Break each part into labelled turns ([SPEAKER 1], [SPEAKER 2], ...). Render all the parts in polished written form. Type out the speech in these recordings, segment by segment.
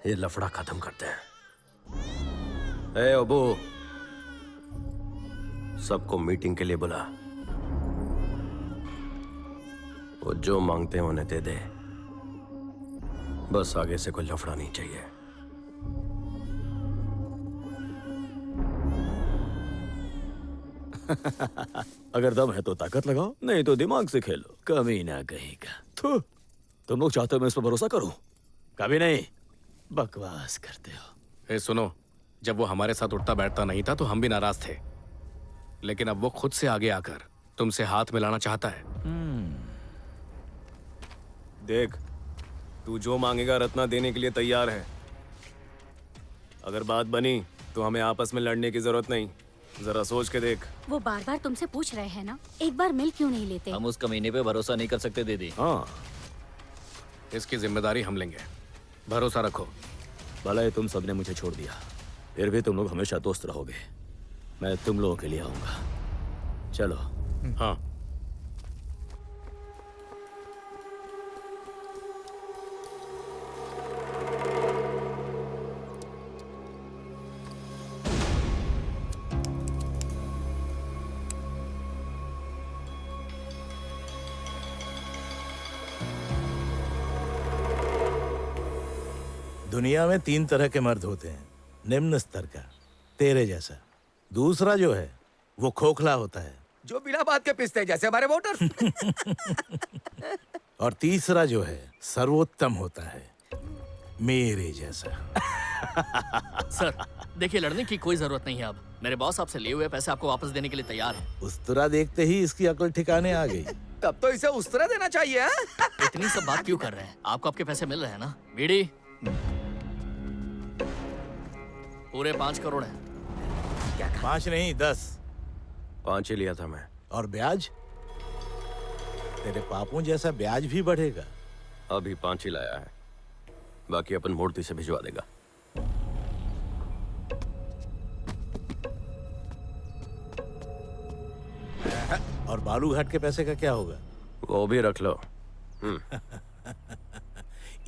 [SPEAKER 1] ये लफड़ा खत्म करते हैं। ए अबू, सबको मीटिंग के लिए बुला। वो जो मांगते हैं उन्हें दे दे, बस आगे से कोई लफड़ा नहीं चाहिए।
[SPEAKER 2] अगर दम है तो ताकत लगाओ, नहीं तो दिमाग से खेलो। कमी ना कहेगा। थू, तुम लोग चाहते हो मैं इस पर भरोसा करूं? कभी नहीं। बकवास करते हो।
[SPEAKER 3] ए सुनो, जब वो हमारे साथ उठता बैठता नहीं था तो हम भी नाराज थे, लेकिन अब वो खुद से आगे आकर तुमसे हाथ मिलाना चाहता है।
[SPEAKER 4] देख, तू जो मांगेगा रत्ना देने के लिए तैयार है। अगर बात बनी तो हमें आपस में लड़ने की जरूरत नहीं। जरा सोच के देख।
[SPEAKER 5] वो बार बार तुमसे पूछ रहे हैं ना, एक बार मिल क्यों नहीं लेते?
[SPEAKER 6] हम उस कमीने पे भरोसा नहीं कर सकते दीदी।
[SPEAKER 2] हाँ,
[SPEAKER 3] इसकी जिम्मेदारी हम लेंगे, भरोसा रखो।
[SPEAKER 2] भले तुम सबने मुझे छोड़ दिया, फिर भी तुम लोग हमेशा दोस्त रहोगे। मैं तुम लोगों के लिए आऊंगा। चलो।
[SPEAKER 3] हाँ,
[SPEAKER 7] दुनिया में 3 तरह के मर्द होते हैं। निम्न स्तर का, तेरे जैसा। दूसरा जो है वो खोखला होता है,
[SPEAKER 8] जो बिना बात के पिसते हैं, जैसे हमारे वोटर।
[SPEAKER 7] और तीसरा जो है सर्वोत्तम होता है, मेरे जैसा।
[SPEAKER 6] सर देखिए, लड़ने की कोई जरूरत नहीं है। अब मेरे बॉस आपसे लिए हुए पैसे आपको वापस देने के लिए तैयार है।
[SPEAKER 7] उस तरह देखते ही इसकी अकल ठिकाने आ गई।
[SPEAKER 8] तब तो इसे उस तरह देना चाहिए।
[SPEAKER 6] इतनी सब बात क्यों कर रहे हैं? आपको आपके पैसे मिल रहे हैं ना? बीड़ी पूरे 5 करोड़ है।
[SPEAKER 7] 5 नहीं 10।
[SPEAKER 1] 5 ही लिया था मैं।
[SPEAKER 7] और ब्याज? तेरे पापों जैसा ब्याज भी बढ़ेगा।
[SPEAKER 1] अभी 5 ही लाया है, बाकी अपन मूर्ति से भिजवा देगा।
[SPEAKER 7] और बालूघाट के पैसे का क्या होगा?
[SPEAKER 1] वो भी रख लो।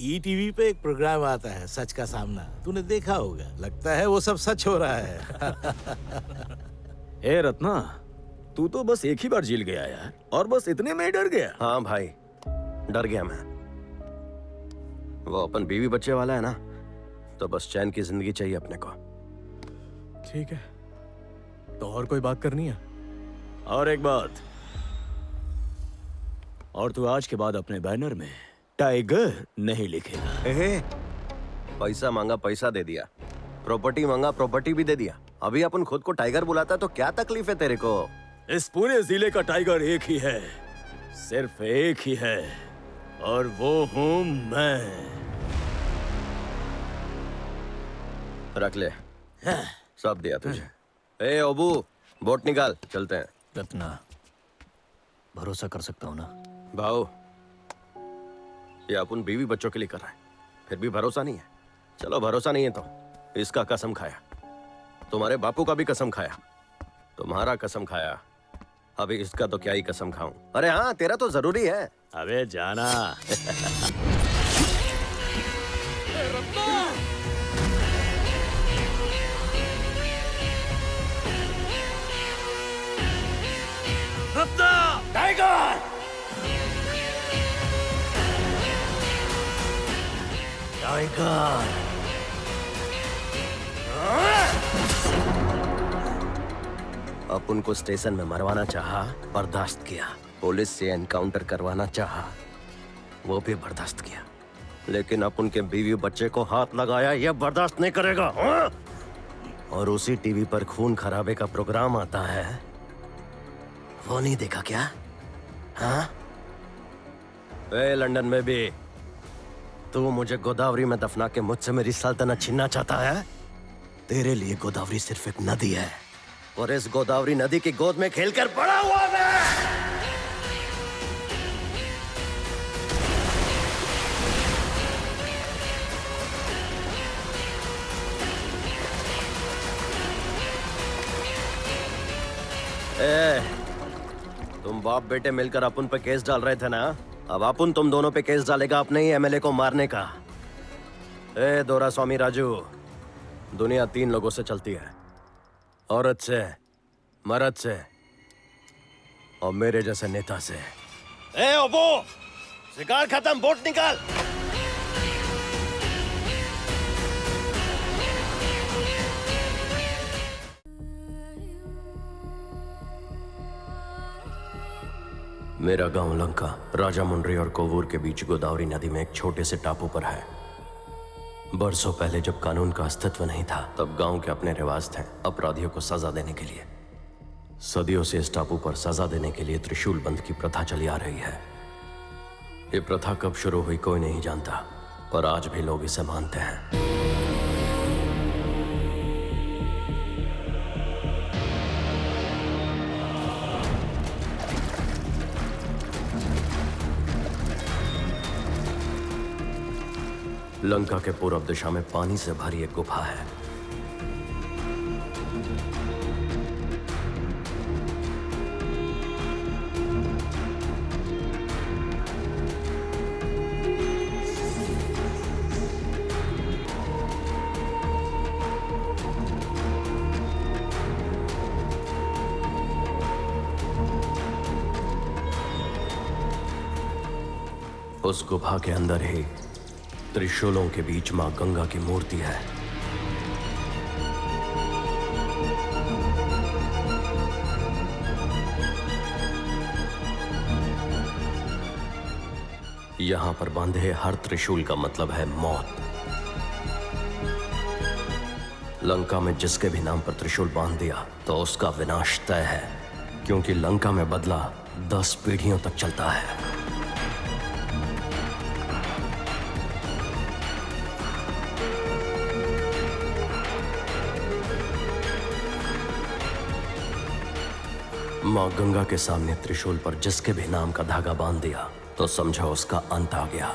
[SPEAKER 7] ईटीवी पे एक प्रोग्राम आता है, सच का सामना। तूने देखा होगा। लगता है वो सब सच हो रहा है।
[SPEAKER 2] ए रत्ना, तू तो बस एक ही बार जील गया यार, और बस इतने में ही डर गया।
[SPEAKER 1] हाँ भाई, डर गया मैं। वो अपन बीवी बच्चे वाला है ना, तो बस चैन की जिंदगी चाहिए अपने को।
[SPEAKER 4] ठीक है, तो और कोई बात करनी है?
[SPEAKER 2] और एक बात, और तू आज के बाद अपने बैनर में टाइगर नहीं लिखेगा।
[SPEAKER 1] एहे, पैसा मांगा पैसा दे दिया, प्रॉपर्टी मांगा प्रॉपर्टी भी दे दिया। अभी अपन खुद को टाइगर बुलाता तो क्या तकलीफ है तेरे को?
[SPEAKER 2] इस पूरे जिले का टाइगर एक ही है, सिर्फ एक ही है, और वो हूं मैं।
[SPEAKER 1] रख ले, सब दिया तुझे। ए अबू, बोट निकाल, चलते हैं।
[SPEAKER 6] रत्ना, भरोसा कर सकता हूँ ना?
[SPEAKER 1] भाऊ, ये अपन बीवी बच्चों के लिए कर रहा है, फिर भी भरोसा नहीं है। चलो भरोसा नहीं है तो इसका कसम खाया, तुम्हारे बापू का भी कसम खाया, तुम्हारा कसम खाया, अभी इसका तो क्या ही कसम खाऊं। अरे हाँ, तेरा तो जरूरी है।
[SPEAKER 2] अबे जाना।
[SPEAKER 7] टाइगर! टाइगर!
[SPEAKER 1] अपन को स्टेशन में मरवाना चाहा, बर्दाश्त किया। पुलिस से एनकाउंटर करवाना चाहा, वो भी बर्दाश्त किया। लेकिन अपन के बीवी बच्चे को हाथ लगाया, ये बर्दाश्त नहीं करेगा। हाँ? और उसी टीवी पर खून खराबे का प्रोग्राम आता है, वो नहीं देखा क्या? हाँ? ए, लंदन में भी तू मुझे गोदावरी में दफना के मुझसे मेरी सल्तनत छीनना चाहता है? तेरे लिए गोदावरी सिर्फ एक नदी है, और इस गोदावरी नदी की गोद में खेलकर बड़ा हुआ मैं। तुम बाप बेटे मिलकर अपन पे केस डाल रहे थे ना, अब अपन तुम दोनों पे केस डालेगा अपने ही एमएलए को मारने का। ए दोरा स्वामी राजू, दुनिया 3 लोगों से चलती है, औरत से, मर्द से और मेरे जैसे नेता से। ए ओबो, शिकार खत्म, बोट निकाल। मेरा गांव लंका राजामुंड्री और कोवूर के बीच गोदावरी नदी में एक छोटे से टापू पर है। बरसों पहले जब कानून का अस्तित्व नहीं था, तब गांव के अपने रिवाज थे अपराधियों को सजा देने के लिए। सदियों से इस टापू पर सजा देने के लिए त्रिशूल बंद की प्रथा चली आ रही है। ये प्रथा कब शुरू हुई कोई नहीं जानता, पर आज भी लोग इसे मानते हैं। लंका के पूर्व दिशा में पानी से भरी एक गुफा है। उस गुफा के अंदर ही त्रिशूलों के बीच मां गंगा की मूर्ति है। यहां पर बांधे हर त्रिशूल का मतलब है मौत। लंका में जिसके भी नाम पर त्रिशूल बांध दिया तो उसका विनाश तय है, क्योंकि लंका में बदला 10 पीढ़ियों तक चलता है। मां गंगा के सामने त्रिशूल पर जिसके भी नाम का धागा बांध दिया तो समझो उसका अंत आ गया।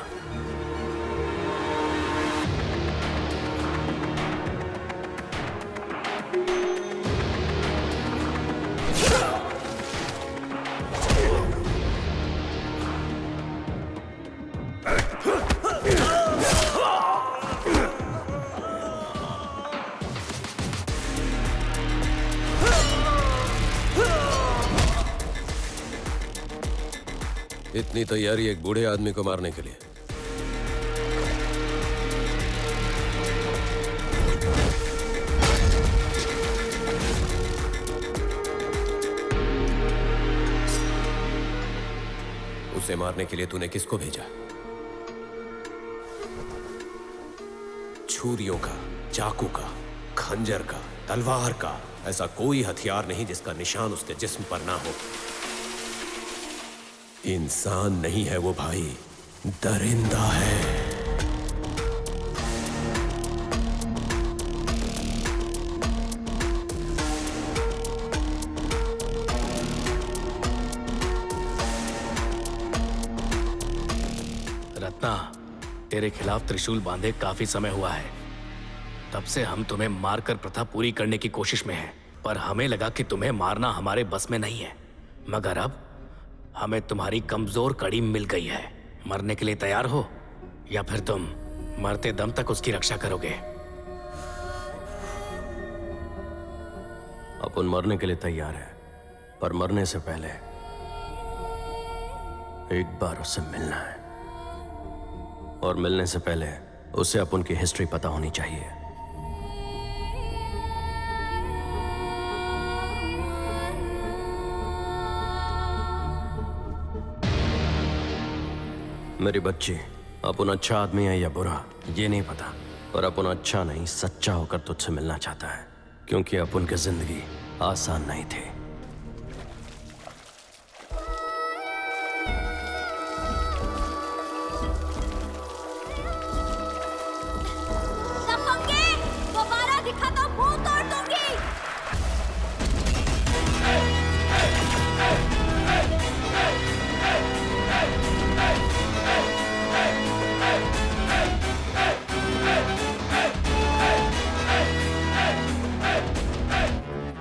[SPEAKER 9] इतनी तैयारी एक बूढ़े आदमी को मारने के लिए। उसे मारने के लिए तूने किसको भेजा? छुरियों का, चाकू का, खंजर का, तलवार का, ऐसा कोई हथियार नहीं जिसका निशान उसके जिस्म पर ना हो। इंसान नहीं है वो भाई, दरिंदा है।
[SPEAKER 3] रत्ना, तेरे खिलाफ त्रिशूल बांधे काफी समय हुआ है। तब से हम तुम्हें मारकर प्रथा पूरी करने की कोशिश में हैं, पर हमें लगा कि तुम्हें मारना हमारे बस में नहीं है। मगर अब हमें तुम्हारी कमजोर कड़ी मिल गई है। मरने के लिए तैयार हो या फिर तुम मरते दम तक उसकी रक्षा करोगे?
[SPEAKER 1] अपन मरने के लिए तैयार है, पर मरने से पहले एक बार उससे मिलना है, और मिलने से पहले उसे अपन की हिस्ट्री पता होनी चाहिए। मेरी बच्ची, अपन अच्छा आदमी है या बुरा ये नहीं पता, पर अपन अच्छा नहीं सच्चा होकर तुझसे मिलना चाहता है, क्योंकि अपन की जिंदगी आसान नहीं थी।
[SPEAKER 5] दोबारा दिखा तो मुंह तोड़ दूंगी।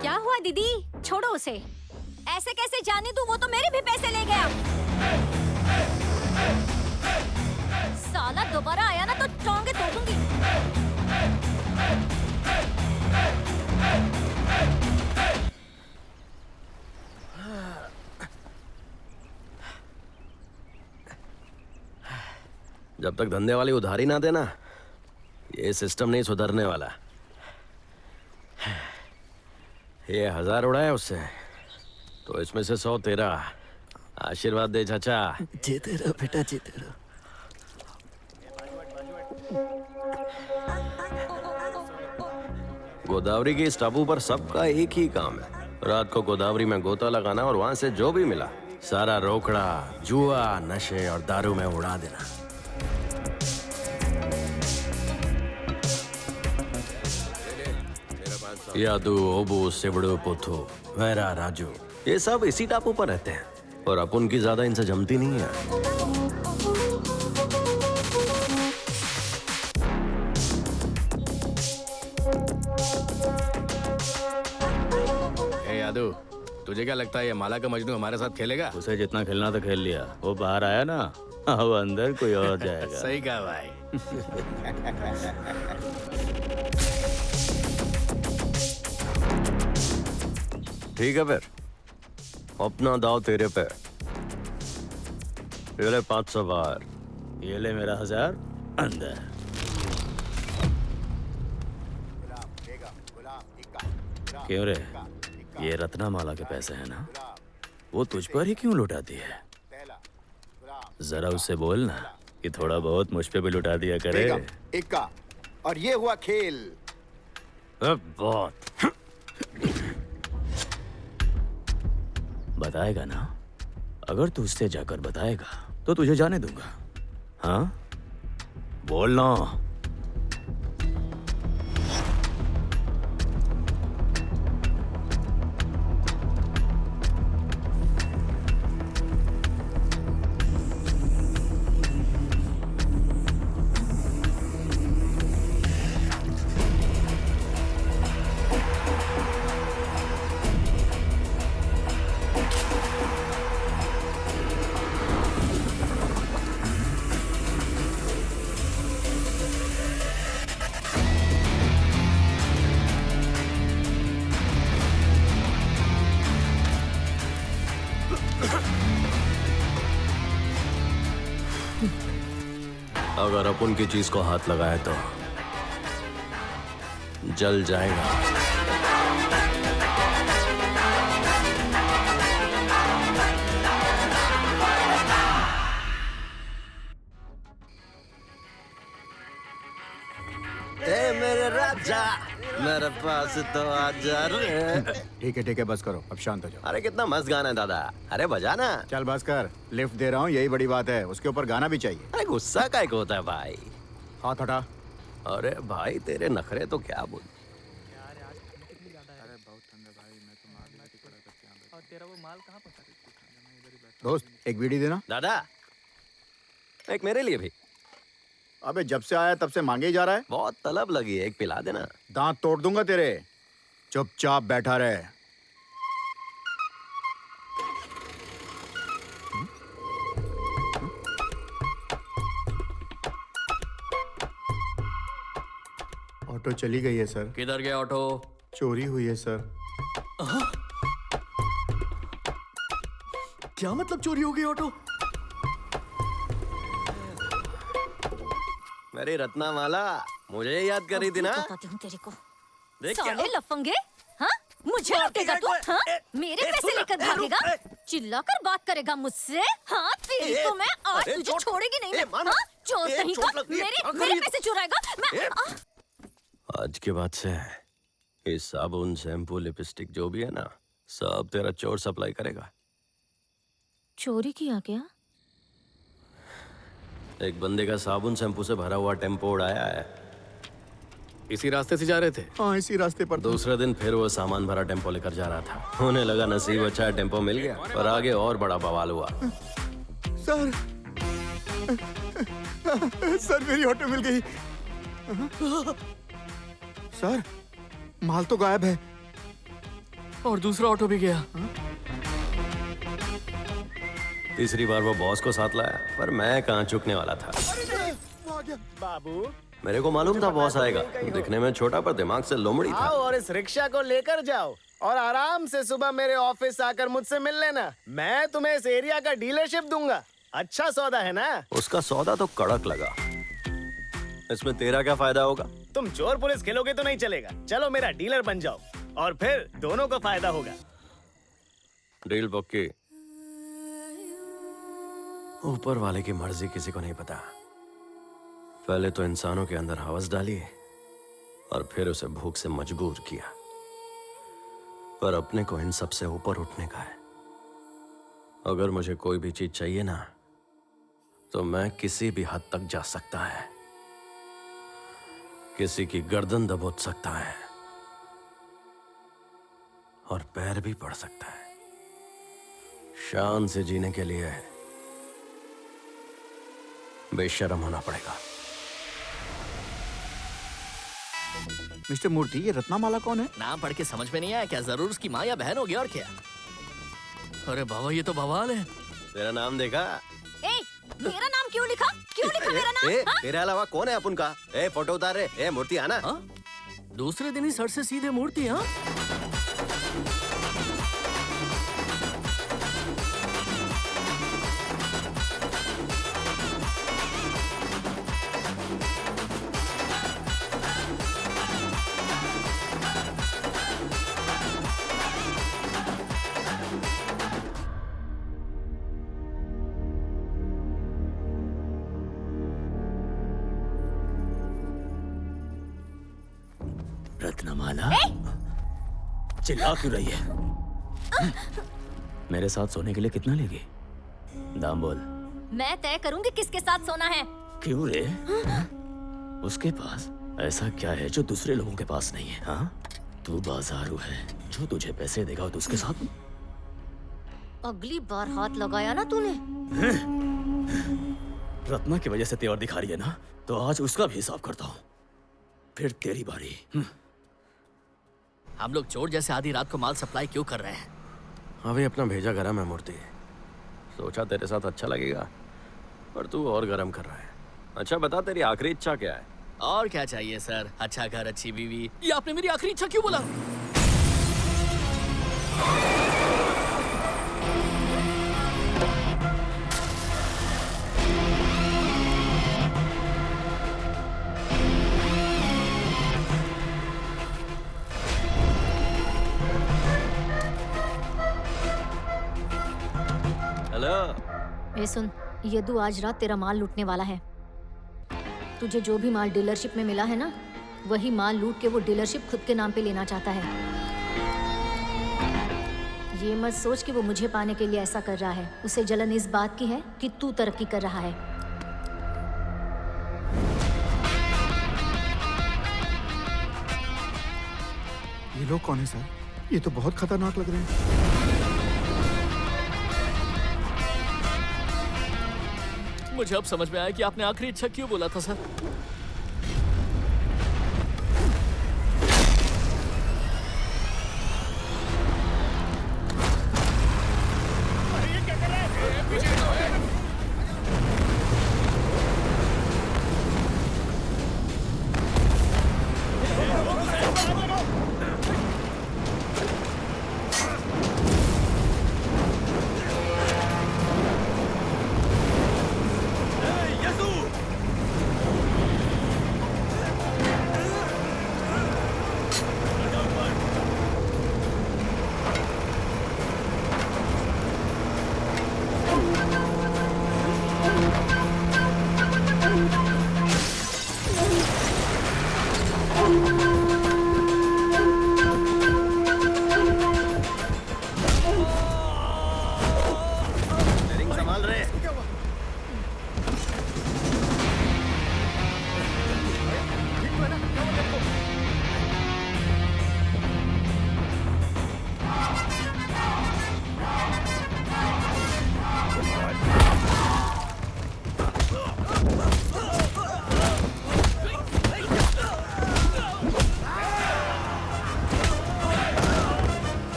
[SPEAKER 5] क्या हुआ दीदी? छोड़ो उसे। ऐसे कैसे जाने दूं? वो तो मेरे भी पैसे ले गया। साला दोबारा आया ना तो टोंगे तोड़ दूंगी।
[SPEAKER 1] जब तक धंधे वाली उधारी ना देना ये सिस्टम नहीं सुधरने वाला। ये 1000 उड़ाया उससे तो इसमें से 100 तेरा। आशीर्वाद दे चाचा।
[SPEAKER 6] जीते रहो बेटा, जीते रहो।
[SPEAKER 1] गोदावरी के इस टापू पर सबका एक ही काम है, रात को गोदावरी में गोता लगाना और वहां से जो भी मिला सारा रोकड़ा, जुआ, नशे और दारू में उड़ा देना। यादू, ओबू, सिवड़ू, पुथू, वैरा, राजू, ये सब इसी टापू पर रहते हैं और अपन की ज्यादा इनसे जमती नहीं है।
[SPEAKER 3] ए यादू, तुझे क्या लगता है ये माला का मजनू हमारे साथ खेलेगा?
[SPEAKER 2] उसे जितना खेलना था खेल लिया, वो बाहर आया ना, अब अंदर कोई और जाएगा।
[SPEAKER 3] सही कहा भाई।
[SPEAKER 1] ठीक है फिर, अपना दाव तेरे पे। ये ले 500 बार।
[SPEAKER 2] ये ले मेरा 1000 अंदर। क्यों रे, ये रत्नामाला के पैसे हैं ना, वो तुझ पर ही क्यों लुटाती है? जरा उससे बोल ना कि थोड़ा बहुत मुझ पे भी लुटा दिया करे।
[SPEAKER 10] इक्का, और ये हुआ खेल।
[SPEAKER 1] बहुत
[SPEAKER 2] बताएगा ना? अगर तू उससे जाकर बताएगा तो तुझे जाने दूंगा। हाँ, बोलना।
[SPEAKER 1] अगर अपन की चीज को हाथ लगाए तो जल जाएगा। ए मेरे राजा, मेरे पास तो आजा रे।
[SPEAKER 10] ठीक है बस करो, अब शांत हो जाओ।
[SPEAKER 1] अरे कितना मस्त गाना है दादा, अरे बजा ना।
[SPEAKER 10] चल बस कर, लिफ्ट दे रहा हूँ, यही बड़ी बात है। उसके ऊपर गाना भी चाहिए।
[SPEAKER 1] अरे गुस्सा काय को होता है भाई?
[SPEAKER 10] हाथ हटा।
[SPEAKER 1] अरे भाई तेरे नखरे तो क्या बोल।
[SPEAKER 10] दोस्त, एक बीड़ी देना।
[SPEAKER 1] दादा एक मेरे लिए भी।
[SPEAKER 10] अबे जब से आया तब से मांगे ही जा रहा है।
[SPEAKER 1] बहुत तलब लगी है, एक पिला देना।
[SPEAKER 10] दांत तोड़ दूंगा तेरे। चुपचाप बैठा रहे। ऑटो चली गई है सर।
[SPEAKER 6] किधर गया ऑटो?
[SPEAKER 10] चोरी हुई है सर।
[SPEAKER 6] क्या मतलब चोरी हो गई ऑटो?
[SPEAKER 1] मेरी रत्नामाला मुझे याद कर रही थी ना?
[SPEAKER 5] बताती हूँ तेरे को।
[SPEAKER 1] देख क्या
[SPEAKER 5] साले लफंगे, हाँ? मुझे लुटेगा तू? हाँ? मेरे पैसे लेकर भागेगा? चिल्लाकर बात करेगा मुझसे? हाँ, तेरी तो मैं आज तुझे छोड़ेगी नहीं मैं। हाँ? चोर कहीं का, मेरे पैसे चुराएगा? मैं
[SPEAKER 1] आज के बाद से ये साबुन, शैम्पू, लिपस्टिक जो भी है ना, सब तेरा चोर सप्लाई करेगा।
[SPEAKER 5] चोरी किया क्या?
[SPEAKER 1] एक बंदे का साबुन शैम्पू से भरा हुआ टेम्पो उड़ाया है।
[SPEAKER 3] इसी रास्ते से जा रहे थे?
[SPEAKER 10] हाँ, इसी रास्ते पर।
[SPEAKER 1] दूसरे दिन फिर वो सामान भरा टेम्पो लेकर जा रहा था। उन्हें लगा नसीब अच्छा है, टेम्पो मिल गया, और आगे और बड़ा बवाल हुआ।
[SPEAKER 10] सर, सर मेरी ऑटो मिल गई। सर, माल तो गायब है।
[SPEAKER 6] और दूसरा ऑटो भी गया।
[SPEAKER 1] तीसरी बार वो बॉस को साथ लाया, पर मैं कहाँ चुकने वाला था।
[SPEAKER 11] बाबू,
[SPEAKER 1] मेरे को मालूम था बॉस आएगा। दिखने में छोटा पर दिमाग से लोमड़ी था।
[SPEAKER 11] आओ और इस रिक्शा को लेकर जाओ और आराम से सुबह मेरे ऑफिस आकर मुझसे मिल लेना। मैं तुम्हें इस एरिया का डीलरशिप दूंगा। अच्छा सौदा है ना?
[SPEAKER 1] उसका सौदा तो कड़क लगा, इसमें तेरा क्या फायदा होगा?
[SPEAKER 11] तुम चोर पुलिस खेलोगे तो नहीं चलेगा। चलो मेरा डीलर बन जाओ और फिर दोनों को फायदा होगा।
[SPEAKER 1] डील पक्की। ऊपर वाले की मर्जी किसी को नहीं पता। पहले तो इंसानों के अंदर हवस डाली और फिर उसे भूख से मजबूर किया, पर अपने को इन सब से ऊपर उठने का है। अगर मुझे कोई भी चीज चाहिए ना, तो मैं किसी भी हद तक जा सकता है, किसी की गर्दन दबोच सकता है और पैर भी पड़ सकता है। शान से जीने के लिए बेशर्म होना पड़ेगा।
[SPEAKER 10] मिस्टर मूर्ति, ये रत्नामाला कौन है?
[SPEAKER 6] नाम पढ़ के समझ में नहीं आया क्या? जरूर उसकी माँ या बहन होगी और क्या। अरे बाबा ये तो बवाल है।
[SPEAKER 1] तेरा नाम देखा?
[SPEAKER 5] ए, मेरा नाम क्यों लिखा? क्यों लिखा मेरा नाम? हाँ?
[SPEAKER 1] तेरे अलावा कौन है अपन का? फोटो उतार रहे। मूर्ति आना।
[SPEAKER 6] हाँ? दूसरे दिन ही सर से सीधे मूर्ति। हाँ,
[SPEAKER 2] रत्नमाला, चिल्ला क्यों रही है? मेरे साथ सोने के लिए कितना लेगी? दाम बोल।
[SPEAKER 5] मैं तय करूंगी किसके साथ सोना है।
[SPEAKER 2] क्यों रे? उसके पास ऐसा क्या है जो दूसरे लोगों के पास नहीं है? हाँ, तू बाजारू है, जो तुझे पैसे देगा तो उसके साथ।
[SPEAKER 5] अगली बार हाथ लगाया ना तूने।
[SPEAKER 2] रत्ना की वजह से तेवर दिखा रही है ना, तो आज उसका भी हिसाब करता हूँ, फिर तेरी बारी।
[SPEAKER 6] हम लोग चोर जैसे आधी रात को माल सप्लाई क्यों कर रहे हैं?
[SPEAKER 1] अभी अपना भेजा गरम है मूर्ति, सोचा तेरे साथ अच्छा लगेगा, पर तू और गरम कर रहा है। अच्छा बता, तेरी आखिरी इच्छा क्या है?
[SPEAKER 6] और क्या चाहिए सर? अच्छा घर, अच्छी बीवी। ये आपने मेरी आखिरी इच्छा क्यों बोला?
[SPEAKER 1] हेलो।
[SPEAKER 5] ए सुन, यदु आज रात तेरा माल लूटने वाला है। तुझे जो भी माल डीलरशिप में मिला है ना, वही माल लूट के वो डीलरशिप खुद के नाम पे लेना चाहता है। ये मत सोच कि वो मुझे पाने के लिए ऐसा कर रहा है। उसे जलन इस बात की है कि तू तरक्की कर रहा है।
[SPEAKER 10] ये लोग कौन है सर? ये तो बहुत खतरनाक लग रहे हैं।
[SPEAKER 6] मुझे अब समझ में आया कि आपने आखिरी इच्छा क्यों बोला था सर।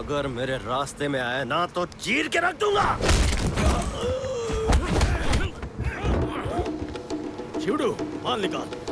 [SPEAKER 1] अगर मेरे रास्ते में आए ना तो चीर के रख दूंगा।
[SPEAKER 2] शिवडू माल निकाल।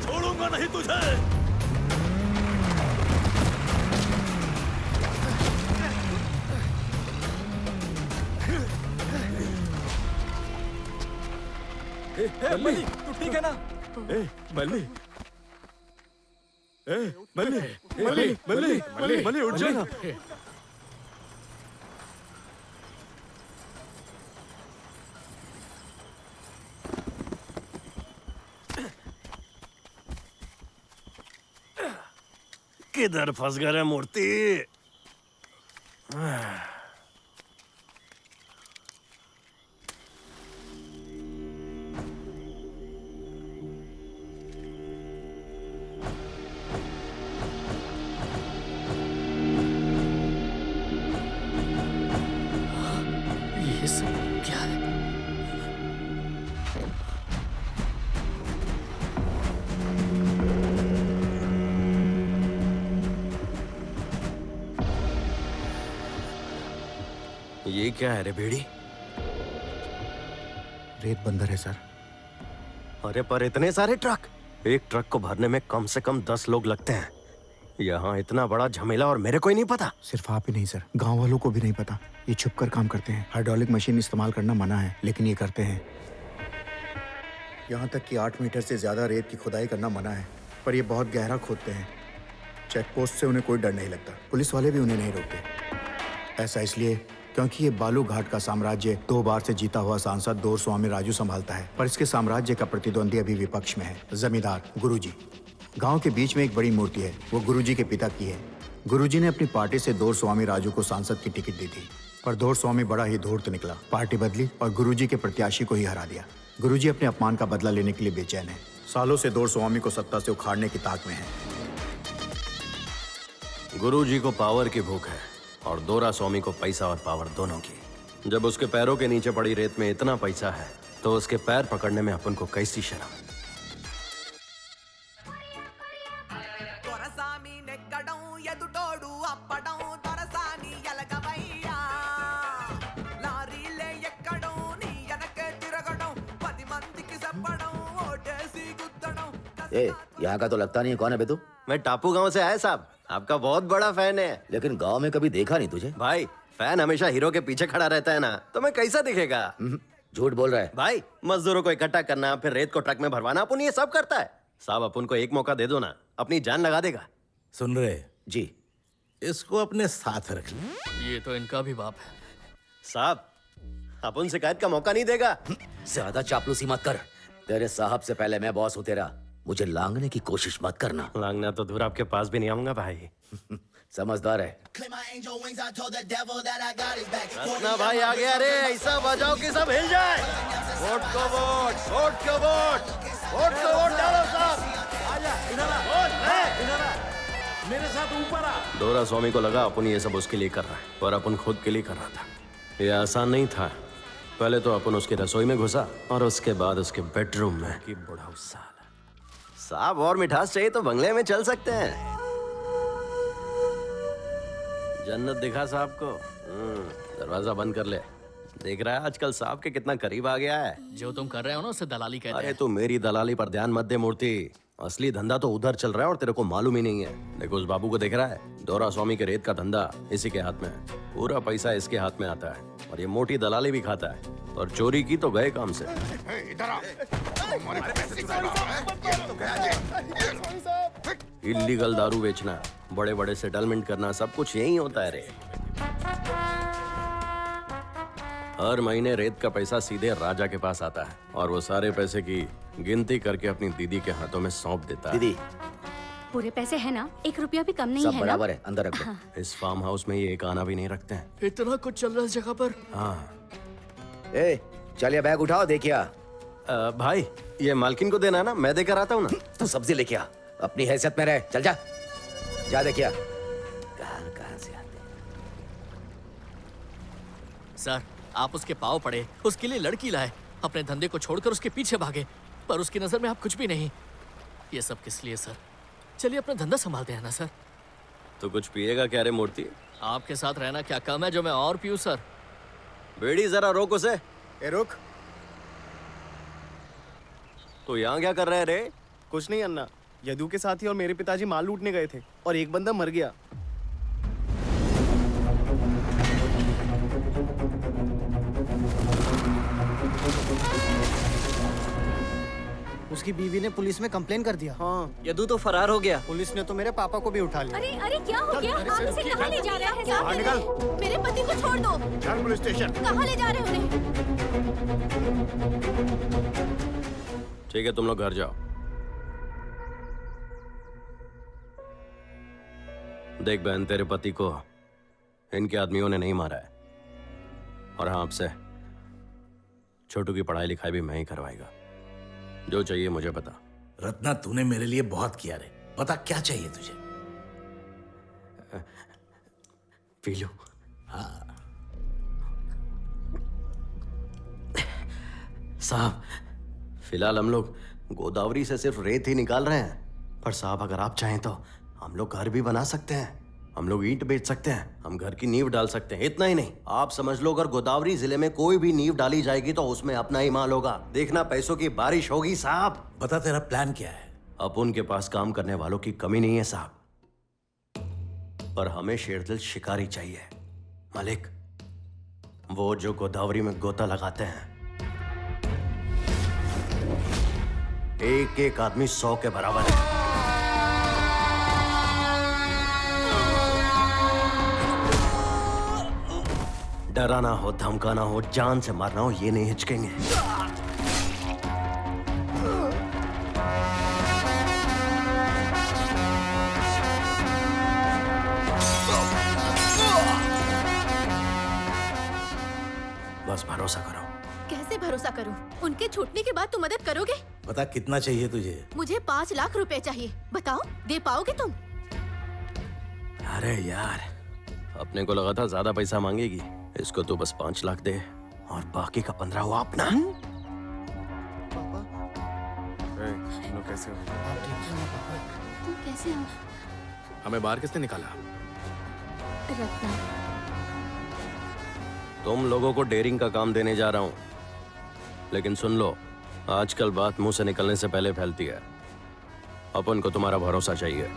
[SPEAKER 2] छोड़ूंगा नहीं तुझे।
[SPEAKER 4] मल्ली तू ठीक है ना? मल्ली मल्ली मल्ली मल्ली मल्ली मल्ली उठ जा ना।
[SPEAKER 1] किधर फंस गए रे मूर्ति?
[SPEAKER 6] ये सब क्या है?
[SPEAKER 1] ये क्या है रे भेड़ी?
[SPEAKER 10] रेत बंदर है सर।
[SPEAKER 1] अरे पर इतने सारे ट्रक, एक ट्रक को भरने में कम से कम 10 लोग लगते हैं। यहाँ इतना बड़ा झमेला और मेरे को ही नहीं पता।
[SPEAKER 10] सिर्फ आप ही नहीं सर, गांव वालों को भी नहीं पता। ये छुप कर काम करते हैं। हाइड्रोलिक मशीन इस्तेमाल करना मना है, लेकिन ये करते हैं। यहाँ तक कि 8 मीटर से ज्यादा रेत की खुदाई करना मना है, पर ये बहुत गहरा खोदते हैं। चेक पोस्ट से उन्हें कोई डर नहीं लगता। पुलिस वाले भी उन्हें नहीं रोकते। ऐसा इसलिए क्योंकि ये बालू घाट का साम्राज्य 2 बार से जीता हुआ सांसद दौर स्वामी राजू संभालता है, पर इसके साम्राज्य का प्रतिद्वंदी अभी विपक्ष में है, जमींदार गुरुजी। गांव के बीच में एक बड़ी मूर्ति है, वो गुरुजी के पिता की है। गुरुजी ने अपनी पार्टी से दौर स्वामी राजू को सांसद की टिकट दी थी, पर दौर स्वामी बड़ा ही धूर्त निकला। पार्टी बदली और गुरुजी के प्रत्याशी को ही हरा दिया। गुरुजी अपने अपमान का बदला लेने के लिए बेचैन है। सालों से दौर स्वामी को सत्ता से उखाड़ने की ताक में है।
[SPEAKER 1] गुरुजी को पावर की भूख है और दोरा स्वामी को पैसा और पावर दोनों की। जब उसके पैरों के नीचे पड़ी रेत में इतना पैसा है तो उसके पैर पकड़ने में अपन को कैसी शर्म।
[SPEAKER 12] यहाँ का तो लगता नहीं है। कौन है बे तू?
[SPEAKER 1] मैं टापू गांव से आया साहब, आपका बहुत बड़ा फैन है।
[SPEAKER 12] लेकिन गांव में कभी देखा नहीं तुझे।
[SPEAKER 1] भाई फैन हमेशा हीरो के पीछे खड़ा रहता है ना, तो मैं कैसा दिखेगा?
[SPEAKER 12] झूठ बोल रहा है
[SPEAKER 1] भाई। मजदूरों को इकट्ठा करना, फिर रेत को ट्रक में भरवाना, अपन ये सब करता है। साहब अपन को एक मौका दे दो ना, अपनी जान लगा देगा।
[SPEAKER 7] सुन रहे
[SPEAKER 12] जी?
[SPEAKER 7] इसको अपने साथ रख ले।
[SPEAKER 6] ये तो इनका भी बाप है।
[SPEAKER 1] साहब अपन शिकायत का मौका नहीं देगा।
[SPEAKER 12] ज्यादा चापलूसी मत कर। तेरे साहब से पहले मैं बॉस हूँ तेरा। मुझे लांगने की कोशिश मत करना।
[SPEAKER 1] लांगना तो दूर, आपके पास भी नहीं आऊंगा भाई।
[SPEAKER 12] समझदार है।
[SPEAKER 1] रत्ना भाई आ गया रे, ऐसा बजाओ कि सब हिल जाए। वोट को वोट, वोट को वोट, वोट को वोट डालो साहब। आजा इधर आ, इधर आ, मेरे साथ ऊपर आ। दोरा स्वामी को लगा अपन ये सब उसके लिए कर रहा है, पर अपन खुद के लिए कर रहा था। ये आसान नहीं था। पहले तो अपन उसकी रसोई में घुसा और उसके बाद उसके बेडरूम में। कि बुढ़ा साला। साहब और मिठास चाहिए तो बंगले में चल सकते हैं। जन्नत दिखा साहब को। दरवाजा बंद कर ले। देख रहा है आजकल साहब के कितना करीब आ गया है।
[SPEAKER 6] जो तुम कर रहे हो ना उससे दलाली कहते
[SPEAKER 1] अरे
[SPEAKER 6] हैं।
[SPEAKER 1] तू मेरी दलाली पर ध्यान मत दे मूर्ति। असली धंधा तो उधर चल रहा है और तेरे को मालूम ही नहीं है। देखो उस बाबू को देख रहा है, दोरा स्वामी के रेत का धंधा इसी के हाथ में है। पूरा पैसा इसके हाथ में आता है और ये मोटी दलाली भी खाता है। और चोरी की तो गए काम से। इलीगल दारू बेचना, बड़े बड़े सेटलमेंट करना, सब कुछ यही होता है रे। हर महीने रेत का पैसा सीधे राजा के पास आता है और वो सारे पैसे की गिनती करके अपनी दीदी के हाथों में सौंप देता है।
[SPEAKER 12] दीदी
[SPEAKER 5] पूरे पैसे है ना, 1 रुपया भी कम नहीं
[SPEAKER 12] सब
[SPEAKER 5] है ना?
[SPEAKER 12] बराबर है, अंदर रख दो।
[SPEAKER 1] इस फार्म हाउस में ये एक आना भी नहीं रखते हैं।
[SPEAKER 6] इतना कुछ चल रहा है इस जगह पर।
[SPEAKER 1] हाँ
[SPEAKER 12] ए, चलिए बैग उठाओ, देखिए।
[SPEAKER 1] भाई ये मालकिन को देना है ना, मैं देकर आता हूँ ना।
[SPEAKER 12] तू सब्जी लेके आ, अपनी हैसियत में रह। चल जा, जा देखिए कहां से आते।
[SPEAKER 6] सर आप उसके पाँव पड़े, उसके लिए लड़की लाए, अपने धंधे को छोड़कर उसके पीछे भागे, पर उसकी नजर में आप कुछ भी नहीं। ये सब किस लिए सर? चलिए अपना धंधा संभालते हैं ना सर।
[SPEAKER 1] तो कुछ पिएगा क्या रे मूर्ति?
[SPEAKER 6] आपके साथ रहना क्या कम है जो मैं और पीऊं सर?
[SPEAKER 1] बेड़ी जरा रोक उसे।
[SPEAKER 8] ए रुक।
[SPEAKER 1] तो यहाँ क्या कर रहे हैं रे?
[SPEAKER 11] कुछ नहीं अन्ना, यदु के साथी और मेरे पिताजी माल लूटने गए थे और एक बंदा मर गया।
[SPEAKER 13] उसकी बीवी ने पुलिस में कंप्लेन कर दिया।
[SPEAKER 11] हाँ,
[SPEAKER 13] यदु तो फरार हो गया। पुलिस ने तो मेरे पापा को भी उठा लिया।
[SPEAKER 5] अरे अरे क्या हो गया? आप इसे कहाँ ले जा रहे हैं? साथ में मेरे पति को छोड़ दो।
[SPEAKER 8] चल पुलिस स्टेशन।
[SPEAKER 5] कहाँ ले जा रहे हो उन्हें?
[SPEAKER 1] ठीक है तुम लोग घर जाओ। देख बहन, तेरे पति को इनके आदमियों ने नहीं मारा है, और हाँ आपसे छोटू की पढ़ाई लिखाई भी मैं ही करवाएगा। जो चाहिए मुझे बता।
[SPEAKER 7] रत्ना तूने मेरे लिए बहुत किया रे, बता क्या चाहिए तुझे?
[SPEAKER 1] P low.
[SPEAKER 7] हाँ
[SPEAKER 1] साहब, फिलहाल हम लोग गोदावरी से सिर्फ रेत ही निकाल रहे हैं, पर साहब अगर आप चाहें तो हम लोग घर भी बना सकते हैं, हम लोग ईंट बेच सकते हैं, हम घर की नींव डाल सकते हैं। इतना ही नहीं, आप समझ लो अगर गोदावरी जिले में कोई भी नींव डाली जाएगी तो उसमें अपना ही माल होगा। देखना पैसों की बारिश होगी साहब।
[SPEAKER 7] बता तेरा प्लान क्या है?
[SPEAKER 1] अब उनके पास काम करने वालों की कमी नहीं है साहब, पर हमें शेरदिल शिकारी चाहिए। मालिक, वो जो गोदावरी में गोता लगाते हैं, एक एक आदमी 100 के बराबर है। डराना हो, धमकाना हो, जान से मारना हो, ये नहीं हिचकेंगे। बस भरोसा करो।
[SPEAKER 5] कैसे भरोसा करूं? उनके छूटने के बाद तुम मदद करोगे?
[SPEAKER 7] बता कितना चाहिए तुझे?
[SPEAKER 5] मुझे 5 लाख रुपए चाहिए। बताओ, दे पाओगे तुम?
[SPEAKER 1] अरे यार, अपने को लगा था ज्यादा पैसा मांगेगी। इसको तो बस 5 लाख दे और बाकी का 15 हुआ अपना।
[SPEAKER 11] कैसे हो?
[SPEAKER 5] तुम कैसे हो?
[SPEAKER 3] हमें बाहर किसने निकाला?
[SPEAKER 5] रत्ना।
[SPEAKER 1] तुम लोगों को डेयरिंग का काम देने जा रहा हूं, लेकिन सुन लो, आजकल बात मुंह से निकलने से पहले फैलती है। अपन को तुम्हारा भरोसा चाहिए।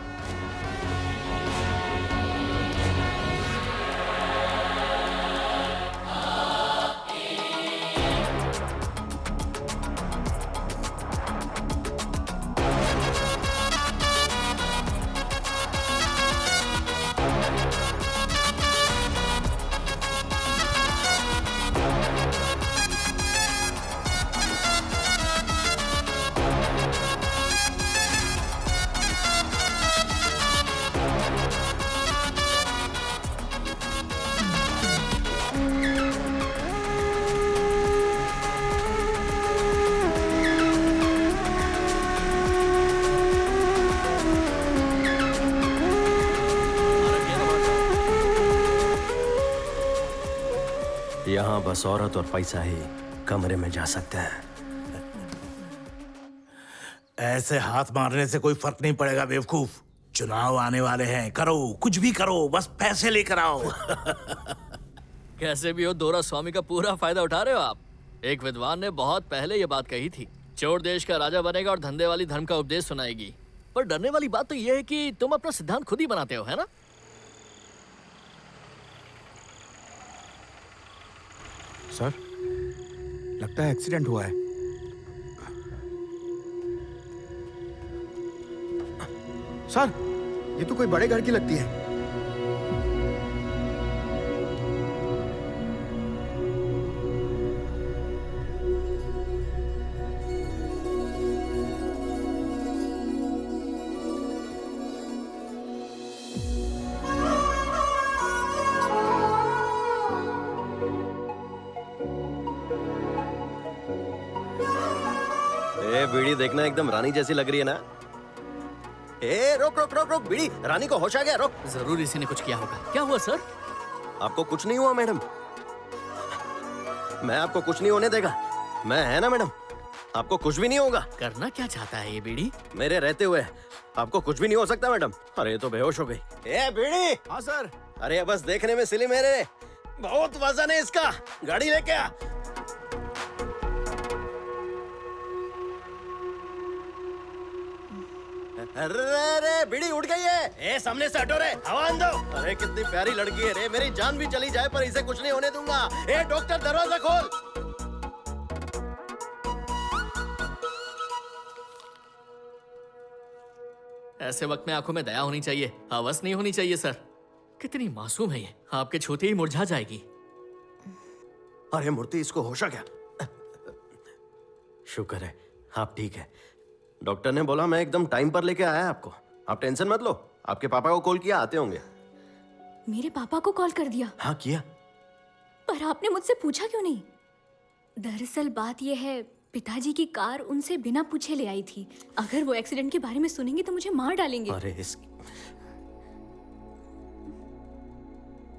[SPEAKER 1] यहाँ बस औरत और पैसा ही कमरे में जा सकते हैं।
[SPEAKER 7] ऐसे हाथ मारने से कोई फर्क नहीं पड़ेगा बेवकूफ। चुनाव आने वाले हैं, करो कुछ भी करो, बस पैसे लेकर आओ।
[SPEAKER 6] कैसे भी हो, दोरा स्वामी का पूरा फायदा उठा रहे हो आप। एक विद्वान ने बहुत पहले ये बात कही थी, चोर देश का राजा बनेगा और धंधे वाली धर्म का उपदेश सुनाएगी। पर डरने वाली बात तो ये है कि तुम अपना सिद्धांत खुद ही बनाते हो, है ना?
[SPEAKER 10] सर, लगता है एक्सीडेंट हुआ है। सर, ये तो कोई बड़े घर की लगती है।
[SPEAKER 1] ए बीड़ी देखना एकदम रानी जैसी लग रही है ना। ए रोक रोक रोक रोक, बीड़ी, रानी को होश आ गया, रोक।
[SPEAKER 6] जरूर इसी ने कुछ किया होगा। क्या हुआ सर?
[SPEAKER 1] आपको कुछ नहीं हुआ मैडम, मैं आपको कुछ नहीं होने देगा। मैं है ना मैडम, आपको कुछ भी नहीं होगा।
[SPEAKER 6] करना क्या चाहता है ये बीड़ी?
[SPEAKER 1] मेरे रहते हुए आपको कुछ भी नहीं हो सकता मैडम। अरे ये तो बेहोश हो गई। ए बीड़ी।
[SPEAKER 8] हाँ सर।
[SPEAKER 1] अरे बस देखने में सिली मेरे, बहुत वजन है इसका, गाड़ी लेके आ। अरे बीड़ी उड़ गई है। ए सामने से हटो रे, हवा दो। अरे कितनी प्यारी लड़की है रे, मेरी जान भी चली जाए पर इसे कुछ नहीं होने दूंगा। ए डॉक्टर दरवाजा खोल।
[SPEAKER 6] ऐसे वक्त में आंखों में दया होनी चाहिए, हवस नहीं होनी चाहिए सर। कितनी मासूम है ये, आपके छूते ही मुरझा जाएगी।
[SPEAKER 1] अरे मूर्ति, इसको होश आ गया। शुक्र है आप ठीक है। डॉक्टर ने बोला मैं एकदम टाइम पर लेके आया आपको, आप टेंशन मत लो। आपके पापा को कॉल किया, आते होंगे।
[SPEAKER 5] मेरे पापा को कॉल कर दिया?
[SPEAKER 1] हाँ किया।
[SPEAKER 5] पर आपने मुझसे पूछा क्यों नहीं? दरअसल बात यह है, पिताजी की कार उनसे बिना पूछे ले आई थी। अगर वो एक्सीडेंट के बारे में सुनेंगे तो मुझे मार डालेंगे।
[SPEAKER 1] अरे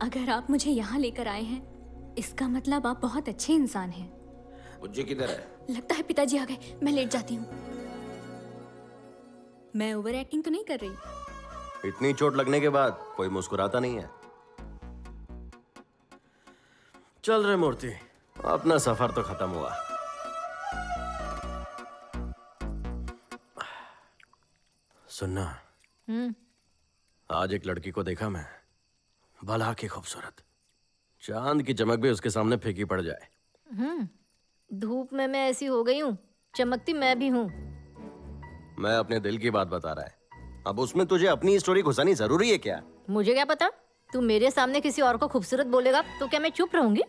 [SPEAKER 5] अगर आप मुझे यहाँ लेकर आए हैं, इसका मतलब आप बहुत अच्छे इंसान हैं।
[SPEAKER 9] मुझे किधर है?
[SPEAKER 5] लगता है पिताजी आ गए, मैं लेट जाती हूँ। मैं ओवर एक्टिंग तो नहीं कर रही?
[SPEAKER 1] इतनी चोट लगने के बाद कोई मुस्कुराता नहीं है। चल रहे मूर्ति, अपना सफर तो खत्म हुआ। सुनना, आज एक लड़की को देखा मैं, भला की खूबसूरत, चांद की चमक भी उसके सामने फीकी पड़ जाए।
[SPEAKER 5] धूप में मैं ऐसी हो गई हूँ, चमकती मैं भी हूँ।
[SPEAKER 1] मैं अपने दिल की बात बता रहा है, अब उसमें तुझे अपनी स्टोरी घुसानी जरूरी है क्या?
[SPEAKER 5] मुझे क्या पता, तू मेरे सामने किसी और को खूबसूरत बोलेगा तो क्या मैं चुप रहूंगी?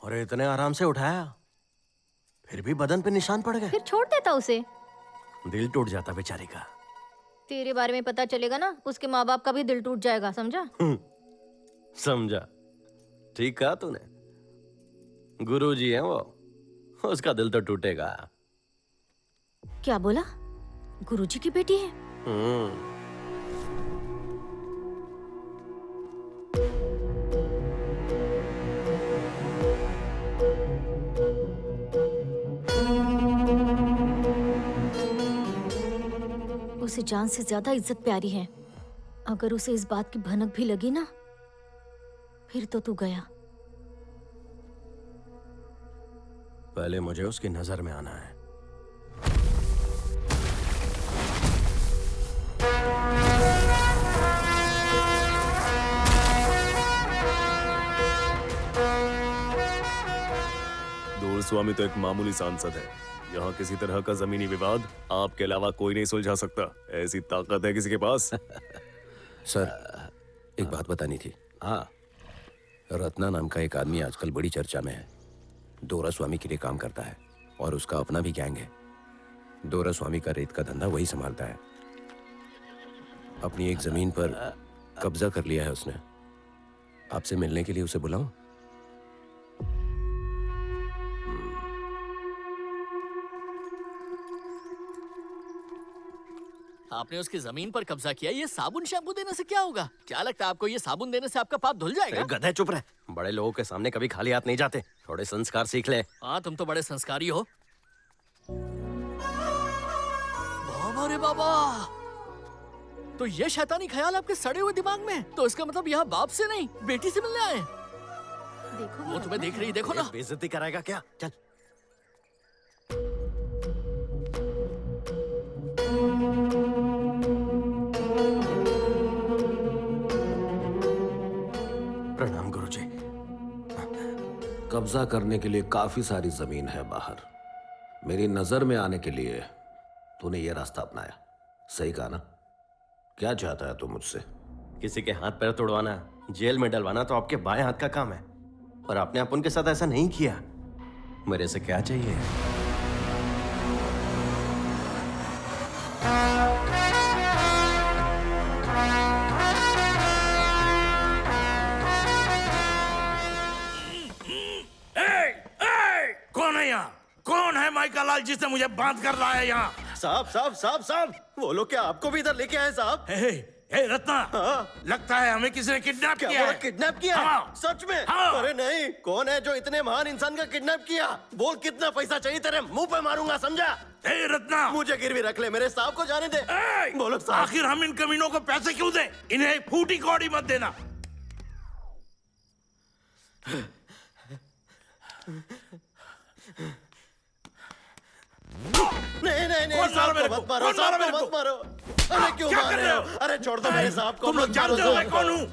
[SPEAKER 1] और इतने आराम से उठाया, फिर भी बदन पे निशान पड़ गए।
[SPEAKER 5] फिर छोड़ देता उसे।
[SPEAKER 1] दिल टूट जाता बेचारी का।
[SPEAKER 5] तेरे बारे में पता चलेगा ना, उसके माँ बाप का भी दिल टूट जाएगा, समझा?
[SPEAKER 1] समझा, ठीक कहा तूने। गुरुजी है वो, उसका दिल तो टूटेगा।
[SPEAKER 5] क्या बोला? गुरुजी की बेटी है? उसे जान से ज्यादा इज्जत प्यारी है। अगर उसे इस बात की भनक भी लगी ना, फिर तो तू गया।
[SPEAKER 1] पहले मुझे उसकी नजर में आना है।
[SPEAKER 4] दूर स्वामी तो एक मामूली सांसद है। यहाँ किसी तरह का जमीनी विवाद आपके अलावा कोई नहीं सुलझा सकता। ऐसी ताकत है किसी के पास।
[SPEAKER 9] सर, एक बात बतानी थी। हाँ, रत्ना नाम का एक आदमी आजकल बड़ी चर्चा में है। दोरा स्वामी के लिए काम करता है और उसका अपना भी गैंग है। दोरा स्वामी का रेत का धंधा वही संभालता है। अपनी एक जमीन पर कब्जा कर लिया है उसने। आपसे मिलने के लिए उसे बुलाऊं?
[SPEAKER 6] आपने उसकी जमीन पर कब्जा किया, ये साबुन शैम्पू देने से क्या होगा? क्या लगता है आपको ये साबुन देने से आपका पाप धुल जाएगा?
[SPEAKER 1] गधे चुप रहे, बड़े लोगों के सामने कभी खाली हाथ नहीं जाते। थोड़े संस्कार सीख ले।
[SPEAKER 6] हाँ, तुम तो बड़े संस्कारी हो। बाबा रे बाबा, तो ये शैतानी ख्याल आपके सड़े हुए दिमाग में? तो इसका मतलब यहाँ बाप से नहीं बेटी से मिलने आए।
[SPEAKER 5] देखो
[SPEAKER 6] वो तुम्हें देख रही, देखो ना।
[SPEAKER 1] बेइज्जती कराएगा क्या? चल। प्रणाम गुरुजी।
[SPEAKER 9] कब्जा करने के लिए काफी सारी जमीन है बाहर। मेरी नजर में आने के लिए तूने ये रास्ता अपनाया, सही कहा ना? क्या चाहता है तू मुझसे?
[SPEAKER 1] किसी के हाथ पैर तोड़वाना, जेल में डलवाना तो आपके बाएं हाथ का काम है, और आपने अपन के साथ ऐसा नहीं किया। मेरे से क्या चाहिए?
[SPEAKER 7] कौन है यहाँ? कौन है माइका लाल जिसने मुझे बांध कर लाया यहाँ?
[SPEAKER 1] साहब साहब साहब साहब, वो लोग क्या आपको भी इधर लेके आए साहब?
[SPEAKER 7] हे रत्ना, लगता है हमें किसी ने किडनैप किया है।
[SPEAKER 1] किडनैप किया?
[SPEAKER 7] हाँ।
[SPEAKER 1] सच में?
[SPEAKER 7] हाँ।
[SPEAKER 1] अरे नहीं, कौन है जो इतने महान इंसान का किडनैप किया? बोल कितना पैसा चाहिए, तेरे मुंह पे मारूंगा, समझा?
[SPEAKER 7] हे रत्ना,
[SPEAKER 1] मुझे गिरवी रख ले, मेरे साहब को जाने दे। बोलो साहब।
[SPEAKER 7] आखिर हम इन कमीनों को पैसे क्यों दें? इन्हें फूटी कौड़ी मत देना।
[SPEAKER 1] नहीं नहीं नहीं,
[SPEAKER 7] कौन मारा
[SPEAKER 1] साहब
[SPEAKER 7] मेरे
[SPEAKER 1] को
[SPEAKER 7] को?
[SPEAKER 1] मत मारो,
[SPEAKER 7] कौन मारा
[SPEAKER 1] साहब
[SPEAKER 7] मेरे
[SPEAKER 1] को
[SPEAKER 7] को?
[SPEAKER 1] मत मारो। अरे क्यों
[SPEAKER 7] क्या
[SPEAKER 1] मार
[SPEAKER 7] कर
[SPEAKER 1] रहे
[SPEAKER 7] रहे
[SPEAKER 1] हो?
[SPEAKER 7] हो?
[SPEAKER 1] अरे छोड़ दो मेरे साहब को,
[SPEAKER 7] तुम लोग
[SPEAKER 1] मत मारो
[SPEAKER 7] जानते हो मैं
[SPEAKER 1] साहब
[SPEAKER 7] कौन
[SPEAKER 1] को।
[SPEAKER 7] हूँ?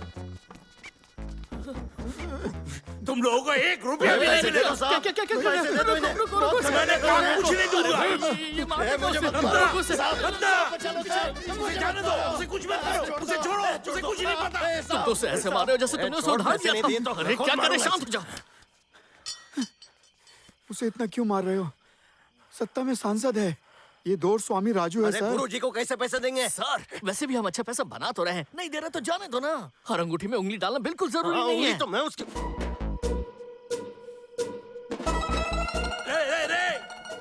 [SPEAKER 7] तुम लोगों को 1 रुपया भी नहीं
[SPEAKER 1] पैसे दे
[SPEAKER 7] मिलेगा।
[SPEAKER 1] दो साहब, पैसे दे दो इन्हें।
[SPEAKER 7] मैंने कहा कुछ नहीं दूंगा।
[SPEAKER 1] मुझे मत
[SPEAKER 7] रत्ना,
[SPEAKER 1] मारो।
[SPEAKER 7] रत्ना, उसे जाने दो, उसे कुछ मत करो, उसे छोड़ो, उसे कुछ नहीं पता।
[SPEAKER 6] तुम तो उसे ऐसे मार रहे हो जैसे तुमने उसे उधार दिया था। अरे क्या करे, शांत हो जाओ।
[SPEAKER 10] उसे इतना क्यों मार रहे हो? सत्ता में सांसद है, ये दौर स्वामी राजू है
[SPEAKER 1] अरे
[SPEAKER 10] सर।
[SPEAKER 1] गुरुजी को कैसे पैसे देंगे?
[SPEAKER 6] सर वैसे भी हम अच्छा पैसा बना तो रहे हैं, नहीं दे रहे तो जाने दो ना। हर अंगूठी में उंगली डालना बिल्कुल जरूरी नहीं
[SPEAKER 1] उंगली
[SPEAKER 6] है।
[SPEAKER 1] तो मैं उसके
[SPEAKER 7] रे,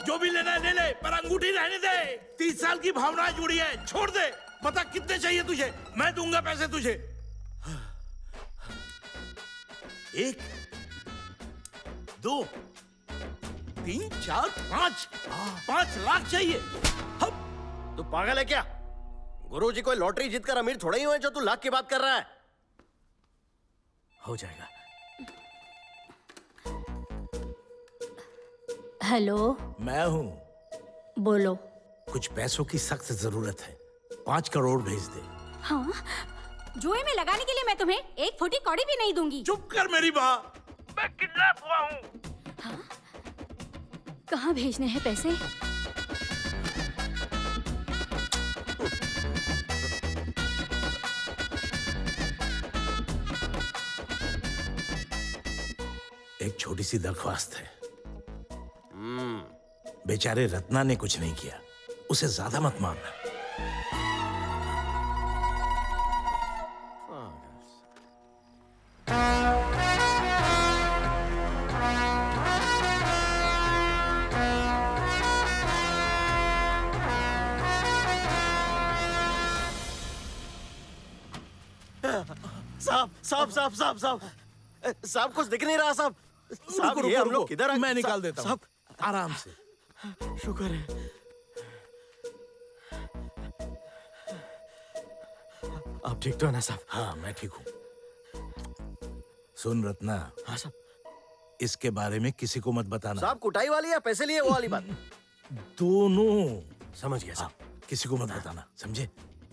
[SPEAKER 7] जो भी लेना है ले ले, पर अंगूठी रहने दे। 30 साल की भावनाएं जुड़ी है, छोड़ दे। बता कितने चाहिए तुझे, मैं दूंगा पैसे तुझे। 1 2 3 4 5 लाख चाहिए।
[SPEAKER 1] तू पागल है क्या? गुरुजी कोई लॉटरी जीतकर अमीर थोड़ा ही हुए जो तू लाख की बात कर रहा है।
[SPEAKER 4] हो जाएगा।
[SPEAKER 5] हेलो,
[SPEAKER 7] मैं हूं।
[SPEAKER 5] बोलो।
[SPEAKER 7] कुछ पैसों की सख्त जरूरत है, 5 करोड़ भेज दे।
[SPEAKER 5] हाँ, जुए में लगाने के लिए मैं तुम्हें 1 फुटी कौड़ी भी नहीं दूंगी।
[SPEAKER 7] चुप कर मेरी माँ, मैं किडनैप हुआ हूँ।
[SPEAKER 5] हाँ? कहाँ भेजने हैं पैसे?
[SPEAKER 7] एक छोटी सी दरख्वास्त है। बेचारे रत्ना ने कुछ नहीं किया, उसे ज्यादा मत मारना।
[SPEAKER 1] साहब साहब साहब साहब साहब साहब, कुछ दिख नहीं रहा साहब। साहब
[SPEAKER 7] रुको,
[SPEAKER 1] ये हम
[SPEAKER 7] रुको,
[SPEAKER 1] लोग किधर
[SPEAKER 7] मैं निकाल देता हूँ।
[SPEAKER 1] साहब
[SPEAKER 7] आराम से।
[SPEAKER 1] शुक्र है। आप ठीक तो है ना साहब?
[SPEAKER 7] हाँ मैं ठीक हूँ। सुन रत्ना।
[SPEAKER 1] हाँ साहब।
[SPEAKER 7] इसके बारे में किसी को मत बताना।
[SPEAKER 1] साहब कुटाई वाली या पैसे लिए वो वाली बात?
[SPEAKER 7] दोनों।
[SPEAKER 1] समझ गया साहब।
[SPEAKER 7] किसी को मत बताना, समझे?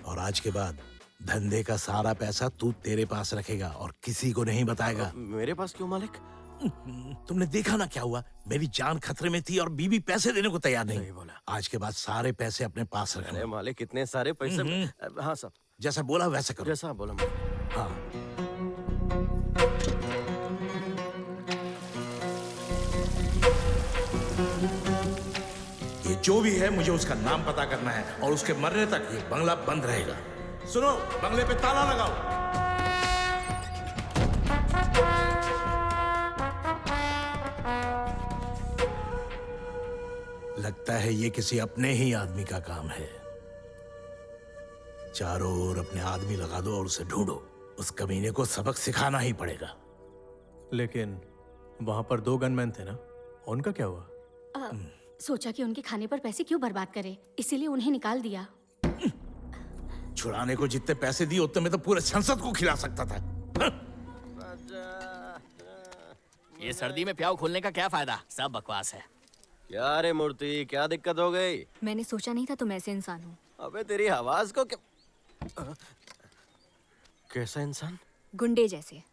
[SPEAKER 7] और आज के बाद धंधे का सारा पैसा तू तेरे पास रखेगा और किसी को नहीं बताएगा।
[SPEAKER 1] मेरे पास क्यों मालिक?
[SPEAKER 7] तुमने देखा ना क्या हुआ, मेरी जान खतरे में थी और बीवी पैसे देने को तैयार नहीं
[SPEAKER 1] बोला।
[SPEAKER 7] आज के बाद सारे पैसे अपने पास रखना।
[SPEAKER 1] अरे मालिक इतने सारे पैसे। हाँ साहब,
[SPEAKER 7] जैसा बोला वैसा करो।
[SPEAKER 1] जैसा बोला।
[SPEAKER 7] हाँ। ये जो भी है मुझे उसका नाम पता करना है और उसके मरने तक ये बंगला बंद रहेगा। सुनो, बंगले पे ताला लगाओ। लगता है ये किसी अपने ही आदमी का काम है। चारों ओर अपने आदमी लगा दो और उसे ढूंढो। उस कमीने को सबक सिखाना ही पड़ेगा।
[SPEAKER 4] लेकिन वहां पर 2 गनमैन थे ना, उनका क्या हुआ?
[SPEAKER 5] सोचा कि उनके खाने पर पैसे क्यों बर्बाद करें, इसीलिए उन्हें निकाल दिया।
[SPEAKER 7] छुड़ाने को जितने पैसे दिए उतने में तो पूरे संसद को खिला सकता था।
[SPEAKER 6] ये सर्दी में प्याऊ खोलने का क्या फायदा, सब बकवास है।
[SPEAKER 1] क्या रे मूर्ति, क्या दिक्कत हो गई?
[SPEAKER 5] मैंने सोचा नहीं था तुम ऐसे इंसान हो।
[SPEAKER 1] अबे तेरी आवाज को क्या? कैसा इंसान?
[SPEAKER 5] गुंडे जैसे।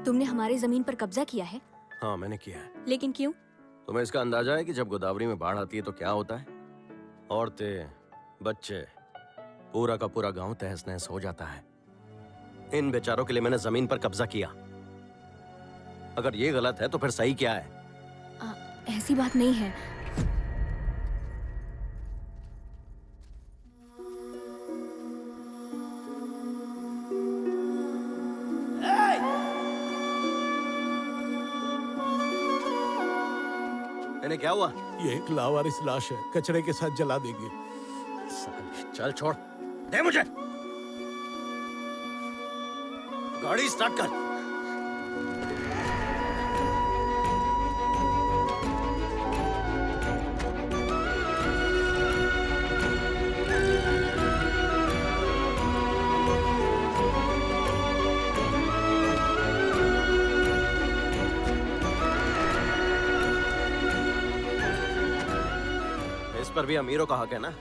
[SPEAKER 5] तुमने हमारी जमीन पर कब्जा किया है।
[SPEAKER 1] हाँ मैंने किया है।
[SPEAKER 5] लेकिन क्यों?
[SPEAKER 1] तुम्हें इसका अंदाजा है कि जब गोदावरी में बाढ़ आती है तो क्या होता है? औरतें, बच्चे, पूरा का पूरा गांव तहस नहस हो जाता है। इन बेचारों के लिए मैंने जमीन पर कब्जा किया। अगर ये गलत है तो फिर सही क्या है?
[SPEAKER 5] ऐसी बात नहीं है।
[SPEAKER 1] इन्हें क्या हुआ?
[SPEAKER 7] ये एक लावारिस लाश है, कचरे के साथ जला देंगे।
[SPEAKER 1] चल छोड़ दे मुझे। गाड़ी स्टार्ट कर। इस पर भी अमीरों का हक है ना?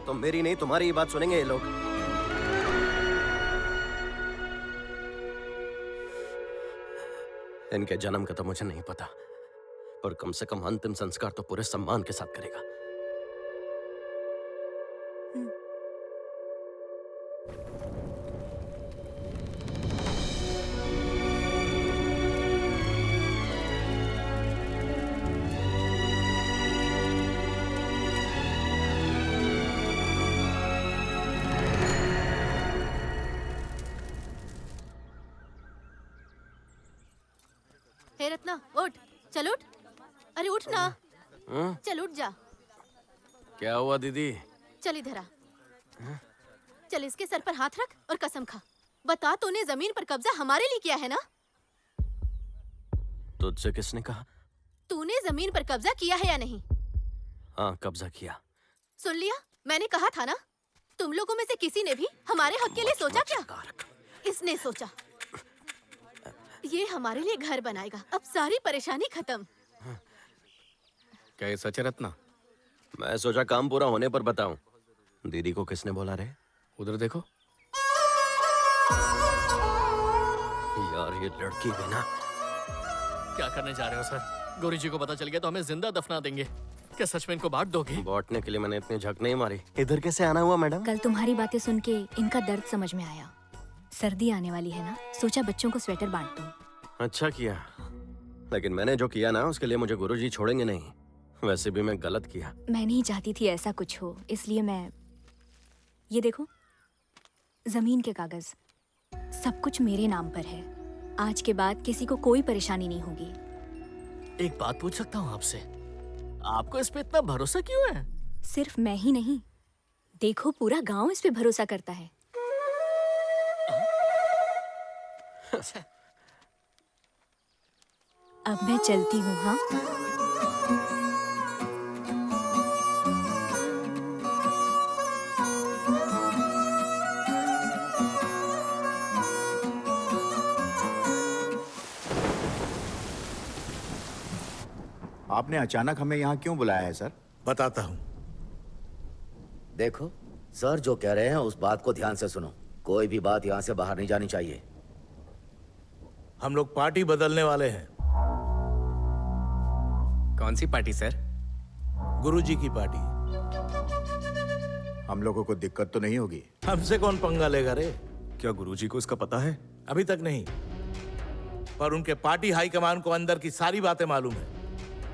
[SPEAKER 1] तो मेरी नहीं तुम्हारी ही बात सुनेंगे ये लोग। इनके जन्म का तो मुझे नहीं पता, पर कम से कम अंतिम संस्कार तो पूरे सम्मान के साथ करेगा।
[SPEAKER 5] हे रत्ना, उठ, चल उठ। अरे उठ ना, चल उठ जा।
[SPEAKER 4] क्या हुआ दीदी?
[SPEAKER 5] चल इधर आ। चल इसके सर पर हाथ रख और कसम खा। बता, तूने जमीन पर कब्जा हमारे लिए किया है ना?
[SPEAKER 1] तुझसे किसने कहा?
[SPEAKER 5] तूने जमीन पर कब्जा किया है या नहीं?
[SPEAKER 1] हाँ, कब्जा किया।
[SPEAKER 5] सुन लिया, मैंने कहा था ना। तुम लोगों में से किसी ने भी हमारे हक के लिए सोचा क्या? इसने सोचा ये हमारे लिए घर बनाएगा। अब सारी परेशानी खत्म।
[SPEAKER 3] क्या ये सच है रत्ना?
[SPEAKER 1] मैं सोचा काम पूरा होने पर बताऊं। दीदी को किसने बोला रे?
[SPEAKER 3] उधर देखो।
[SPEAKER 1] यार ये लड़की भी ना।
[SPEAKER 6] क्या करने जा रहे हो सर? गौरी जी को पता चल गया तो हमें जिंदा दफना देंगे। क्या सच में इनको बांट दोगे?
[SPEAKER 1] बांटने के लिए मैंने इतनी झक नहीं मारी। इधर कैसे आना हुआ मैडम?
[SPEAKER 14] कल तुम्हारी बातें सुन के इनका दर्द समझ में आया। सर्दी आने वाली है ना, सोचा बच्चों को स्वेटर बांट दूं।
[SPEAKER 1] अच्छा किया, लेकिन मैंने जो किया ना उसके लिए मुझे गुरुजी छोड़ेंगे नहीं। वैसे भी मैं गलत किया।
[SPEAKER 14] मैं नहीं चाहती थी ऐसा कुछ हो, इसलिए मैं ये देखो, जमीन के कागज सब कुछ मेरे नाम पर है। आज के बाद किसी को कोई परेशानी नहीं होगी।
[SPEAKER 6] एक बात पूछ सकता हूँ आपसे? आपको इस पे इतना भरोसा क्यों है?
[SPEAKER 14] सिर्फ मैं ही नहीं, देखो पूरा गांव इस पे भरोसा करता है। अब मैं चलती हूँ। हाँ,
[SPEAKER 10] आपने अचानक हमें यहाँ क्यों बुलाया है सर?
[SPEAKER 7] बताता हूँ।
[SPEAKER 12] देखो, सर जो कह रहे हैं उस बात को ध्यान से सुनो। कोई भी बात यहाँ से बाहर नहीं जानी चाहिए।
[SPEAKER 7] हम लोग पार्टी बदलने वाले हैं।
[SPEAKER 3] कौन सी पार्टी सर?
[SPEAKER 7] गुरुजी की पार्टी।
[SPEAKER 10] हम लोगों को दिक्कत तो नहीं होगी?
[SPEAKER 7] हमसे कौन पंगा लेगा रे?
[SPEAKER 4] क्या गुरुजी को इसका पता है?
[SPEAKER 7] अभी तक नहीं, पर उनके पार्टी हाईकमान को अंदर की सारी बातें मालूम है।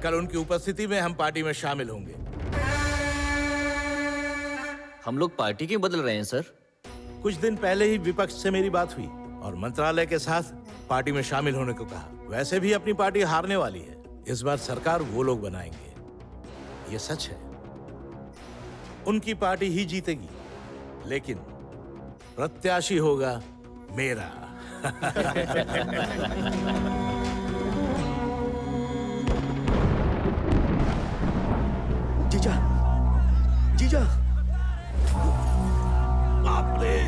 [SPEAKER 7] कल उनकी उपस्थिति में हम पार्टी में शामिल होंगे।
[SPEAKER 6] हम लोग पार्टी क्यों बदल रहे हैं सर?
[SPEAKER 7] कुछ दिन पहले ही विपक्ष से मेरी बात हुई और मंत्रालय के साथ पार्टी में शामिल होने को कहा। वैसे भी अपनी पार्टी हारने वाली है। इस बार सरकार वो लोग बनाएंगे, ये सच है। उनकी पार्टी ही जीतेगी, लेकिन प्रत्याशी होगा मेरा।
[SPEAKER 1] जीजा, जीजा,
[SPEAKER 7] बाप रे!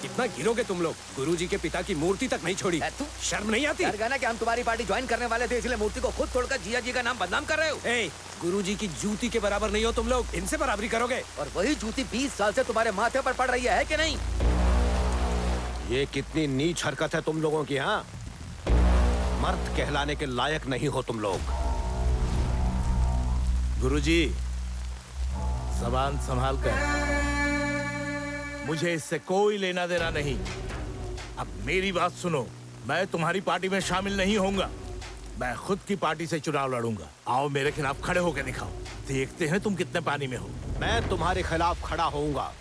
[SPEAKER 8] कितना गिरोगे तुम लोग? गुरुजी के पिता की मूर्ति तक नहीं छोड़ी। शर्म नहीं आती?
[SPEAKER 12] डर गया ना कि हम तुम्हारी पार्टी ज्वाइन करने वाले थे, इसलिए मूर्ति को खुद तोड़कर जिया जी का नाम बदनाम कर रहे हो।
[SPEAKER 8] ए, गुरुजी की जूती के बराबर नहीं हो तुम लोग, इनसे बराबरी करोगे?
[SPEAKER 12] और वही जूती 20 साल से तुम्हारे माथे पर पड़ रही है कि नहीं?
[SPEAKER 9] ये कितनी नीच हरकत है तुम लोगों की। हाँ, मर्द कहलाने के लायक नहीं हो तुम लोग।
[SPEAKER 7] गुरुजी, जबान संभाल कर। मुझे इससे कोई लेना देना नहीं। अब मेरी बात सुनो, मैं तुम्हारी पार्टी में शामिल नहीं होऊंगा। मैं खुद की पार्टी से चुनाव लड़ूंगा। आओ मेरे खिलाफ खड़े होकर दिखाओ, देखते हैं तुम कितने पानी में हो।
[SPEAKER 9] मैं तुम्हारे खिलाफ खड़ा होऊंगा।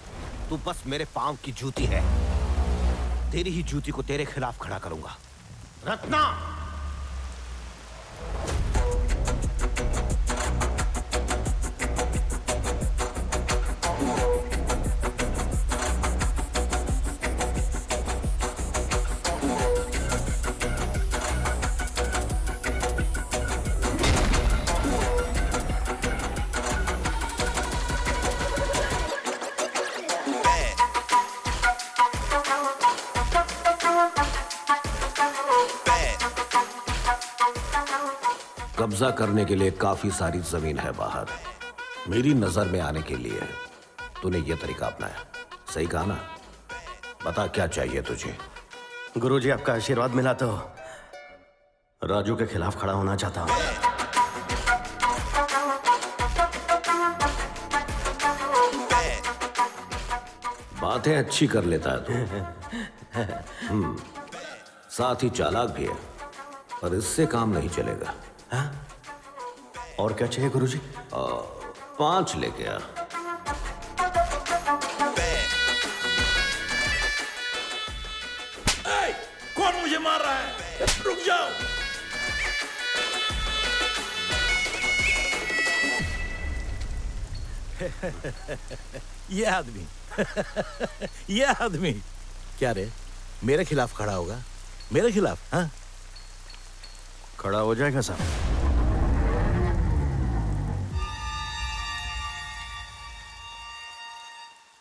[SPEAKER 9] तू बस मेरे पांव की जूती है। तेरी ही जूती को तेरे खिलाफ खड़ा करूंगा। रत्ना, कब्जा करने के लिए काफी सारी जमीन है बाहर। मेरी नजर में आने के लिए तूने ये तरीका अपनाया। सही कहा ना? बता क्या चाहिए तुझे?
[SPEAKER 1] गुरुजी, आपका आशीर्वाद मिला तो राजू के खिलाफ खड़ा होना चाहता हूँ।
[SPEAKER 9] बातें अच्छी कर लेता है तू। साथ ही चालाक भी है, पर इससे काम नहीं चलेगा।
[SPEAKER 1] हाँ? और क्या चाहिए गुरुजी?
[SPEAKER 9] 5 लेके आ।
[SPEAKER 7] कौन मुझे मार रहा है? रुक जाओ। ये आदमी ये आदमी क्या रे, मेरे खिलाफ खड़ा होगा? मेरे खिलाफ? हाँ,
[SPEAKER 1] खड़ा हो जाएगा साहब।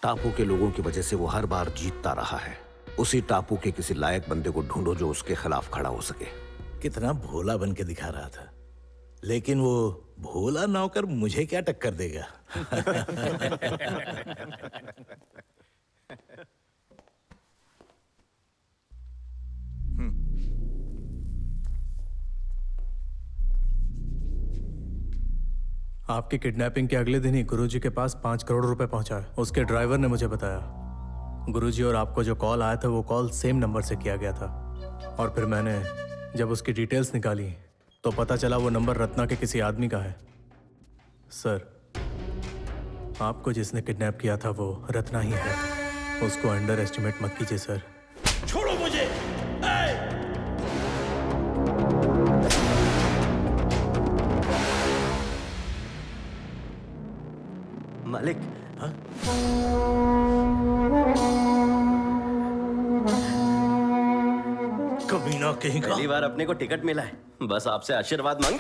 [SPEAKER 9] टापू के लोगों की वजह से वो हर बार जीतता रहा है। उसी टापू के किसी लायक बंदे को ढूंढो जो उसके खिलाफ खड़ा हो सके।
[SPEAKER 7] कितना भोला बन के दिखा रहा था, लेकिन वो भोला नौकर मुझे क्या टक्कर देगा?
[SPEAKER 15] आपकी किडनैपिंग के अगले दिन ही गुरुजी के पास 5 करोड़ रुपए पहुंचा है। उसके ड्राइवर ने मुझे बताया। गुरुजी और आपको जो कॉल आया था वो कॉल सेम नंबर से किया गया था। और फिर मैंने जब उसकी डिटेल्स निकाली तो पता चला वो नंबर रत्ना के किसी आदमी का है। सर, आपको जिसने किडनैप किया था वो रत्ना ही है। उसको अंडर एस्टिमेट मत कीजिए सर।
[SPEAKER 7] छोड़ो मुझे।
[SPEAKER 1] मालिक, हाँ?
[SPEAKER 7] कमीना कहीं का।
[SPEAKER 1] पहली बार अपने को टिकट मिला है, बस आपसे आशीर्वाद मांग।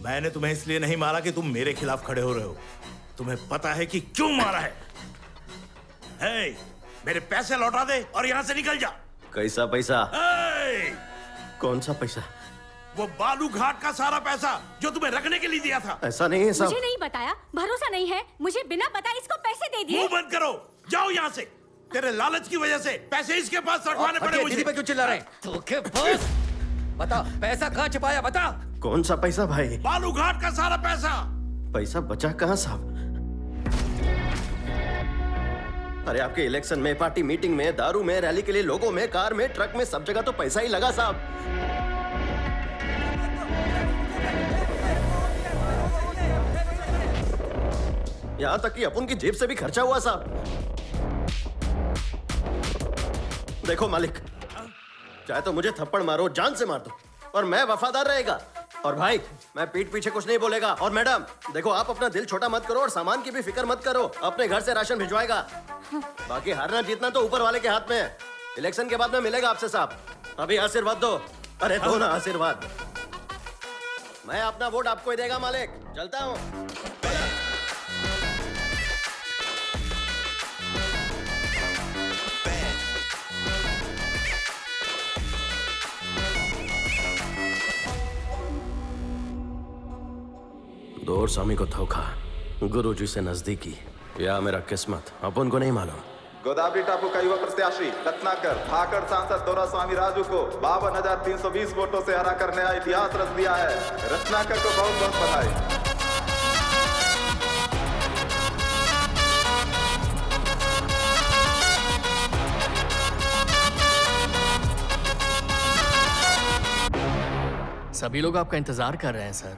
[SPEAKER 7] मैंने तुम्हें इसलिए नहीं मारा कि तुम मेरे खिलाफ खड़े हो रहे हो। तुम्हें पता है कि क्यों मारा है? मेरे पैसे लौटा दे और यहाँ से निकल जा।
[SPEAKER 1] कैसा पैसा? कौन सा पैसा?
[SPEAKER 7] वो बालू घाट का सारा पैसा जो तुम्हें रखने के लिए दिया था।
[SPEAKER 1] ऐसा नहीं है साहब।
[SPEAKER 14] मुझे नहीं बताया, भरोसा नहीं है, मुझे बिना बताए इसको पैसे दे दिए।
[SPEAKER 7] मुंह बंद करो, जाओ यहाँ से। तेरे लालच की वजह से पैसे इसके पास रखवाने पड़े मुझे।
[SPEAKER 12] दीदी पे क्यों चिल्ला रहे? धोखे बस। बता, पैसा कहाँ छिपाया? बता।
[SPEAKER 1] कौन सा पैसा भाई?
[SPEAKER 7] बालू घाट का सारा पैसा।
[SPEAKER 1] पैसा बचा कहाँ साहब? अरे आपके इलेक्शन में, पार्टी मीटिंग में, दारू में, रैली के लिए लोगों में, कार में, ट्रक में, सब जगह तो पैसा ही लगा साहब। यहां तक कि अपन की जेब से भी खर्चा हुआ साहब। देखो मालिक, चाहे तो मुझे थप्पड़ मारो, जान से मार दो, और मैं वफादार रहेगा। और भाई, मैं पीठ पीछे कुछ नहीं बोलेगा। और मैडम देखो, आप अपना दिल छोटा मत करो और सामान की भी फिक्र मत करो। अपने घर से राशन भिजवाएगा। बाकी हारना जीतना तो ऊपर वाले के हाथ में है। इलेक्शन के बाद में मिलेगा आपसे साहब। अभी आशीर्वाद दो। अरे दो ना आशीर्वाद। मैं अपना वोट आपको ही देगा मालिक। चलता हूँ। और स्वामी को धोखा, गुरुजी से नजदीकी, या मेरा किस्मत, अपन को नहीं मालूम।
[SPEAKER 16] गोदावरी टापू का युवा प्रत्याशी रत्नाकर भाकड़ सांसद दोरास्वामी राजू को 52,320 वोटों से हराकर नया इतिहास रच दिया है। रत्नाकर को बहुत बहुत बधाई।
[SPEAKER 6] सभी लोग आपका इंतजार कर रहे हैं सर।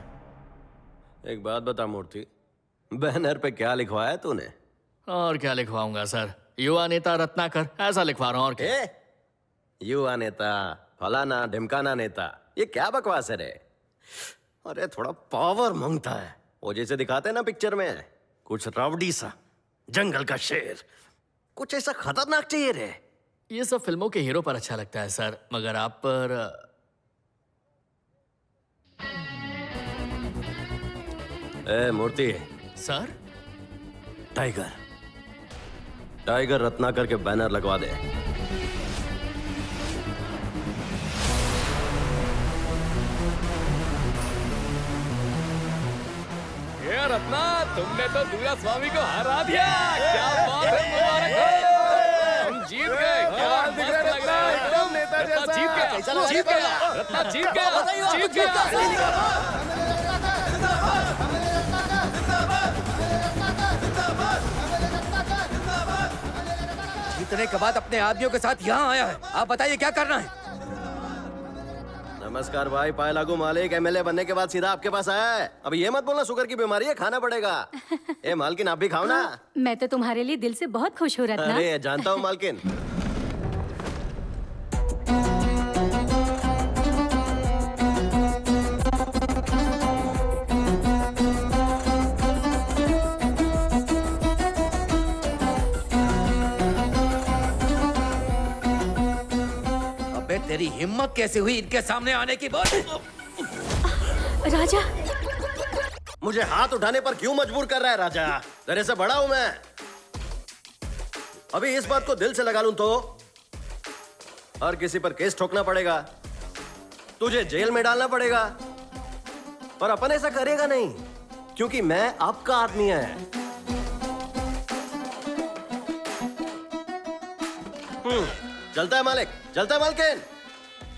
[SPEAKER 1] एक बात बता मूर्ति, बैनर पे क्या लिखवाया तूने?
[SPEAKER 6] और क्या लिखवाऊंगा सर, युवा नेता रत्नाकर ऐसा लिखवा रहा हूँ। और क्या?
[SPEAKER 1] युवा नेता, फलाना ढिमकाना नेता, ये क्या बकवास है रे? अरे थोड़ा पावर मांगता है, वो जैसे दिखाते हैं ना पिक्चर में, कुछ रावडी सा, जंगल का शेर, कुछ ऐसा खतरनाक चाहिए रे।
[SPEAKER 6] ये सब फिल्मों के हीरो पर अच्छा लगता है सर, मगर आप पर
[SPEAKER 1] ए मूर्ति
[SPEAKER 6] सर।
[SPEAKER 1] टाइगर, टाइगर रत्नाकर के बैनर लगवा दे।
[SPEAKER 4] ये रत्ना, तुमने तो दूरा स्वामी को हरा दिया। क्या बात है, मुबारक हो, हम जीत गए। क्या मस्त लग रहा है एकदम, नेता जैसा। जीत गया, जीत गया, रत्ना जीत गया, जीत गया।
[SPEAKER 12] जीतने के बाद अपने आदमियों के साथ यहाँ आया है। आप बताइए क्या करना है?
[SPEAKER 1] नमस्कार भाई, पाए लागू मालिक एमएलए बनने के बाद सीधा आपके पास आया है। अब ये मत बोलना शुगर की बीमारी है, खाना पड़ेगा। ए मालकिन, आप भी खाओ ना।
[SPEAKER 17] मैं तो तुम्हारे लिए दिल से बहुत खुश हो रत्ना।
[SPEAKER 1] अरे जानता हूँ मालकिन।
[SPEAKER 12] तेरी हिम्मत कैसे हुई इनके सामने आने की? बोल।
[SPEAKER 17] राजा,
[SPEAKER 1] मुझे हाथ उठाने पर क्यों मजबूर कर रहा है राजा? तेरे से बड़ा हूं मैं। अभी इस बात को दिल से लगा लूं तो हर किसी पर केस ठोकना पड़ेगा, तुझे जेल में डालना पड़ेगा, पर अपन ऐसा करेगा नहीं, क्योंकि मैं आपका आदमी है। चलता है मालिक, चलता है मालकिन।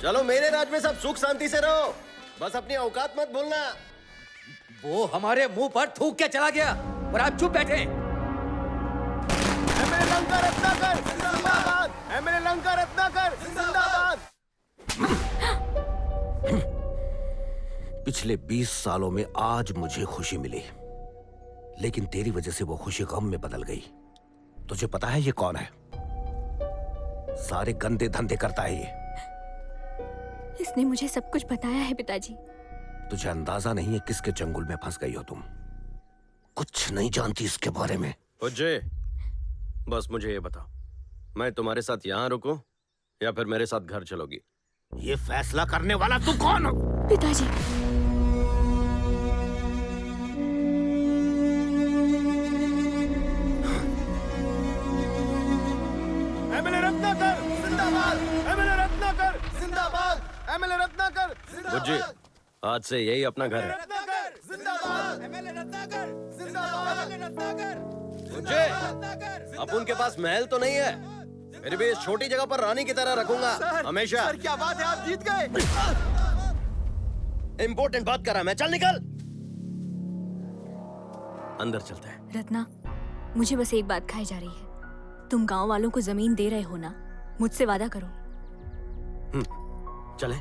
[SPEAKER 1] चलो मेरे राज में सब सुख शांति से रहो, बस अपनी औकात मत भूलना।
[SPEAKER 12] वो हमारे मुंह पर थूक के चला गया और आप चुप बैठे।
[SPEAKER 11] एमएलए लंका रत्नाकर जिंदाबाद, एमएलए लंका रत्नाकर जिंदाबाद।
[SPEAKER 9] पिछले 20 सालों में आज मुझे खुशी मिली, लेकिन तेरी वजह से वो खुशी गम में बदल गई। तुझे पता है ये कौन है? सारे गंदे धंधे करता है ये।
[SPEAKER 14] इसने मुझे सब कुछ बताया है पिताजी।
[SPEAKER 9] तुझे अंदाजा नहीं है किसके चंगुल में फंस गई हो तुम। कुछ नहीं जानती इसके बारे में।
[SPEAKER 1] उज्जे, बस मुझे ये बताओ, मैं तुम्हारे साथ यहाँ रुकूं या फिर मेरे साथ घर चलोगी?
[SPEAKER 9] ये फैसला करने वाला तू कौन हो?
[SPEAKER 14] पिताजी,
[SPEAKER 11] एमएलए रत्नाकर जिंदाबाद, एमएलए रत्नाकर जिंदाबाद, एमएलए रत्नाकर
[SPEAKER 1] बुज्जी, आज से यही अपना घर है।
[SPEAKER 11] रत्नाकर जिंदाबाद, एमएलए रत्नाकर जिंदाबाद, एमएलए रत्नाकर।
[SPEAKER 1] बुज्जी, अपन के पास महल तो नहीं है, फिर भी इस छोटी जगह पर रानी की तरह रखूंगा हमेशा।
[SPEAKER 11] सर क्या बात है, आप जीत गए।
[SPEAKER 1] इंपॉर्टेंट बात कर रहा मैं, चल निकल। अंदर चलते हैं।
[SPEAKER 14] रत्ना, मुझे बस एक बात खाई जा रही है। तुम गांव वालों को जमीन दे रहे हो ना? मुझसे वादा करो।
[SPEAKER 1] चले।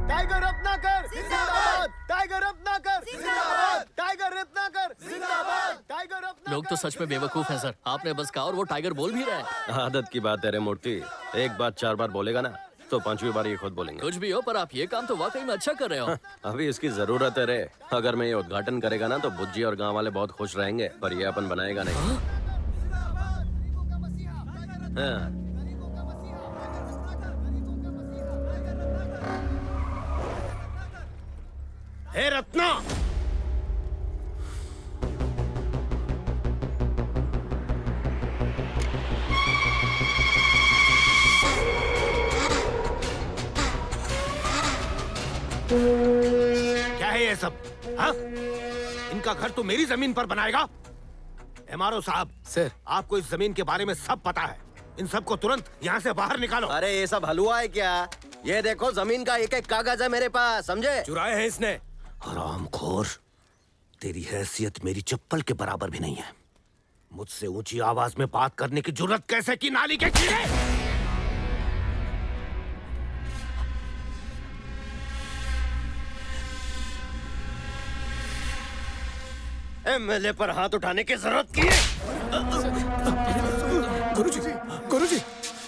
[SPEAKER 11] टाइगर रत्नाकर जिंदाबाद, टाइगर रत्नाकर जिंदाबाद, टाइगर रत्नाकर जिंदाबाद, टाइगर रत्नाकर।
[SPEAKER 6] लोग तो सच में बेवकूफ हैं सर। आपने बस कहा और वो टाइगर बोल भी रहे हैं।
[SPEAKER 1] आदत की बात है रे मूर्ति, एक बात 4 बार बोलेगा ना तो 5वीं बार ये खुद बोलेंगे।
[SPEAKER 6] कुछ भी हो, पर आप ये काम तो वाकई में अच्छा कर रहे हो।
[SPEAKER 1] अभी इसकी जरूरत है रे। अगर मैं ये उद्घाटन करेगा ना तो बुज्जी और गांव वाले बहुत खुश रहेंगे, पर ये अपन बनाएगा नहीं। हाँ।
[SPEAKER 9] हे रत्ना, क्या है ये सब?
[SPEAKER 7] हाँ? इनका घर तो मेरी जमीन पर बनाएगा? एमआरओ साहब,
[SPEAKER 3] सर,
[SPEAKER 7] आपको इस जमीन के बारे में सब पता है। इन सबको तुरंत यहाँ से बाहर निकालो।
[SPEAKER 1] अरे ये सब हलवा है क्या? ये देखो जमीन का एक एक कागज है मेरे पास, समझे?
[SPEAKER 7] चुराए हैं इसने। हरामखोर, तेरी हैसियत मेरी चप्पल के बराबर भी नहीं है। मुझसे ऊंची आवाज में बात करने की जुर्रत कैसे की, नाली के कीड़े?
[SPEAKER 1] एमएलए पर हाथ उठाने की जरूरत की है?
[SPEAKER 8] गुरुजी, गुरुजी,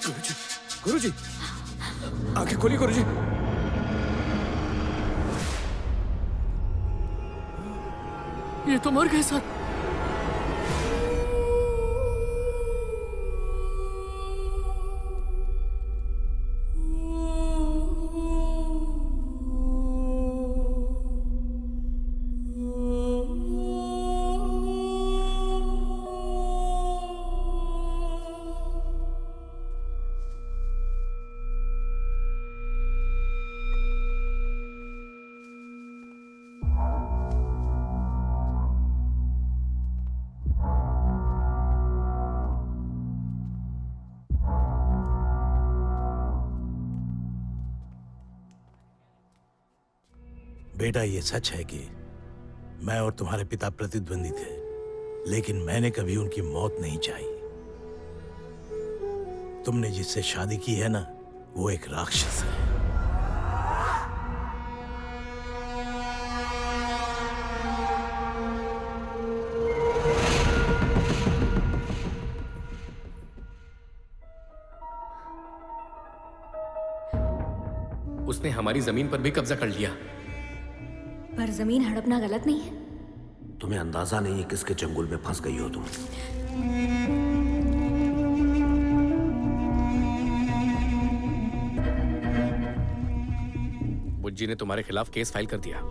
[SPEAKER 8] गुरुजी, गुरुजी, आंखें खोलिए गुरुजी।
[SPEAKER 6] ये तो मर गए सर।
[SPEAKER 7] बेटा, ये सच है कि मैं और तुम्हारे पिता प्रतिद्वंदी थे, लेकिन मैंने कभी उनकी मौत नहीं चाही। तुमने जिससे शादी की है ना, वो एक राक्षस है।
[SPEAKER 3] उसने हमारी जमीन पर भी कब्जा कर लिया।
[SPEAKER 14] पर जमीन हड़पना गलत नहीं है।
[SPEAKER 7] तुम्हें अंदाजा नहीं है किसके चंगुल में फंस गई हो तुम।
[SPEAKER 3] बुज्जी ने तुम्हारे खिलाफ केस फाइल कर दिया।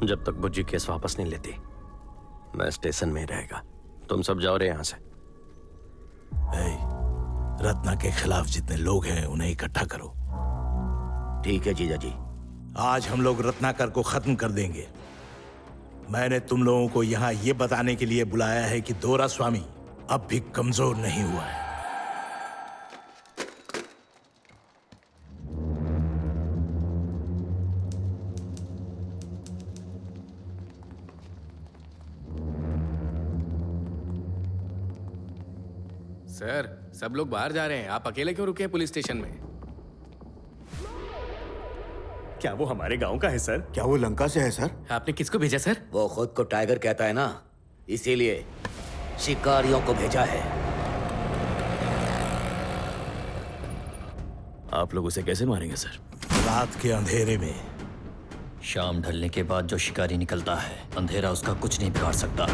[SPEAKER 1] जब तक बुज्जी केस वापस नहीं लेती, मैं स्टेशन में ही रहेगा। तुम सब जाओ रे यहाँ से।
[SPEAKER 7] रत्ना के खिलाफ जितने लोग हैं उन्हें इकट्ठा करो।
[SPEAKER 12] ठीक है जीजा जी।
[SPEAKER 7] आज हम लोग रत्नाकर को खत्म कर देंगे। मैंने तुम लोगों को यहाँ ये बताने के लिए बुलाया है कि दोरा स्वामी अब भी कमजोर नहीं हुआ है।
[SPEAKER 3] सर, सब लोग बाहर जा रहे हैं, आप अकेले क्यों रुके हैं पुलिस स्टेशन में?
[SPEAKER 8] क्या वो हमारे गांव का है सर?
[SPEAKER 10] क्या वो लंका से है सर?
[SPEAKER 3] आपने किसको भेजा सर?
[SPEAKER 12] वो खुद को टाइगर कहता है ना, इसीलिए शिकारियों को भेजा है।
[SPEAKER 2] आप लोग उसे कैसे मारेंगे सर?
[SPEAKER 7] रात के अंधेरे में।
[SPEAKER 6] शाम ढलने के बाद जो शिकारी निकलता है, अंधेरा उसका कुछ नहीं बिगाड़ सकता।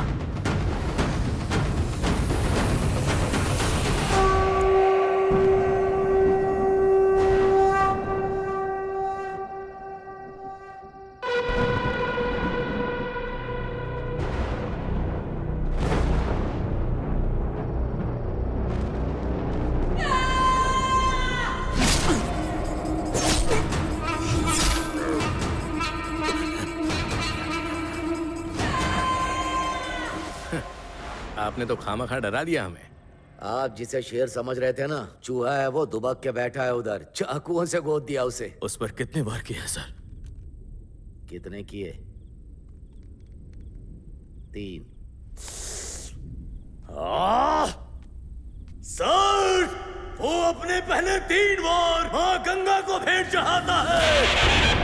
[SPEAKER 3] आपने तो खामखा डरा दिया हमें।
[SPEAKER 12] आप जिसे शेर समझ रहे थे ना, चूहा है वो, दुबक के बैठा है उधर। चाकुओं से गोद दिया उसे।
[SPEAKER 2] उस पर कितने वार किए सर?
[SPEAKER 12] कितने किए? 3।
[SPEAKER 8] सर, वो अपने पहले 3 बार मां गंगा को भेंट चढ़ाता है।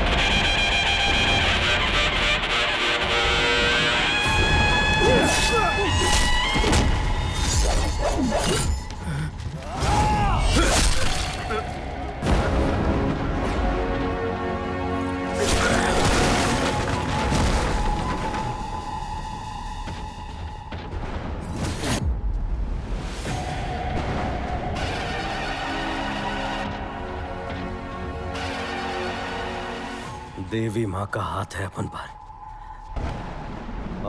[SPEAKER 1] देवी माँ का हाथ है अपन पर।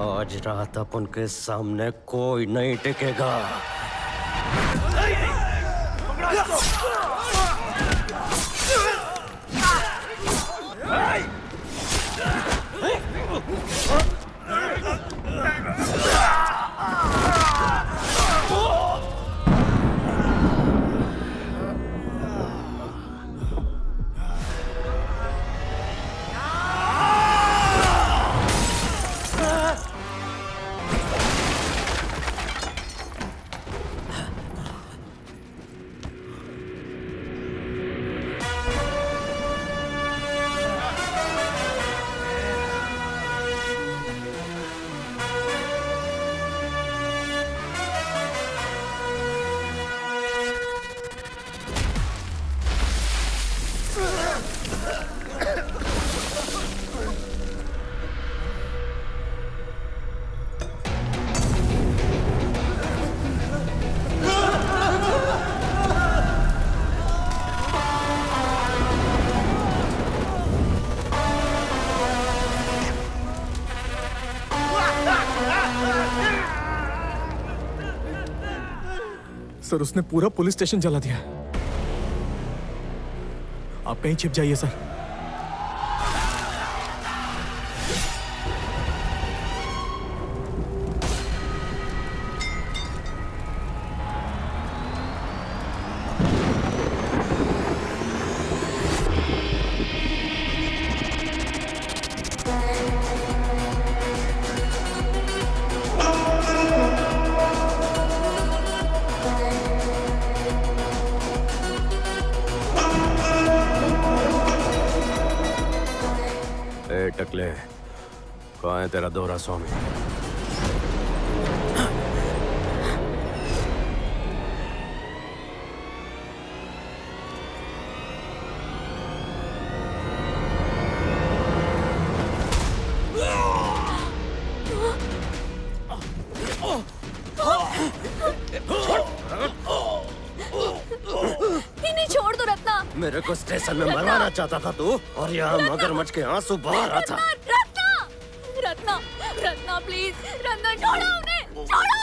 [SPEAKER 1] आज रात अपन के सामने कोई नहीं टिकेगा।
[SPEAKER 18] सर उसने पूरा पुलिस स्टेशन जला दिया। आप कहीं छिप जाइए सर।
[SPEAKER 1] टकले, कहाँ है तेरा दोहरा स्वामी?
[SPEAKER 5] इन्हें छोड़ दो रत्ना।
[SPEAKER 1] मेरे को स्टेशन में मरवाना चाहता था तू, और यहाँ मगरमच्छ के आंसू बहा रहा था।
[SPEAKER 5] रत्ना, रत्ना, रत्ना प्लीज, रत्ना छोड़ो उन्हें, छोड़ो।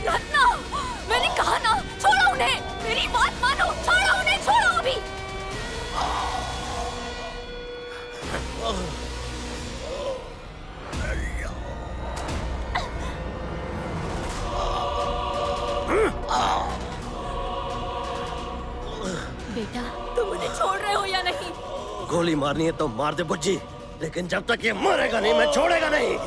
[SPEAKER 5] रत्ना, मैंने कहा ना, छोड़ो उन्हें, मेरी बात मानो, छोड़ो उन्हें, छोड़ो अभी। बेटा, तुम मुझे छोड़ रहे हो या नहीं?
[SPEAKER 1] गोली मारनी है तो मार दे बुज्जी, लेकिन जब तक ये मरेगा नहीं, मैं छोड़ेगा नहीं।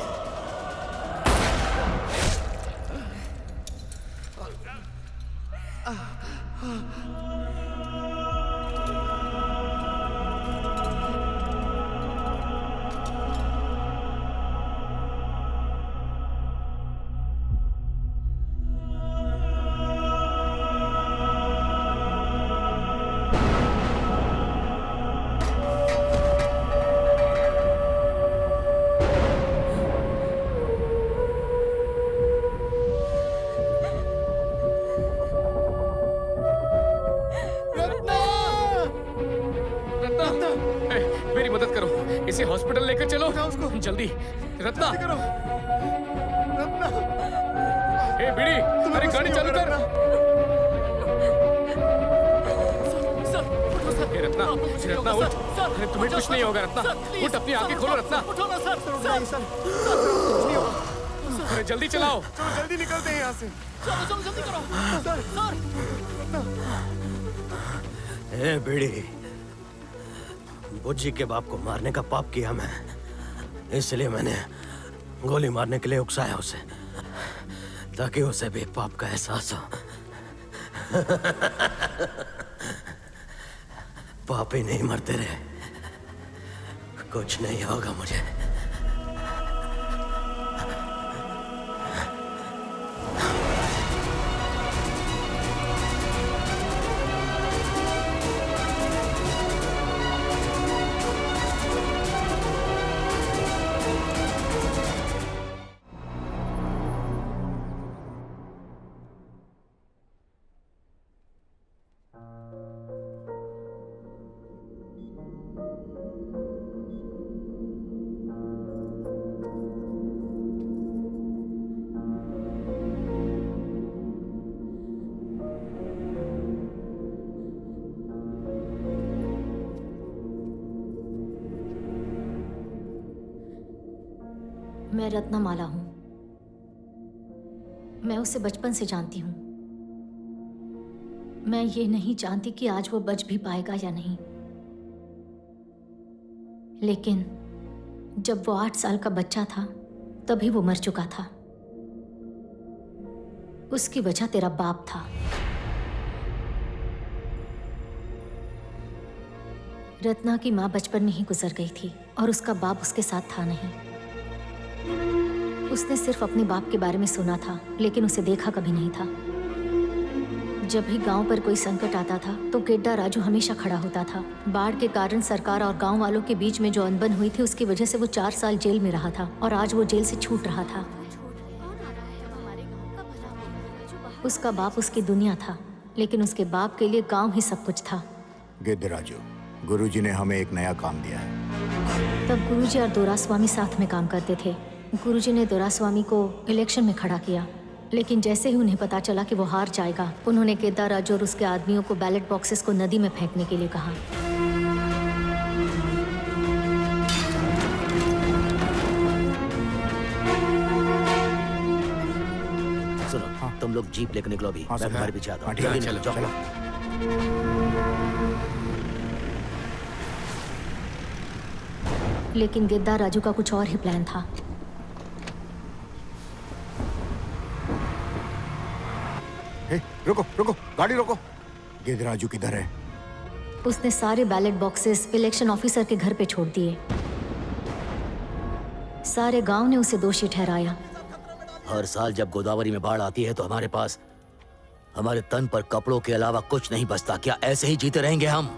[SPEAKER 4] मेरी मदद करो, इसे हॉस्पिटल लेकर चलो जल्दी। रत्ना, ए बीड़ी, अरे गाड़ी चालू कर। ए रत्ना, रत्ना उठ। अरे तुम्हें कुछ नहीं होगा रत्ना, उठ, अपनी आंखें खोलो रत्ना। अरे जल्दी चलाओ,
[SPEAKER 11] जल्दी निकलते हैं यहाँ से।
[SPEAKER 4] चलो जल्दी करो।
[SPEAKER 1] ए बीड़ी, बुज्जी के बाप को मारने का पाप किया मैं, इसलिए मैंने गोली मारने के लिए उकसाया उसे, ताकि उसे भी पाप का एहसास हो। पाप ही नहीं मरते रहे, कुछ नहीं होगा मुझे।
[SPEAKER 17] मैं रत्नमाला हूँ। मैं उसे बचपन से जानती हूँ। मैं ये नहीं जानती कि आज वो बच भी पाएगा या नहीं, लेकिन जब वो 8 साल का बच्चा था तभी वो मर चुका था। उसकी वजह तेरा बाप था। रत्ना की माँ बचपन में ही गुजर गई थी और उसका बाप उसके साथ था नहीं। उसने सिर्फ अपने बाप के बारे में सुना था, लेकिन उसे देखा कभी नहीं था। जब भी गांव पर कोई संकट आता था तो गेड्डा राजू हमेशा खड़ा होता था। बाढ़ के कारण सरकार और गांव वालों के बीच में जो अनबन हुई थी, उसकी वजह से वो 4 साल जेल में रहा था और आज वो जेल से छूट रहा था। उसका बाप उसकी दुनिया था, लेकिन उसके बाप के लिए गांव ही सब कुछ था।
[SPEAKER 10] गिद्ध राजू, गुरुजी ने हमें एक नया काम दिया है।
[SPEAKER 17] तब गुरुजी और दोरास्वामी साथ में काम करते थे। गुरुजी ने दोरास्वामी को इलेक्शन में खड़ा किया, लेकिन जैसे ही उन्हें पता चला कि वो हार जाएगा, उन्होंने गेद्दा राजू और उसके आदमियों को बैलेट बॉक्सेस को नदी में फेंकने के लिए कहा।
[SPEAKER 12] सुनो, तुम लोग जीप लेकर निकलो अभी। मैं तुम्हारे पीछे आता हूँ। जल्दी निकलो, चलो।
[SPEAKER 17] लेकिन गेद्दा राजू का कुछ और ही प्लान था।
[SPEAKER 10] हे, रुको रुको, गाड़ी रोको। गिद्ध राजू किधर है?
[SPEAKER 17] उसने सारे बैलेट बॉक्सेस इलेक्शन ऑफिसर के घर पे छोड़ दिए। सारे गांव ने उसे दोषी ठहराया।
[SPEAKER 12] हर साल जब गोदावरी में बाढ़ आती है तो हमारे पास हमारे तन पर कपड़ों के अलावा कुछ नहीं बचता। क्या ऐसे ही जीते रहेंगे हम?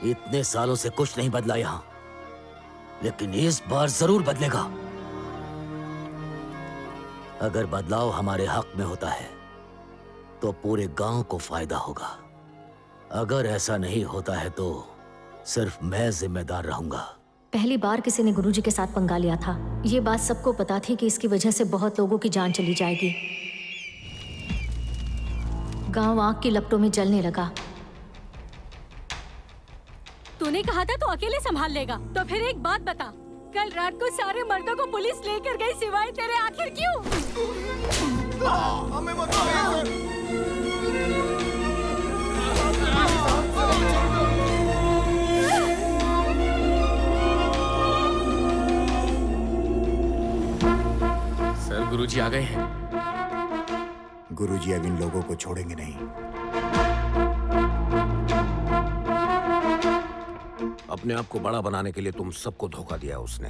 [SPEAKER 12] इतने सालों से कुछ नहीं बदला यहां, लेकिन इस बार जरूर बदलेगा। अगर बदलाव हमारे हक में होता है तो पूरे गांव को फायदा होगा। अगर ऐसा नहीं होता है तो सिर्फ मैं जिम्मेदार रहूंगा।
[SPEAKER 17] पहली बार किसी ने गुरुजी के साथ पंगा लिया था। ये बात सबको पता थी कि इसकी वजह से बहुत लोगों की जान चली जाएगी। गांव आग की लपटों में जलने लगा। तूने कहा था तो अकेले संभाल लेगा, तो फिर एक बात बता, कल रात को सारे मर्दों को पुलिस लेकर गई, सिवाय तेरे। आखिर क्यों? हमें मत
[SPEAKER 3] सर, गुरुजी आ गए हैं।
[SPEAKER 10] गुरुजी अब इन लोगों को छोड़ेंगे नहीं।
[SPEAKER 9] अपने आप को बड़ा बनाने के लिए तुम सबको धोखा दिया उसने।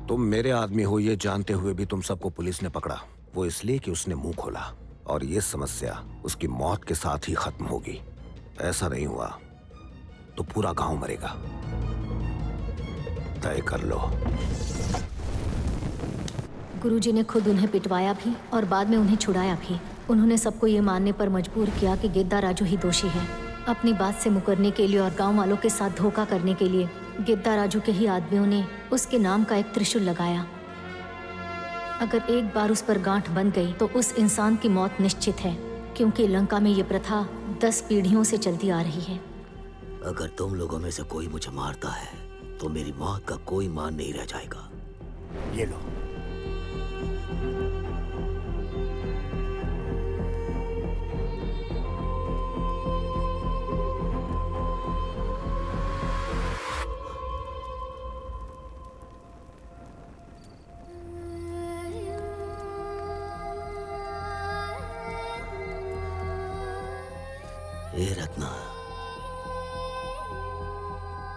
[SPEAKER 9] तुम मेरे आदमी हो ये जानते हुए भी तुम सबको पुलिस ने पकड़ा, वो इसलिए कि उसने मुंह खोला। और ये समस्या उसकी मौत के साथ ही खत्म होगी। ऐसा नहीं हुआ तो पूरा गांव मरेगा। तय कर लो।
[SPEAKER 17] गुरुजी ने खुद उन्हें पिटवाया भी और बाद में उन्हें छुड़ाया भी। उन्होंने सबको ये मानने पर मजबूर किया कि गेद्दा राजू ही दोषी है। अपनी बात से मुकरने के लिए और गांव वालों के साथ धोखा करने के लिए गेद्दा राजू के ही आदमियों ने उसके नाम का एक त्रिशूल लगाया। अगर एक बार उस पर गांठ बन गई तो उस इंसान की मौत निश्चित है, क्योंकि लंका में ये प्रथा 10 पीढ़ियों से चलती आ रही है।
[SPEAKER 12] अगर तुम लोगों में से कोई मुझे मारता है तो मेरी मौत का कोई मान नहीं रह जाएगा।
[SPEAKER 10] ये लो।
[SPEAKER 12] ए रत्ना,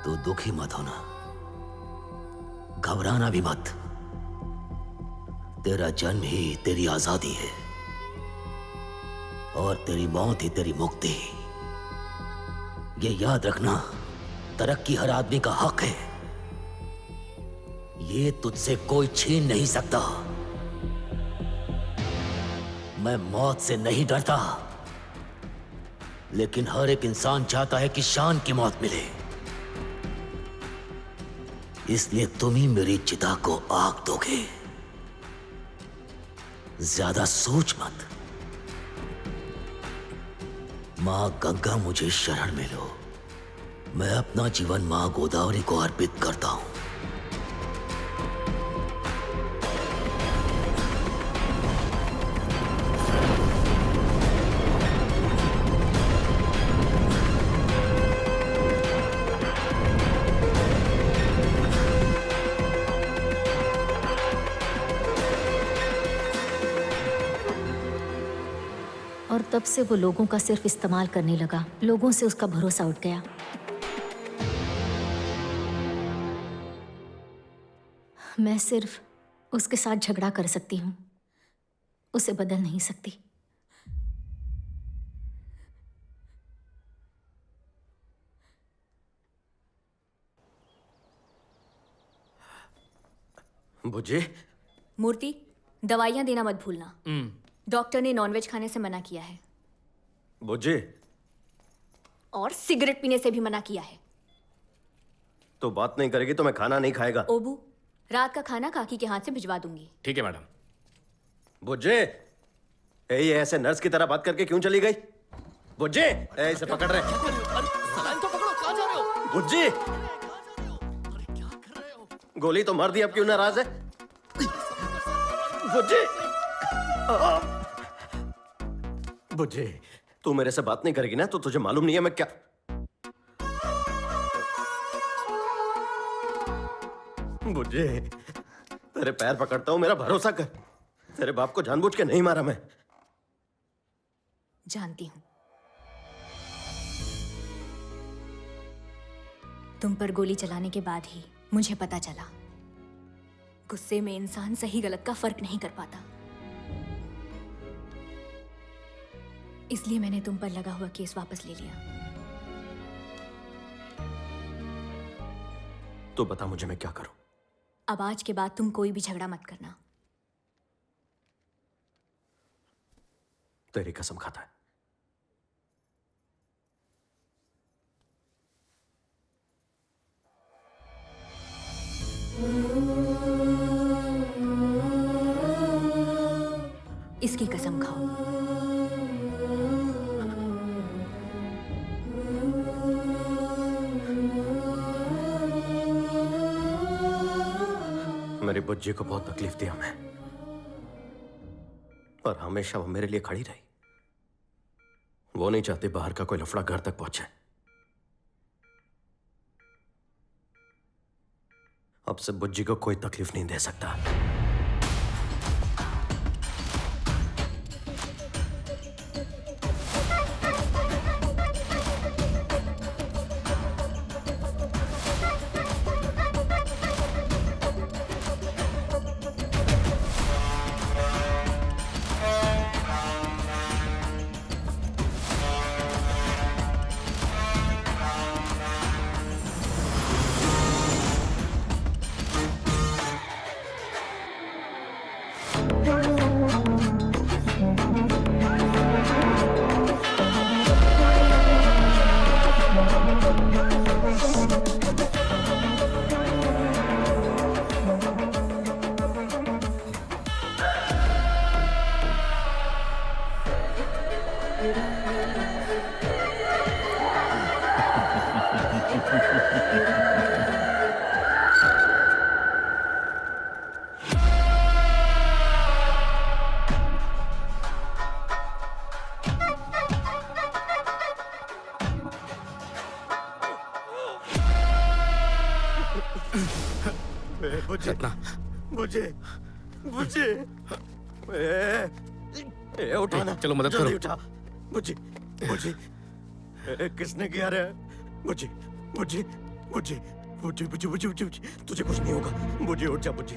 [SPEAKER 12] तू दुखी मत होना, घबराना भी मत। तेरा जन्म ही तेरी आजादी है और तेरी मौत ही तेरी मुक्ति। ये याद रखना, तरक्की हर आदमी का हक है, ये तुझसे कोई छीन नहीं सकता। मैं मौत से नहीं डरता, लेकिन हर एक इंसान चाहता है कि शान की मौत मिले। इसलिए तुम ही मेरी चिता को आग दोगे। ज्यादा सोच मत। मां गंगा मुझे शरण में लो। मैं अपना जीवन मां गोदावरी को अर्पित करता हूं।
[SPEAKER 17] तब से वो लोगों का सिर्फ इस्तेमाल करने लगा। लोगों से उसका भरोसा उठ गया। मैं सिर्फ उसके साथ झगड़ा कर सकती हूँ, उसे बदल नहीं सकती।
[SPEAKER 1] बुझे?
[SPEAKER 14] मूर्ति, दवाइयाँ देना मत भूलना। डॉक्टर ने नॉनवेज खाने से मना किया है
[SPEAKER 1] बुझे?
[SPEAKER 14] और सिगरेट पीने से भी मना किया है।
[SPEAKER 1] तो बात नहीं करेगी तो मैं खाना नहीं खाएगा।
[SPEAKER 14] ओबू, रात का खाना काकी के हाथ से भिजवा दूंगी।
[SPEAKER 3] ठीक है मैडम।
[SPEAKER 1] बुझे? ये ऐसे नर्स की तरह बात करके क्यों चली गई? बुझे? इसे पकड़ रहे।
[SPEAKER 6] सलाइन तो पकड़ो, कहाँ जा रहे हो?
[SPEAKER 1] बुझे? गोली तो मार दी, अब क्यों नाराज है? बुझे? बुझे, तू मेरे से बात नहीं करेगी ना तो तुझे मालूम नहीं है मैं क्या। बुझे, तेरे पैर पकड़ता हूं, मेरा भरोसा कर। तेरे बाप को जानबूझ के नहीं मारा मैं।
[SPEAKER 14] जानती हूँ। तुम पर गोली चलाने के बाद ही मुझे पता चला, गुस्से में इंसान सही गलत का फर्क नहीं कर पाता। इसलिए मैंने तुम पर लगा हुआ केस वापस ले लिया।
[SPEAKER 1] तो बता मुझे मैं क्या करूं?
[SPEAKER 14] अब आज के बाद तुम कोई भी झगड़ा मत करना।
[SPEAKER 1] तेरी कसम खाता है।
[SPEAKER 14] इसकी कसम खाओ।
[SPEAKER 1] मेरी बुज्जी को बहुत तकलीफ दिया मैं, और हमेशा वो मेरे लिए खड़ी रही। वो नहीं चाहती बाहर का कोई लफड़ा घर तक पहुंचे। अब से बुज्जी को कोई तकलीफ नहीं दे सकता। उठाना,
[SPEAKER 3] चलो मदद
[SPEAKER 1] जल्दी
[SPEAKER 3] करो।
[SPEAKER 1] उठा। बुज्जी, बुज्जी, किसने किया रे? बुज्जी, बुज्जी, बुज्जी, बुज्जी, बुज्जी, बुज्जी, बुज्जी, तुझे कुछ नहीं होगा। बुज्जी उठ जा, बुज्जी,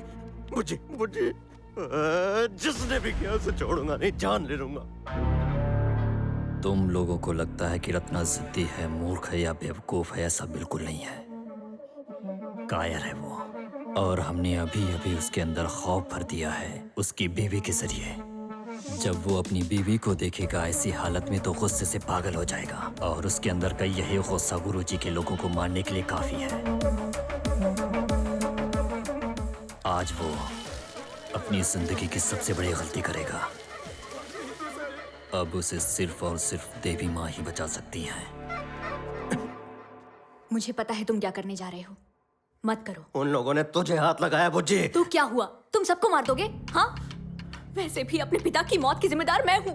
[SPEAKER 1] बुज्जी, बुज्जी। जिसने भी किया उसे छोड़ूंगा नहीं, जान ले लूंगा।
[SPEAKER 12] तुम लोगों को लगता है कि रत्ना जिद्दी है, मूर्ख है या बेवकूफ है, ऐसा बिल्कुल नहीं है। कायर है वो, और हमने अभी अभी उसके अंदर खौफ भर दिया है उसकी बीवी के जरिए। जब वो अपनी बीवी को देखेगा ऐसी हालत में तो गुस्से से पागल हो जाएगा, और उसके अंदर का यही गुस्सा गुरुजी के लोगों को मारने के लिए काफी है। आज वो अपनी जिंदगी की सबसे बड़ी गलती करेगा। अब उसे सिर्फ और सिर्फ देवी माँ ही बचा सकती हैं।
[SPEAKER 14] मुझे पता है तुम क्या करने जा रहे हो, मत करो।
[SPEAKER 1] उन लोगों ने तुझे हाथ लगाया बुज्जी।
[SPEAKER 14] तो क्या हुआ, तुम सबको मार दोगे? हाँ, वैसे भी अपने पिता की मौत की जिम्मेदार मैं हूँ।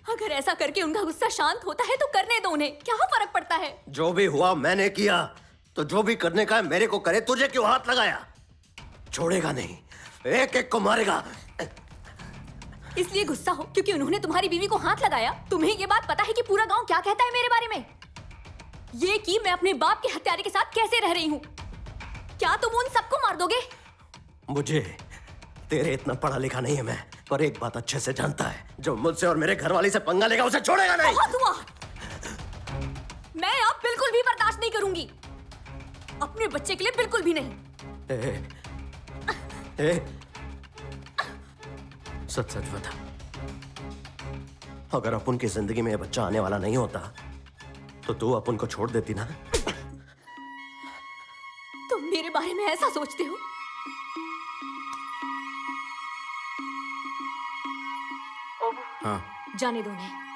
[SPEAKER 14] अगर ऐसा करके उनका गुस्सा शांत होता है तो करने दो उन्हें, क्या फर्क पड़ता है?
[SPEAKER 1] जो भी हुआ मैंने किया, तो जो भी करने का है मेरे को करे। तुझे क्यों हाथ लगाया? छोड़ेगा नहीं, एक एक को मारेगा।
[SPEAKER 14] इसलिए गुस्सा हो क्योंकि उन्होंने तुम्हारी बीवी को हाथ लगाया? तुम्हें ये बात पता है कि पूरा गांव क्या कहता है मेरे बारे में? ये कि मैं अपने बाप के हत्यारे के साथ कैसे रह रही हूँ? क्या तुम उन सबको मार दोगे?
[SPEAKER 1] मुझे तेरे इतना पढ़ा लिखा नहीं है मैं, पर एक बात अच्छे से जानता है, जो मुझसे और मेरे घरवाली से पंगा लेगा उसे छोड़ेगा नहीं।
[SPEAKER 14] बहुत हुआ। मैं अब बिल्कुल भी बर्दाश्त नहीं करूंगी, अपने बच्चे के लिए बिल्कुल भी नहीं।
[SPEAKER 1] सच सच बता, अगर अपन की जिंदगी में ये बच्चा आने वाला नहीं होता तो तू अपन को छोड़ देती ना?
[SPEAKER 14] तुम मेरे बारे में ऐसा सोचते हो?
[SPEAKER 3] हाँ।
[SPEAKER 14] जाने दो उन्हें।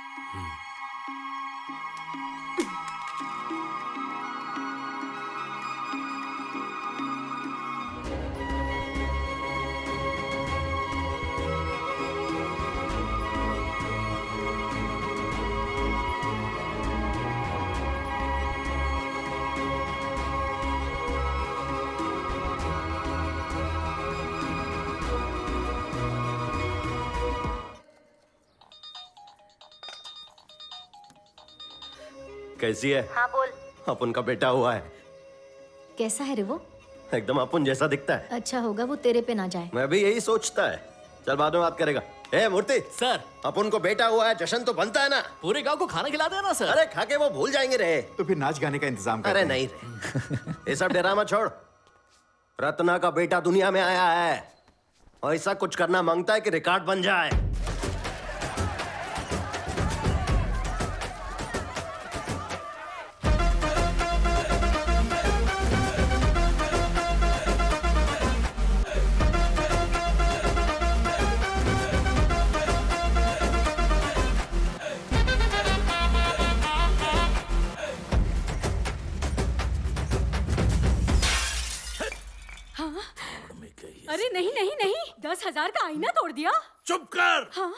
[SPEAKER 1] कैसी है?
[SPEAKER 17] हाँ बोल।
[SPEAKER 1] अपन का बेटा हुआ है।
[SPEAKER 17] कैसा है रे वो?
[SPEAKER 1] एकदम अपन जैसा दिखता है।
[SPEAKER 17] अच्छा होगा वो तेरे पे ना जाए।
[SPEAKER 1] मैं भी यही सोचता है। चल बाद में बात करेगा। ए मूर्ति
[SPEAKER 6] सर,
[SPEAKER 1] अपन को बेटा हुआ है, जश्न तो बनता है ना?
[SPEAKER 6] पूरे गांव को खाना खिलाते हैं ना सर?
[SPEAKER 1] अरे खा के वो भूल जाएंगे रे।
[SPEAKER 10] तो फिर नाच गाने का इंतजाम करते
[SPEAKER 1] अरे
[SPEAKER 10] हैं।
[SPEAKER 1] नहीं रे, ये सब ड्रामा छोड़। रत्ना का बेटा दुनिया में आया है, ऐसा कुछ करना मांगता है कि रिकॉर्ड बन जाए।
[SPEAKER 14] अरे नहीं नहीं नहीं, 10,000 का आईना तोड़ दिया।
[SPEAKER 7] चुप कर।
[SPEAKER 14] हाँ?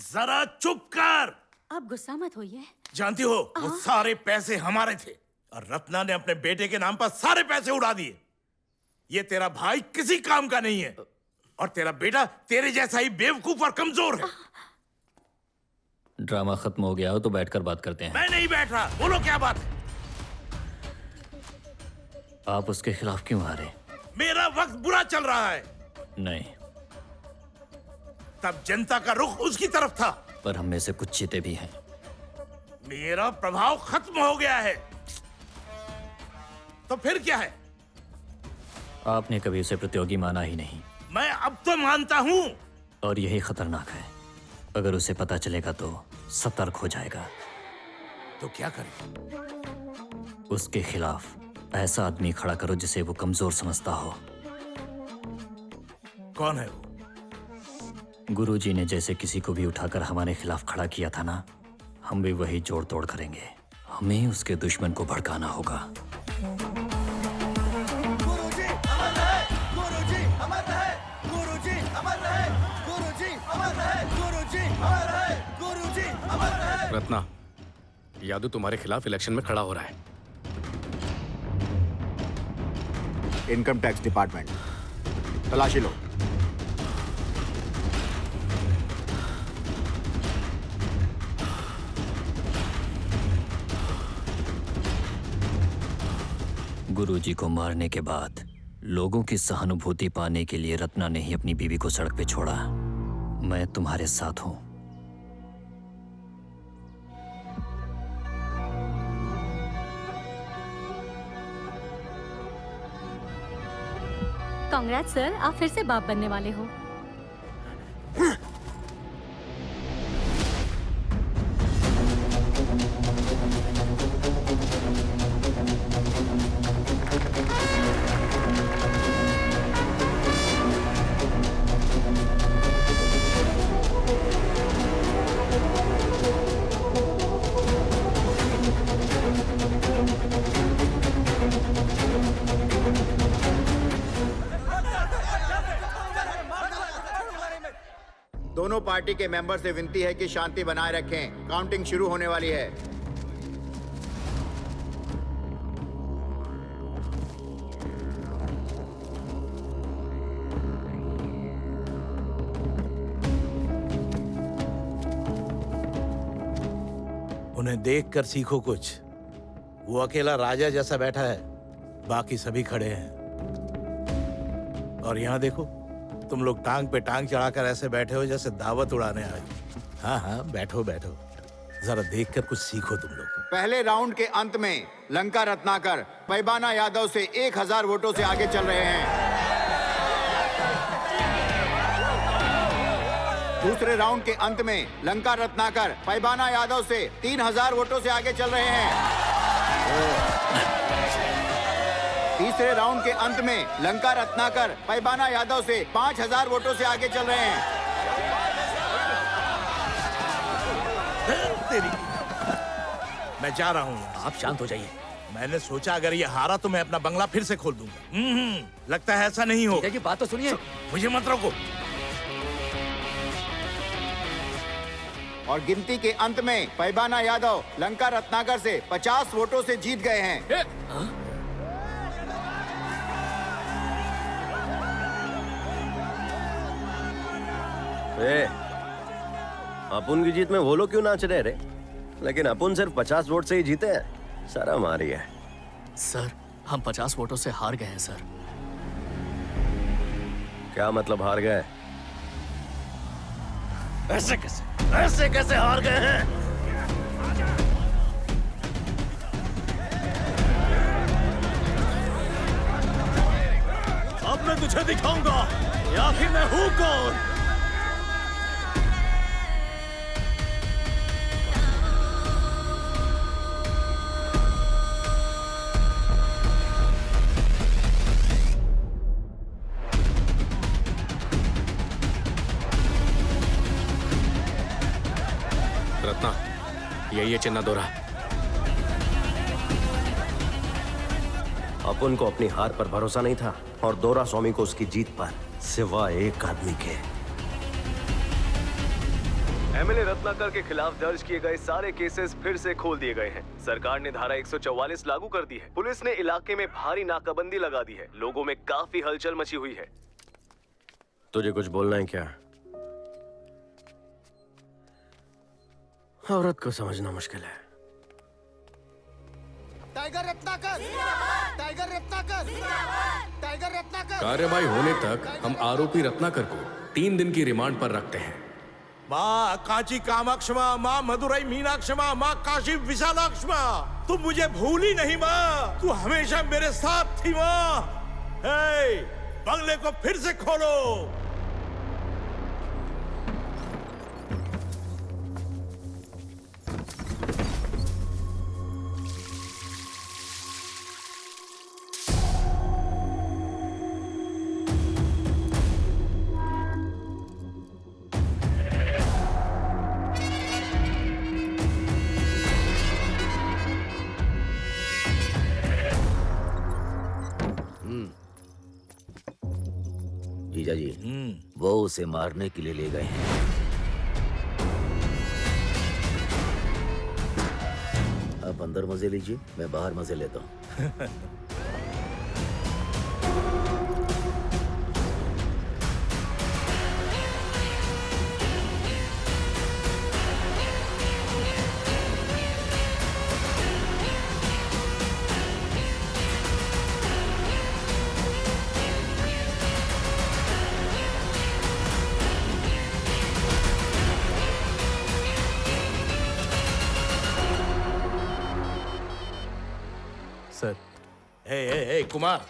[SPEAKER 7] जरा चुप कर।
[SPEAKER 14] अब गुस्सा मत होइए।
[SPEAKER 7] जानती हो वो सारे पैसे हमारे थे और रत्ना ने अपने बेटे के नाम पर सारे पैसे उड़ा दिए। ये तेरा भाई किसी काम का नहीं है और तेरा बेटा तेरे जैसा ही बेवकूफ और कमजोर है।
[SPEAKER 12] ड्रामा खत्म हो गया हो तो बैठकर बात करते हैं।
[SPEAKER 7] मैं नहीं बैठ रहा, बोलो क्या बात है?
[SPEAKER 12] आप उसके खिलाफ क्यों आ रहे?
[SPEAKER 7] मेरा वक्त बुरा चल रहा है।
[SPEAKER 12] नहीं,
[SPEAKER 7] तब जनता का रुख उसकी तरफ था,
[SPEAKER 12] पर हम में से कुछ चीते भी हैं।
[SPEAKER 7] मेरा प्रभाव खत्म हो गया है। तो फिर क्या है?
[SPEAKER 12] आपने कभी उसे प्रतियोगी माना ही नहीं।
[SPEAKER 7] मैं अब तो मानता हूं।
[SPEAKER 12] और यही खतरनाक है, अगर उसे पता चलेगा तो सतर्क हो जाएगा।
[SPEAKER 7] तो क्या करें?
[SPEAKER 12] उसके खिलाफ ऐसा आदमी खड़ा करो जिसे वो कमजोर समझता हो।
[SPEAKER 7] कौन है वो?
[SPEAKER 12] गुरुजी ने जैसे किसी को भी उठाकर हमारे खिलाफ खड़ा किया था ना, हम भी वही जोड़ तोड़ करेंगे। हमें उसके दुश्मन को भड़काना होगा।
[SPEAKER 11] गुरुजी अमर रहे, गुरुजी अमर रहे, गुरुजी अमर रहे, गुरुजी अमर रहे, गुरुजी अमर रहे, गुरुजी अमर रहे।
[SPEAKER 3] रत्ना, यादव तुम्हारे खिलाफ इलेक्शन में खड़ा हो रहा है।
[SPEAKER 10] इनकम टैक्स डिपार्टमेंट, तलाशी लो।
[SPEAKER 12] गुरुजी को मारने के बाद लोगों की सहानुभूति पाने के लिए रत्ना ने ही अपनी बीवी को सड़क पे छोड़ा। मैं तुम्हारे साथ हूं।
[SPEAKER 5] कांग्रेस सर, आप फिर से बाप बनने वाले हो।
[SPEAKER 10] दोनों पार्टी के मेंबर से विनती है कि शांति बनाए रखें। काउंटिंग शुरू होने वाली है।
[SPEAKER 7] उन्हें देखकर सीखो कुछ। वो अकेला राजा जैसा बैठा है, बाकी सभी खड़े हैं। और यहाँ देखो, तुम लोग टांग पे टांग चढ़ाकर ऐसे बैठे हो जैसे दावत उड़ाने आए। हाँ हाँ, बैठो बैठो, जरा देखकर कुछ सीखो तुम लोग।
[SPEAKER 19] पहले राउंड के अंत में लंका रत्नाकर पैबाना यादव से 1000 वोटों से आगे चल रहे हैं। दूसरे राउंड के अंत में लंका रत्नाकर पैबाना यादव से 3000 वोटों से आगे चल रहे हैं। तीसरे राउंड के अंत में लंका रत्नाकर पैबाना यादव से 5000 वोटों से आगे चल रहे हैं।
[SPEAKER 7] तेरी, मैं जा रहा हूँ।
[SPEAKER 3] आप शांत हो जाइए।
[SPEAKER 7] मैंने सोचा अगर ये हारा तो मैं अपना बंगला फिर से खोल दूंगा। लगता है ऐसा नहीं हो।
[SPEAKER 3] जी बात तो सुनिए।
[SPEAKER 7] मुझे मत रोको।
[SPEAKER 19] और गिनती के अंत में पैबाना यादव लंका रत्नाकर से 50 वोटों से जीत गए हैं।
[SPEAKER 1] अपुन की जीत में वो लोग क्यों नाच रहे रे? लेकिन अपुन सिर्फ 50 वोट से ही जीते हैं। शर्म आ रही है।
[SPEAKER 6] सर, हम 50 वोटों से हार गए हैं सर।
[SPEAKER 1] क्या मतलब हार गए?
[SPEAKER 8] ऐसे कैसे हार गए हैं? अब मैं तुझे दिखाऊंगा कि आखिर मैं हूं कौन।
[SPEAKER 3] रत्ना, यही है चिन्ना दोरा।
[SPEAKER 1] अपुन को अपनी हार पर भरोसा नहीं था और दोरा स्वामी को उसकी जीत पर सिवाय एक आदमी के।
[SPEAKER 20] एमएलए रत्नाकर के खिलाफ दर्ज किए गए सारे केसेस फिर से खोल दिए गए हैं। सरकार ने धारा 144 लागू कर दी है। पुलिस ने इलाके में भारी नाकाबंदी लगा दी है। लोगों में काफी हलचल मची हुई है।
[SPEAKER 1] तुझे कुछ बोलना है क्या? औरत को समझना मुश्किल है।
[SPEAKER 19] Tiger Ratnakar, tiger Ratnakar, tiger Ratnakar.
[SPEAKER 3] कार्यवाही होने तक हम आरोपी रत्नाकर को 3 दिन की रिमांड पर रखते हैं।
[SPEAKER 7] माँ कांची कामाक्ष माँ, माँ मदुरई मीनाक्ष माँ, माँ काशी विशालाक्ष माँ, तू मुझे भूली नहीं माँ। तू हमेशा मेरे साथ थी माँ। बंगले को फिर से खोलो।
[SPEAKER 21] जीजा जी, वो उसे मारने के लिए ले गए हैं। आप अंदर मजे लीजिए, मैं बाहर मजे लेता हूँ।
[SPEAKER 15] सर।
[SPEAKER 7] ए कुमार,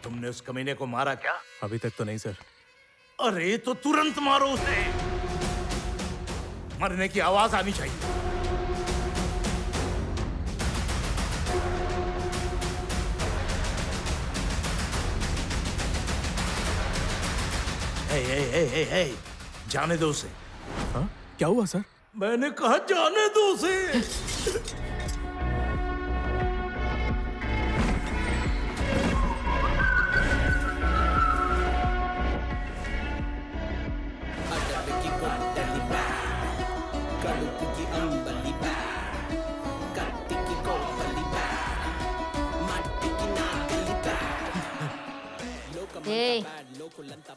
[SPEAKER 7] तुमने उस कमीने को मारा क्या?
[SPEAKER 15] अभी तक तो नहीं सर।
[SPEAKER 7] अरे तो तुरंत मारो उसे। मरने की आवाज आनी चाहिए। ए, जाने दो उसे।
[SPEAKER 15] हाँ? क्या हुआ सर?
[SPEAKER 7] मैंने कहा जाने दो उसे।
[SPEAKER 17] ए,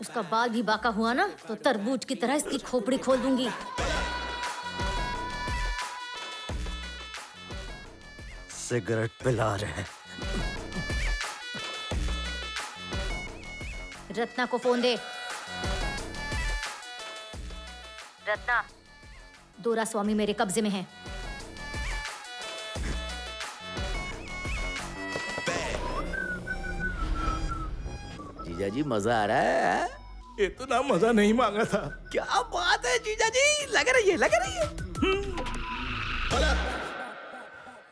[SPEAKER 17] उसका बाल भी बाका हुआ ना तो तरबूज की तरह इसकी खोपड़ी खोल दूंगी।
[SPEAKER 1] सिगरेट पिला रहे।
[SPEAKER 17] रत्ना को फोन दे। रत्ना, दोरा स्वामी मेरे कब्जे में है।
[SPEAKER 9] जीजा जी मजा आ रहा है?
[SPEAKER 7] इतना मजा नहीं मांगा था।
[SPEAKER 9] क्या बात है जीजा जी, लग रही है लग रही है।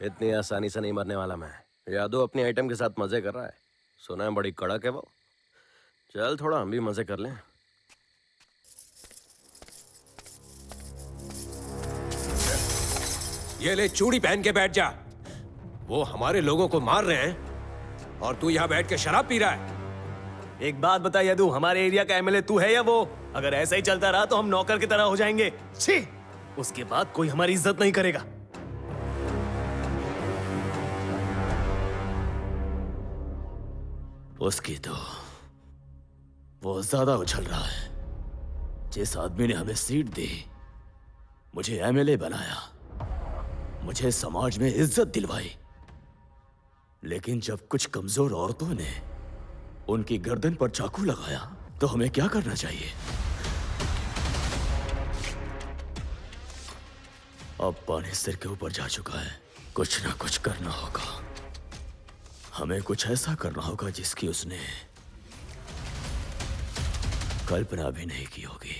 [SPEAKER 1] इतनी आसानी से नहीं मरने वाला मैं। यादव अपनी आइटम के साथ मजे कर रहा है। सुना है बड़ी कड़क है वो। चल थोड़ा हम भी मजे कर लें।
[SPEAKER 9] ये ले चूड़ी पहन के बैठ जा। वो हमारे लोगों को मार रहे हैं और तू यहाँ बैठ के शराब पी रहा है।
[SPEAKER 13] एक बात बता यदु, हमारे एरिया का एमएलए तू है या वो? अगर ऐसा ही चलता रहा तो हम नौकर की तरह हो जाएंगे। छी! उसके बाद कोई हमारी इज्जत नहीं करेगा।
[SPEAKER 2] उसकी तो वो ज्यादा उछल रहा है। जिस आदमी ने हमें सीट दी, मुझे एमएलए बनाया, मुझे समाज में इज्जत दिलवाई, लेकिन जब कुछ कमजोर औरतों ने उनकी गर्दन पर चाकू लगाया तो हमें क्या करना चाहिए? अब पानी सिर के ऊपर जा चुका है। कुछ ना कुछ करना होगा। हमें कुछ ऐसा करना होगा जिसकी उसने कल्पना भी नहीं की होगी।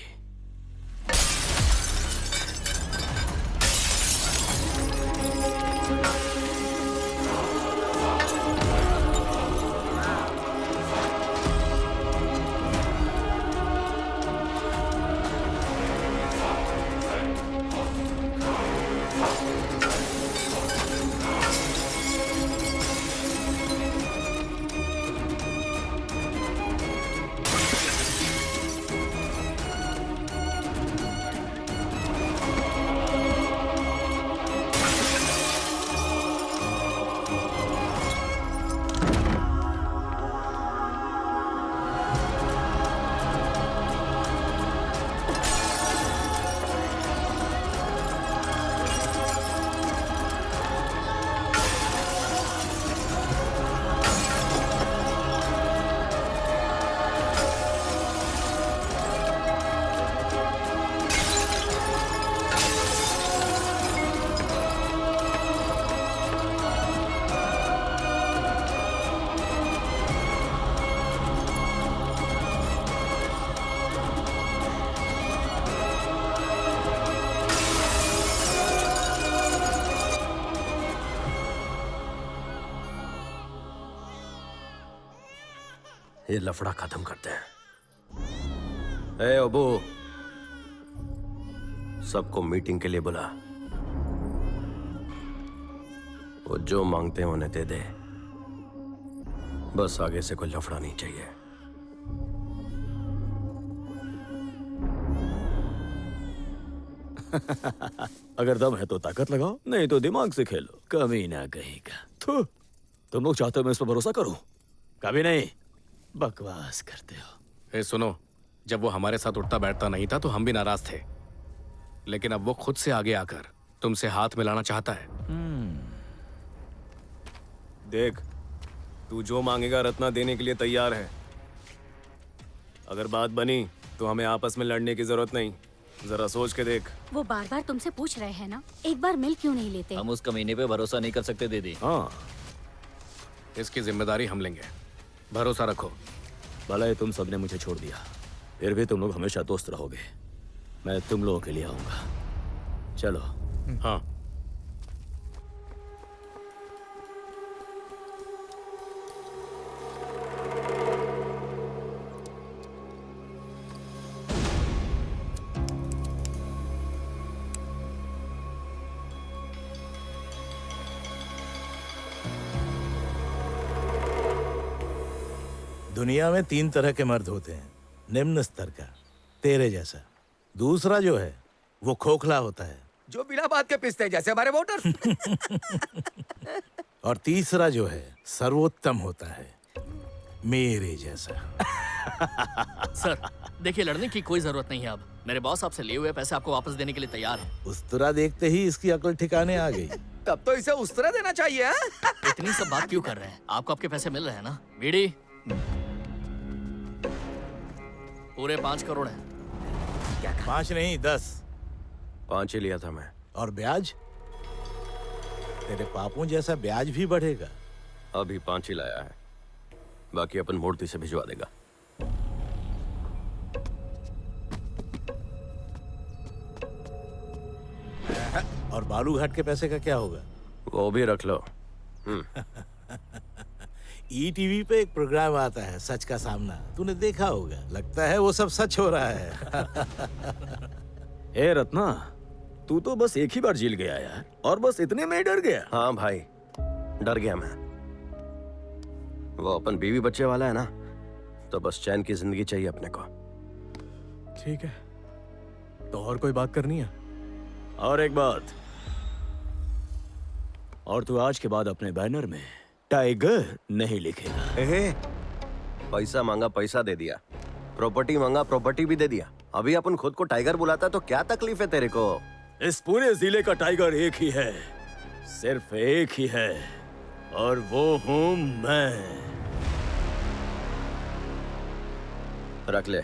[SPEAKER 1] ये लफड़ा खत्म करते हैं। ए अबू, सबको मीटिंग के लिए बुला। वो जो मांगते हैं उन्हें दे दे। बस आगे से कोई लफड़ा नहीं चाहिए।
[SPEAKER 2] अगर दम है तो ताकत लगाओ, नहीं तो दिमाग से खेलो। कमी ना कहीं का। थू, तुम लोग चाहते हो मैं इस पर भरोसा करूं? कभी नहीं। बकवास करते हो।
[SPEAKER 3] ए सुनो, जब वो हमारे साथ उठता बैठता नहीं था तो हम भी नाराज थे, लेकिन अब वो खुद से आगे आकर तुमसे हाथ मिलाना चाहता है।
[SPEAKER 13] देख, तू जो मांगेगा रत्ना देने के लिए तैयार है। अगर बात बनी तो हमें आपस में लड़ने की जरूरत नहीं। जरा सोच के देख।
[SPEAKER 14] वो बार बार तुमसे पूछ रहे हैं ना, एक बार मिल क्यों नहीं लेते?
[SPEAKER 6] हम उस कमीने पे भरोसा नहीं कर सकते दीदी।
[SPEAKER 2] हाँ,
[SPEAKER 3] इसकी जिम्मेदारी हम लेंगे, भरोसा रखो।
[SPEAKER 2] भले तुम सबने मुझे छोड़ दिया, फिर भी तुम लोग हमेशा दोस्त रहोगे। मैं तुम लोगों के लिए आऊंगा। चलो।
[SPEAKER 3] हाँ।
[SPEAKER 7] दुनिया में 3 तरह के मर्द होते हैं। निम्न स्तर का, तेरे जैसा। दूसरा जो है वो खोखला होता है,
[SPEAKER 9] जो बिना बात के पिसते हैं, जैसे हमारे वोटर।
[SPEAKER 7] और तीसरा जो है सर्वोत्तम होता है, मेरे जैसा।
[SPEAKER 6] सर देखिए, लड़ने की कोई जरूरत नहीं है। अब मेरे बॉस आपसे लिए हुए पैसे आपको वापस देने के लिए तैयार हैं।
[SPEAKER 7] उस तरह देखते ही इसकी अकल ठिकाने आ गई।
[SPEAKER 4] तब तो इसे उस तरह देना चाहिए। हाँ?
[SPEAKER 6] इतनी सब बात क्यों कर रहे हैं? आपको आपके पैसे मिल रहे हैं ना? बीड़ी पूरे 5 करोड़ है।
[SPEAKER 7] 5 नहीं 10।
[SPEAKER 1] 5 ही लिया था मैं।
[SPEAKER 7] और ब्याज? तेरे पापों जैसा ब्याज भी बढ़ेगा।
[SPEAKER 1] अभी 5 ही लाया है, बाकी अपन मूर्ति से भिजवा देगा।
[SPEAKER 7] और बालू घाट के पैसे का क्या होगा?
[SPEAKER 1] वो भी रख लो।
[SPEAKER 7] ईटीवी पे एक प्रोग्राम आता है, सच का सामना, तूने देखा होगा। लगता है वो सब सच हो रहा है।
[SPEAKER 2] ए रत्ना, तू तो बस एक ही बार जील गया यार, और बस इतने में ही डर गया।
[SPEAKER 1] हाँ भाई, डर गया मैं। वो अपन बीवी बच्चे वाला है ना, तो बस चैन की जिंदगी चाहिए अपने को।
[SPEAKER 18] ठीक है, तो और कोई बात करनी है?
[SPEAKER 2] और एक बात, और तू आज के बाद अपने बैनर में टाइगर नहीं लिखेगा।
[SPEAKER 1] पैसा मांगा, पैसा दे दिया। प्रॉपर्टी मांगा, प्रॉपर्टी भी दे दिया। अभी अपन खुद को टाइगर बुलाता तो क्या तकलीफ है तेरे को?
[SPEAKER 2] इस पूरे जिले का टाइगर एक ही है, सिर्फ एक ही है, और वो हूं मैं।
[SPEAKER 1] रख ले,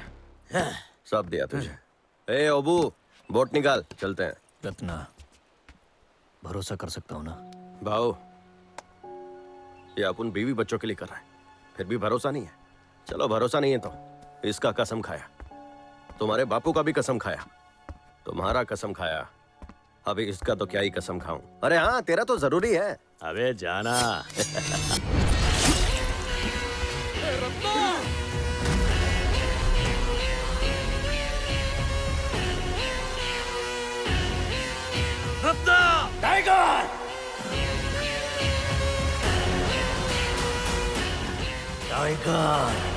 [SPEAKER 1] सब दिया तुझे। ए अबू, बोट निकाल, चलते हैं।
[SPEAKER 12] रत्ना, भरोसा कर सकता हूँ ना?
[SPEAKER 1] भाऊ, ये अपन बीवी बच्चों के लिए कर रहे हैं, फिर भी भरोसा नहीं है। चलो भरोसा नहीं है तो इसका कसम खाया, तुम्हारे बापू का भी कसम खाया, तुम्हारा कसम खाया, अभी इसका तो क्या ही कसम खाऊं। अरे हाँ, तेरा तो जरूरी है।
[SPEAKER 2] अबे जाना।
[SPEAKER 8] Ratna, tiger,
[SPEAKER 1] tiger.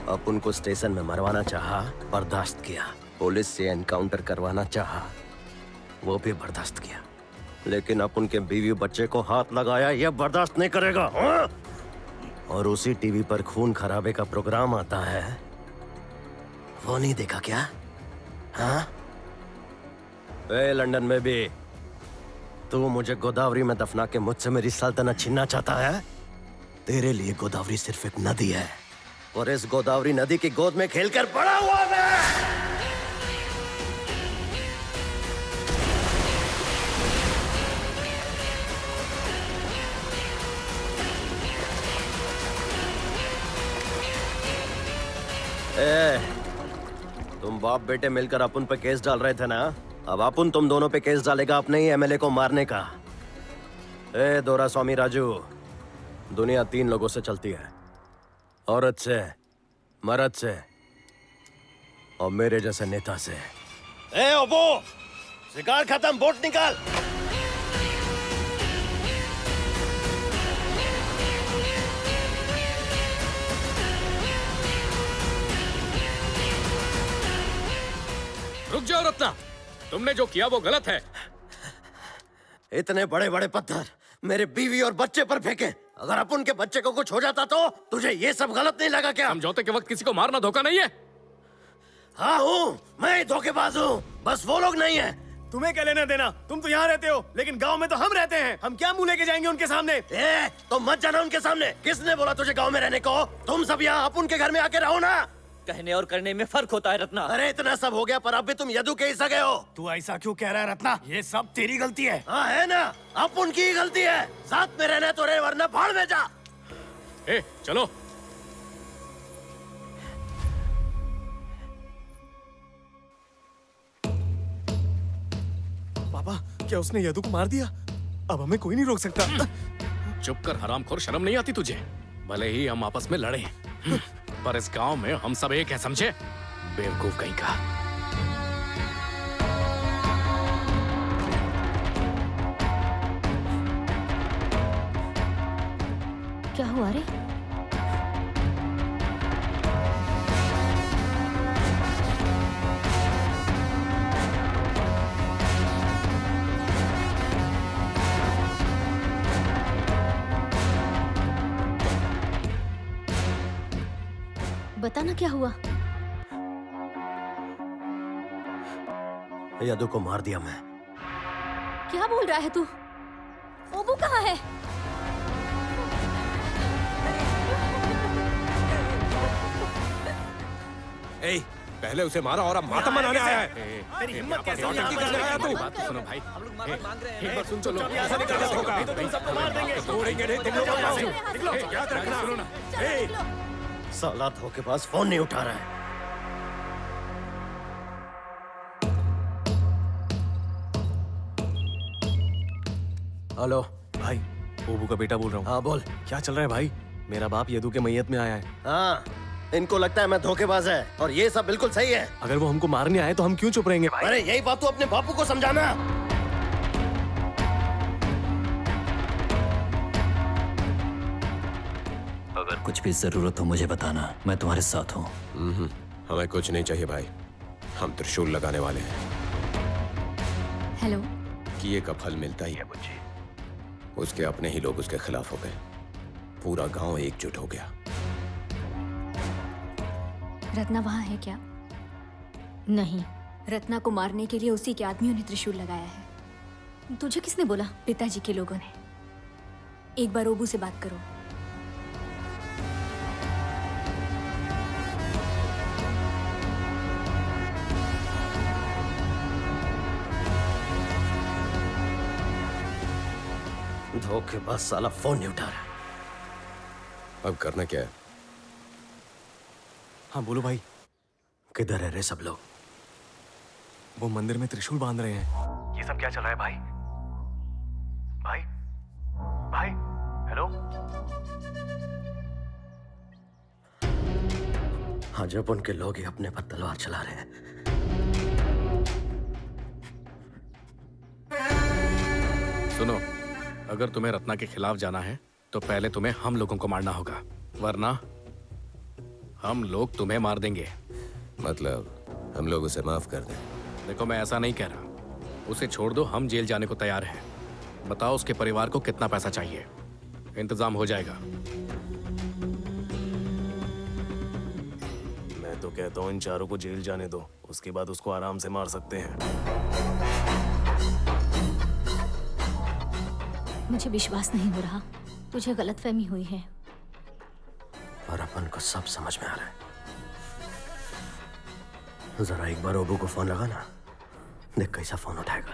[SPEAKER 1] अपन को स्टेशन में मरवाना चाहा, बर्दाश्त किया। पुलिस से एनकाउंटर करवाना चाहा, वो भी बर्दाश्त किया। लेकिन अपन के बीवी बच्चे को हाथ लगाया, ये बर्दाश्त नहीं करेगा। हाँ? और उसी टीवी पर खून खराबे का प्रोग्राम आता है, वो नहीं देखा क्या? हाँ? ए, लंदन में भी तू मुझे गोदावरी में दफना के मुझसे मेरी सल्तनत छीनना चाहता है? तेरे लिए गोदावरी सिर्फ एक नदी है, और इस गोदावरी नदी की गोद में खेलकर बड़ा हुआ मैं। तुम बाप बेटे मिलकर अपन पे केस डाल रहे थे ना, अब अपन तुम दोनों पे केस डालेगा अपने ही एमएलए को मारने का। दोरा स्वामी राजू, दुनिया 3 लोगों से चलती है, औरत से, मर्द से, और मेरे जैसे नेता से। ओबो, शिकार खत्म, बोट निकाल।
[SPEAKER 4] रुक जाओ रत्ना, तुमने जो किया वो गलत है।
[SPEAKER 1] इतने बड़े बड़े पत्थर मेरे बीवी और बच्चे पर फेंके, अगर अपन के बच्चे को कुछ हो जाता तो तुझे ये सब गलत नहीं लगा क्या?
[SPEAKER 4] समझौते के वक्त किसी को मारना धोखा नहीं है।
[SPEAKER 1] हाँ हूँ, मैं धोखेबाज हूँ, बस वो लोग नहीं है।
[SPEAKER 13] तुम्हें क्या लेना देना? तुम तो यहाँ रहते हो, लेकिन गांव में तो हम रहते हैं। हम क्या मुंह लेके जाएंगे उनके सामने?
[SPEAKER 1] तो मत जाना उनके सामने। किसने बोला तुझे गांव में रहने को? तुम सब यहाँ अपन के घर में आके रहो ना।
[SPEAKER 12] कहने और करने में फर्क होता है रत्ना।
[SPEAKER 1] अरे इतना सब हो गया, पर अब भी तुम यदु के हिस्सा गए हो।
[SPEAKER 13] तू ऐसा क्यों कह रहा है रत्ना? ये सब तेरी गलती है।
[SPEAKER 1] हाँ है ना, अब उनकी ही गलती है। साथ में रहना तो रहे, वरना भाड़ में जा।
[SPEAKER 4] चलो।
[SPEAKER 18] पापा, क्या उसने यदु को मार दिया? अब हमें कोई नहीं रोक सकता।
[SPEAKER 4] चुप कर हरामखोर, शर्म नहीं आती तुझे? भले ही हम आपस में लड़े, पर इस गांव में हम सब एक हैं, समझे? बेवकूफ कहीं का।
[SPEAKER 17] क्या हुआ रे? बताना क्या हुआ?
[SPEAKER 1] यदु को मार दिया मैं।
[SPEAKER 5] क्या बोल रहा है तू? ओबू कहाँ है?
[SPEAKER 9] ए, पहले उसे मारा और अब मातम मनाने आया है।
[SPEAKER 3] तेरी हिम्मत कैसे हुई?
[SPEAKER 9] करने आया तू?
[SPEAKER 3] बात तो सुनो भाई।
[SPEAKER 9] एक बार सुन तो लो, ऐसा नहीं करना होगा।
[SPEAKER 3] तुम सबको मार देंगे।
[SPEAKER 9] छोड़ेंगे नहीं, तुम लोग यहाँ से। निकलो, याद रखना।
[SPEAKER 3] सुनो ना।
[SPEAKER 1] साला धोखेबाज फोन नहीं उठा रहा है।
[SPEAKER 13] हेलो भाई, ओबू का बेटा बोल रहा हूँ।
[SPEAKER 1] हाँ बोल।
[SPEAKER 13] क्या चल रहा है भाई? मेरा बाप यदु के मैयत में आया है।
[SPEAKER 1] हाँ, इनको लगता है मैं धोखेबाज है और ये सब बिल्कुल सही है।
[SPEAKER 13] अगर वो हमको मारने आए तो हम क्यों चुप रहेंगे भाई?
[SPEAKER 1] अरे यही बात तो अपने बापू को समझाना।
[SPEAKER 12] अगर कुछ भी जरूरत हो मुझे बताना, मैं तुम्हारे साथ हूँ।
[SPEAKER 9] हमें कुछ नहीं चाहिए भाई, हम त्रिशूल लगाने वाले हैं।
[SPEAKER 14] हेलो।
[SPEAKER 9] किए का फल मिलता ही है बुच्ची। उसके अपने ही लोग उसके खिलाफ हो गए, पूरा गांव एकजुट हो गया।
[SPEAKER 14] रत्ना वहाँ है क्या?
[SPEAKER 17] नहीं।
[SPEAKER 14] रत्ना को मारने के लिए उसी के आदमियों ने त्रिशूल लगाया है।
[SPEAKER 17] तुझे किसने बोला?
[SPEAKER 14] पिताजी के लोगों ने। एक बार ओबू से बात करो।
[SPEAKER 1] धोखेबाज साला फोन नहीं उठा रहा।
[SPEAKER 9] अब करना क्या है?
[SPEAKER 13] हाँ बोलो भाई।
[SPEAKER 1] किधर है रे सब लोग?
[SPEAKER 13] वो मंदिर में त्रिशूल बांध रहे हैं। ये सब क्या चल रहा है भाई? भाई, भाई, हेलो।
[SPEAKER 1] हाँ, जब उनके लोग ही अपने पर तलवार चला रहे हैं।
[SPEAKER 3] सुनो, अगर तुम्हें रत्ना के खिलाफ जाना है तो पहले तुम्हें हम लोगों को मारना होगा, वरना हम लोग तुम्हें मार देंगे।
[SPEAKER 9] मतलब हम लोग उसे माफ कर दें?
[SPEAKER 3] देखो, मैं ऐसा नहीं कह रहा। उसे छोड़ दो, हम जेल जाने को तैयार हैं। बताओ उसके परिवार को कितना पैसा चाहिए, इंतजाम हो जाएगा।
[SPEAKER 13] मैं तो कहता हूँ इन चारों को जेल जाने दो, उसके बाद उसको आराम से मार सकते हैं।
[SPEAKER 17] मुझे विश्वास नहीं हो रहा। तुझे गलतफहमी हुई है।
[SPEAKER 1] और अपन को सब समझ में आ रहा है। जरा एक बार ओबू को फोन लगा ना, देख कैसा फोन उठाएगा।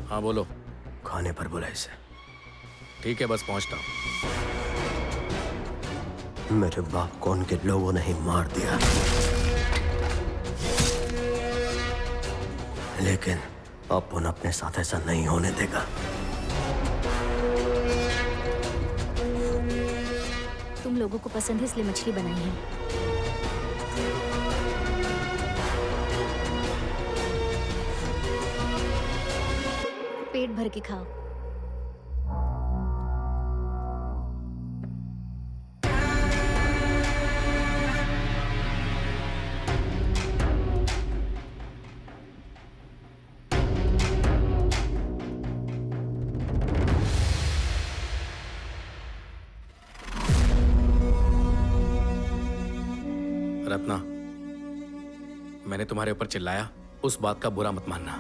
[SPEAKER 3] हाँ बोलो।
[SPEAKER 1] खाने पर बुला इसे।
[SPEAKER 3] ठीक है, बस पहुंचता हूं।
[SPEAKER 1] मेरे बाप को उनके लोगों ने ही मार दिया, लेकिन अपन अपने साथ ऐसा नहीं होने देगा।
[SPEAKER 17] तुम लोगों को पसंद है इसलिए मछली बनाई है। पेट भर के खाओ।
[SPEAKER 3] रत्ना, मैंने तुम्हारे ऊपर चिल्लाया, उस बात का बुरा मत मानना।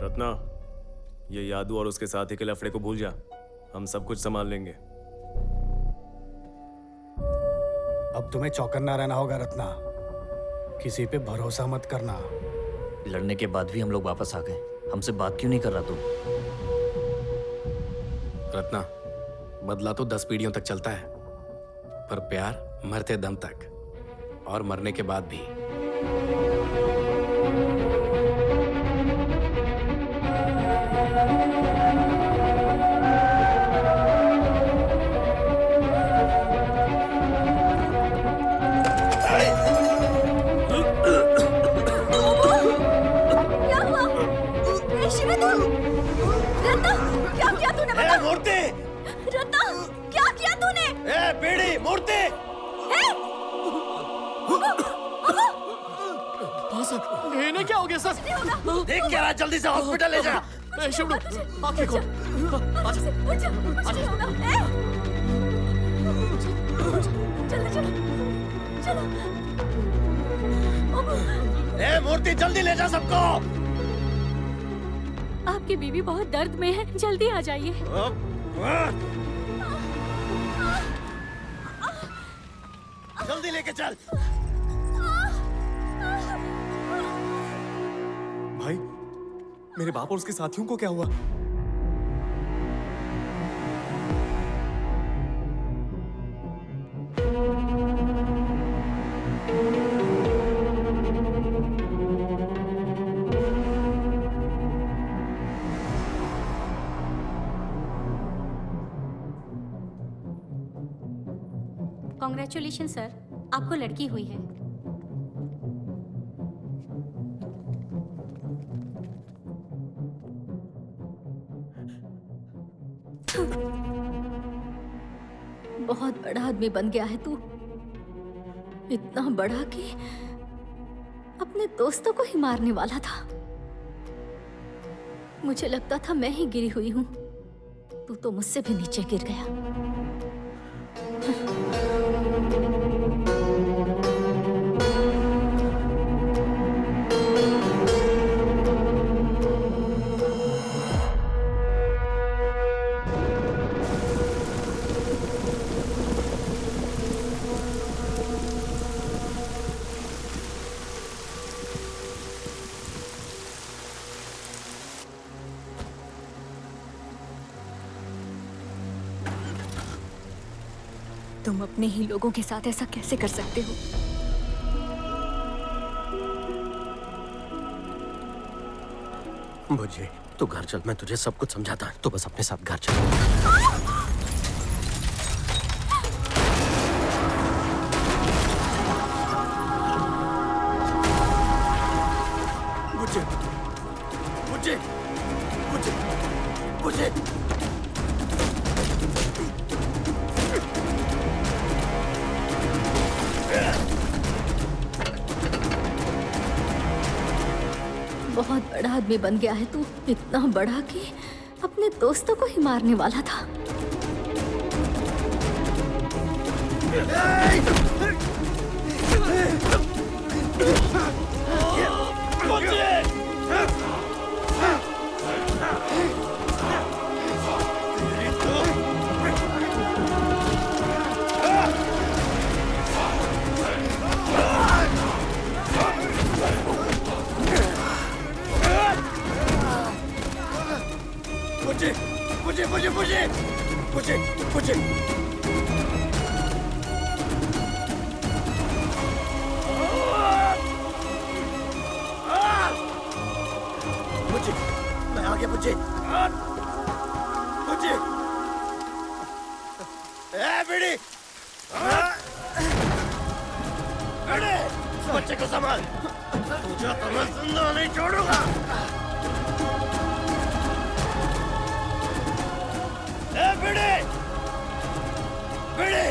[SPEAKER 13] रत्ना, ये यादू और उसके साथी के लफड़े को भूल जा, हम सब कुछ संभाल लेंगे।
[SPEAKER 16] अब तुम्हें चौकन्ना रहना होगा रत्ना, किसी पे भरोसा मत करना।
[SPEAKER 12] लड़ने के बाद भी हम लोग वापस आ गए, हमसे बात क्यों नहीं कर रहा तू?
[SPEAKER 3] रत्ना, बदला तो 10 पीढ़ियों तक चलता है, पर प्यार मरते दम तक, और मरने के बाद भी।
[SPEAKER 5] क्या हुआ? शिवा, रत्ना, क्या किया तूने? बता।
[SPEAKER 1] मूर्ति!
[SPEAKER 5] रत्ना, क्या किया तूने?
[SPEAKER 1] पीढ़ी, मूर्ति!
[SPEAKER 6] इन्हें क्या हो गया सर?
[SPEAKER 1] देख क्या रहा, जल्दी से हॉस्पिटल ले जा।
[SPEAKER 6] शिवू, आंखें खोल।
[SPEAKER 5] कुछ नहीं होगा। चलो चलो चलो।
[SPEAKER 8] ए मूर्ति जल्दी ले जा सबको।
[SPEAKER 17] आपकी बीवी बहुत दर्द में है, जल्दी आ जाइए।
[SPEAKER 8] जल्दी लेके चल।
[SPEAKER 11] भाई, मेरे बाप और उसके साथियों को क्या हुआ?
[SPEAKER 17] कॉन्ग्रेचुलेशन सर, आपको लड़की हुई है। बहुत बड़ा आदमी बन गया है तू, इतना बड़ा कि अपने दोस्तों को ही मारने वाला था। मुझे लगता था मैं ही गिरी हुई हूं, तू तो मुझसे भी नीचे गिर गया।
[SPEAKER 14] तुम अपने ही लोगों के साथ ऐसा कैसे कर सकते हो?
[SPEAKER 1] बुझे, तू घर चल, मैं तुझे सब कुछ समझाता। तू बस अपने साथ घर चल।
[SPEAKER 8] बुझे, बुझे, बुझे, बुझे।
[SPEAKER 17] बहुत बड़ा आदमी बन गया है तू, इतना बड़ा कि अपने दोस्तों को ही मारने वाला था।
[SPEAKER 8] मुझे मुझे मुझे मुझे मुझे मुझे मैं आ गया। मुझे मुझे बेड़ी बेड़ी बच्चे को संभाल, तुझे तो मैं जिंदा नहीं छोड़ूंगा। बेड़ी बेड़ी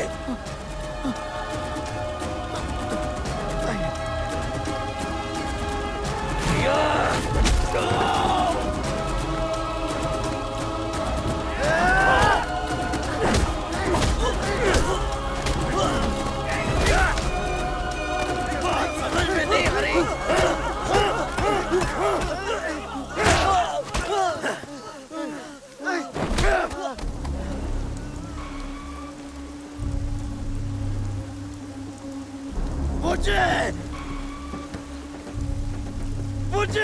[SPEAKER 8] समझ में नहीं आ रही। मुझे मुझे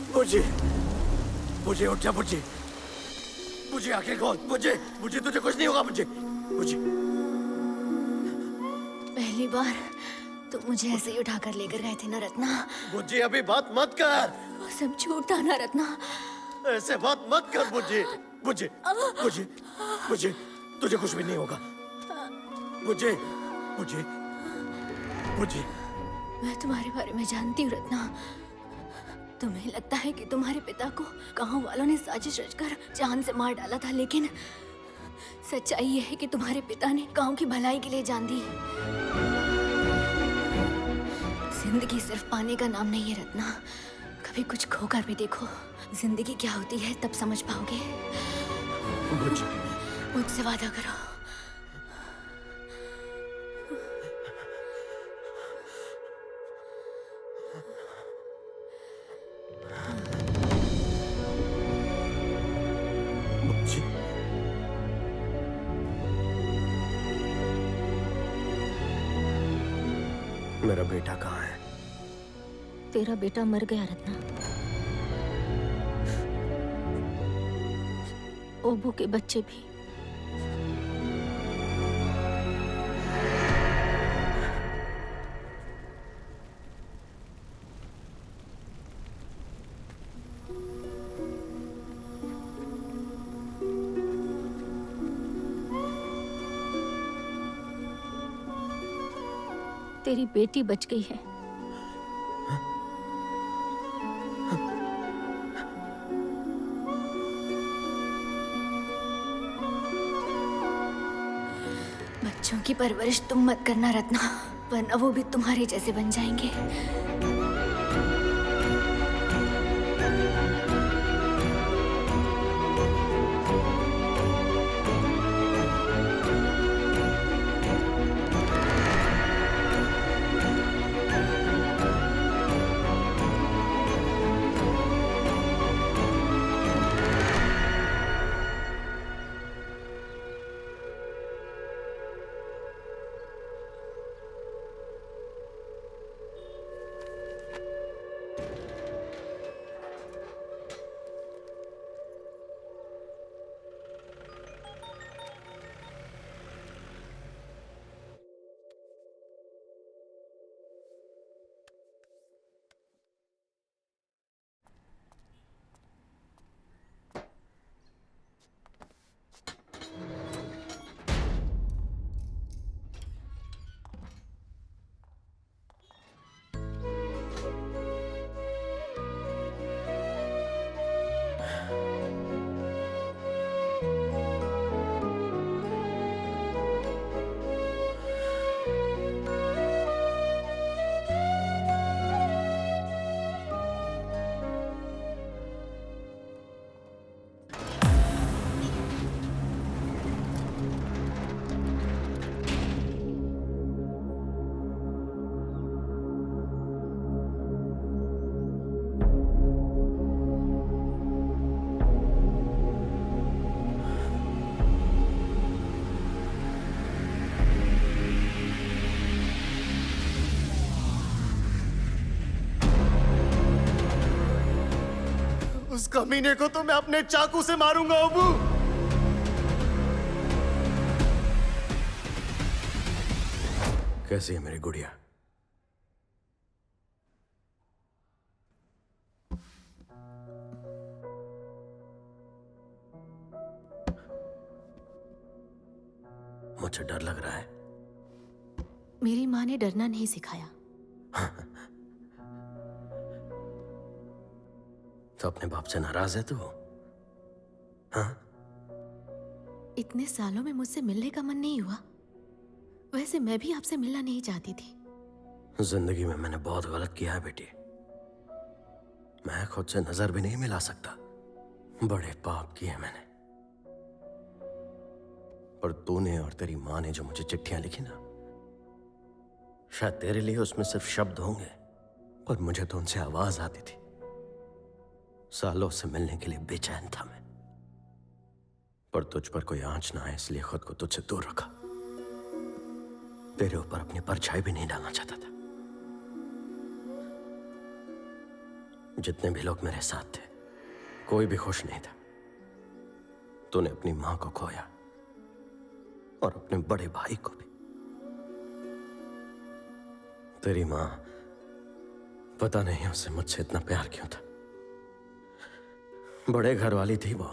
[SPEAKER 8] मुझे मुझे उठ जा। मुझे मुझे आंखें खोल। मुझे मुझे तुझे कुछ नहीं होगा। मुझे मुझे
[SPEAKER 14] पहली बार तुम मुझे ऐसे ही उठा कर लेकर गए थे ना रत्ना।
[SPEAKER 8] मुझे अभी बात मत कर।
[SPEAKER 14] वो सब झूठ था ना रत्ना।
[SPEAKER 8] ऐसे बात मत कर। मुझे मुझे मुझे मुझे तुझे कुछ भी नहीं होगा। मुझे मुझे मुझे
[SPEAKER 14] मैं तुम्हारे बारे में जानती हूँ रत्ना। तुम्हें लगता है कि तुम्हारे पिता को गांव वालों ने साजिश रचकर जान से मार डाला था, लेकिन सच्चाई यह है कि तुम्हारे पिता ने गांव की भलाई के लिए जान दी। जिंदगी सिर्फ पाने का नाम नहीं है रत्ना, कभी कुछ खोकर भी देखो। जिंदगी क्या होती है तब समझ पाओगे। मुझसे वादा करो।
[SPEAKER 1] मेरा बेटा कहाँ है?
[SPEAKER 17] तेरा बेटा मर गया रत्ना। ओबू के बच्चे भी। तेरी बेटी बच गई है।
[SPEAKER 14] बच्चों की परवरिश तुम मत करना रत्ना, वरना वो भी तुम्हारे जैसे बन जाएंगे।
[SPEAKER 8] उस कमीने को तो मैं अपने चाकू से मारूंगा अबू।
[SPEAKER 1] कैसी है मेरी गुड़िया? मुझे डर लग रहा है।
[SPEAKER 17] मेरी माँ ने डरना नहीं सिखाया।
[SPEAKER 1] तो अपने बाप से नाराज है तू? हाँ?
[SPEAKER 17] इतने सालों में मुझसे मिलने का मन नहीं हुआ। वैसे मैं भी आपसे मिलना नहीं चाहती थी।
[SPEAKER 1] जिंदगी में मैंने बहुत गलत किया है बेटी। मैं खुद से नजर भी नहीं मिला सकता। बड़े पाप किए मैंने। पर तूने और तेरी माँ ने जो मुझे चिट्ठियां लिखी ना, शायद तेरे लिए उसमें सिर्फ शब्द होंगे, पर मुझे तो उनसे आवाज आती थी। सालों से मिलने के लिए बेचैन था मैं, पर तुझ पर कोई आंच ना आए इसलिए खुद को तुझसे दूर रखा। तेरे ऊपर अपनी परछाई भी नहीं डालना चाहता था। जितने भी लोग मेरे साथ थे, कोई भी खुश नहीं था। तूने अपनी मां को खोया और अपने बड़े भाई को भी। तेरी मां, पता नहीं उसे मुझसे इतना प्यार क्यों था। बड़े घर वाली थी वो,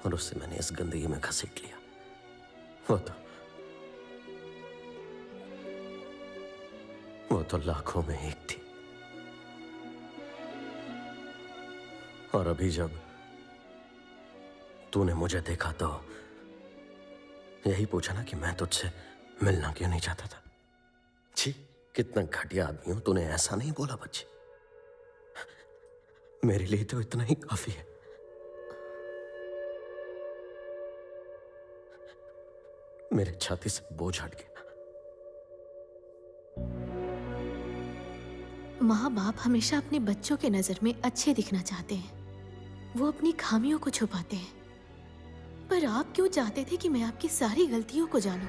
[SPEAKER 1] और उससे मैंने इस गंदगी में घसीट लिया। वो तो लाखों में एक थी। और अभी जब तूने मुझे देखा तो यही पूछा ना कि मैं तुझसे मिलना क्यों नहीं चाहता था। छी, कितना घटिया आदमी हो। तूने ऐसा नहीं बोला बच्ची। मेरे लिए तो इतना ही काफी है। मेरे छाती से बोझ हट गया।
[SPEAKER 10] माँ बाप हमेशा अपने बच्चों के नजर में अच्छे दिखना चाहते हैं, वो अपनी खामियों को छुपाते हैं। पर आप क्यों चाहते थे कि मैं आपकी सारी गलतियों को जानूं?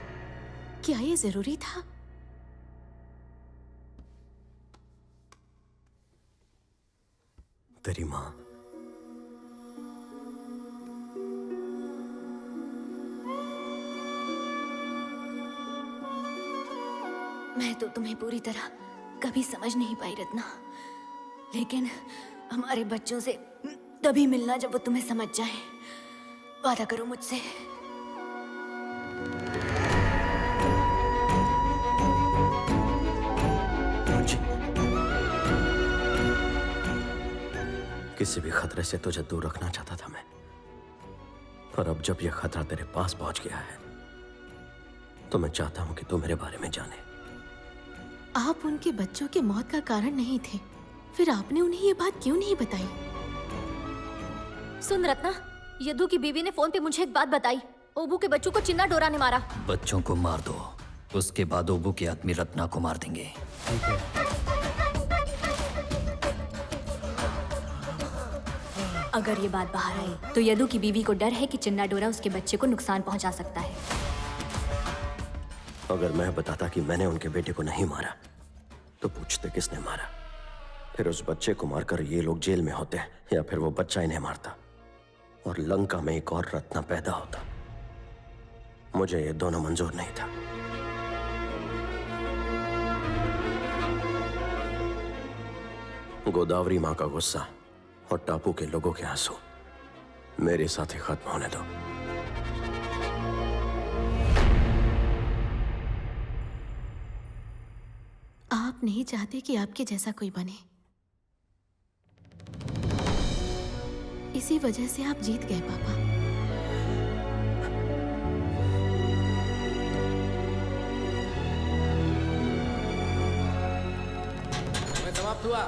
[SPEAKER 10] क्या ये जरूरी था?
[SPEAKER 1] तेरी माँ
[SPEAKER 14] मैं तो तुम्हें पूरी तरह कभी समझ नहीं पाई रत्ना, लेकिन हमारे बच्चों से तभी मिलना जब वो तुम्हें समझ जाए। वादा करो मुझसे।
[SPEAKER 1] किसी भी खतरे से तुझे दूर रखना चाहता था मैं, और अब जब यह खतरा तेरे पास पहुंच गया है तो मैं चाहता हूं कि तू मेरे बारे में जाने।
[SPEAKER 10] आप उनके बच्चों के मौत का कारण नहीं थे, फिर आपने उन्हें ये बात क्यों नहीं बताई?
[SPEAKER 5] सुन रत्ना, यदु की बीवी ने फोन पे मुझे एक बात बताई। ओबू के बच्चों को चिन्ना डोरा ने मारा।
[SPEAKER 12] बच्चों को मार दो, उसके बाद ओबू के आदमी रत्ना को मार देंगे।
[SPEAKER 14] अगर ये बात बाहर आई तो यदु की बीवी को डर है कि चिन्ना डोरा उसके बच्चे को नुकसान पहुंचा सकता है।
[SPEAKER 1] अगर मैं बताता कि मैंने उनके बेटे को नहीं मारा तो पूछते किसने मारा, फिर उस बच्चे को मारकर ये लोग जेल में होते, या फिर वो बच्चा इन्हें मारता और लंका में एक और रत्ना पैदा होता। मुझे ये दोनों मंजूर नहीं था। गोदावरी माँ का गुस्सा और टापू के लोगों के आंसू मेरे साथ ही खत्म होने दो।
[SPEAKER 10] आप नहीं चाहते कि आपके जैसा कोई बने, इसी वजह से आप जीत गए पापा।
[SPEAKER 4] समाप्त हुआ।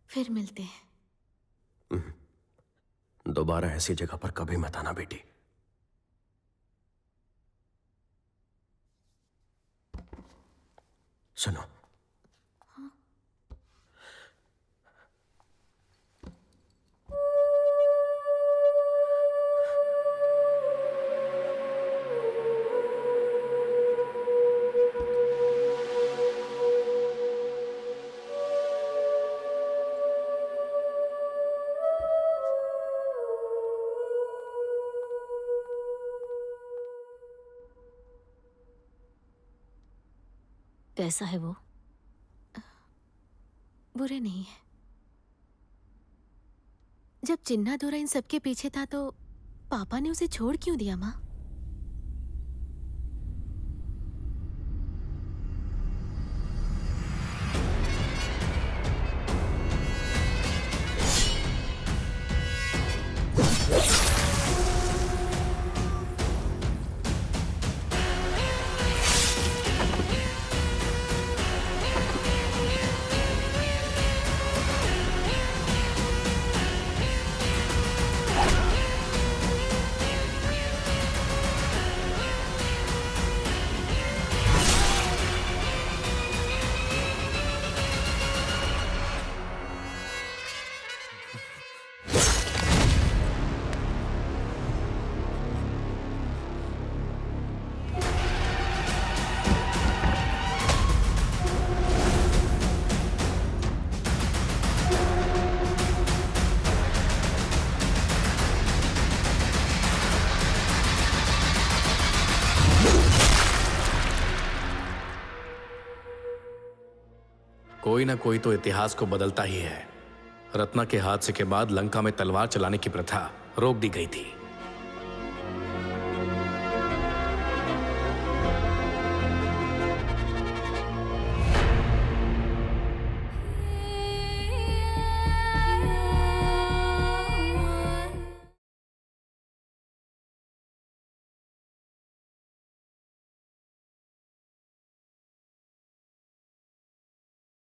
[SPEAKER 10] फिर मिलते हैं।
[SPEAKER 1] दोबारा ऐसी जगह पर कभी मत आना बेटी। सुनो,
[SPEAKER 17] कैसा है वो?
[SPEAKER 10] बुरे नहीं है। जब चिन्ना डोरा इन सबके पीछे था तो पापा ने उसे छोड़ क्यों दिया माँ?
[SPEAKER 3] कोई ना कोई तो इतिहास को बदलता ही है। रत्ना के हादसे के बाद लंका में तलवार चलाने की प्रथा रोक दी गई थी।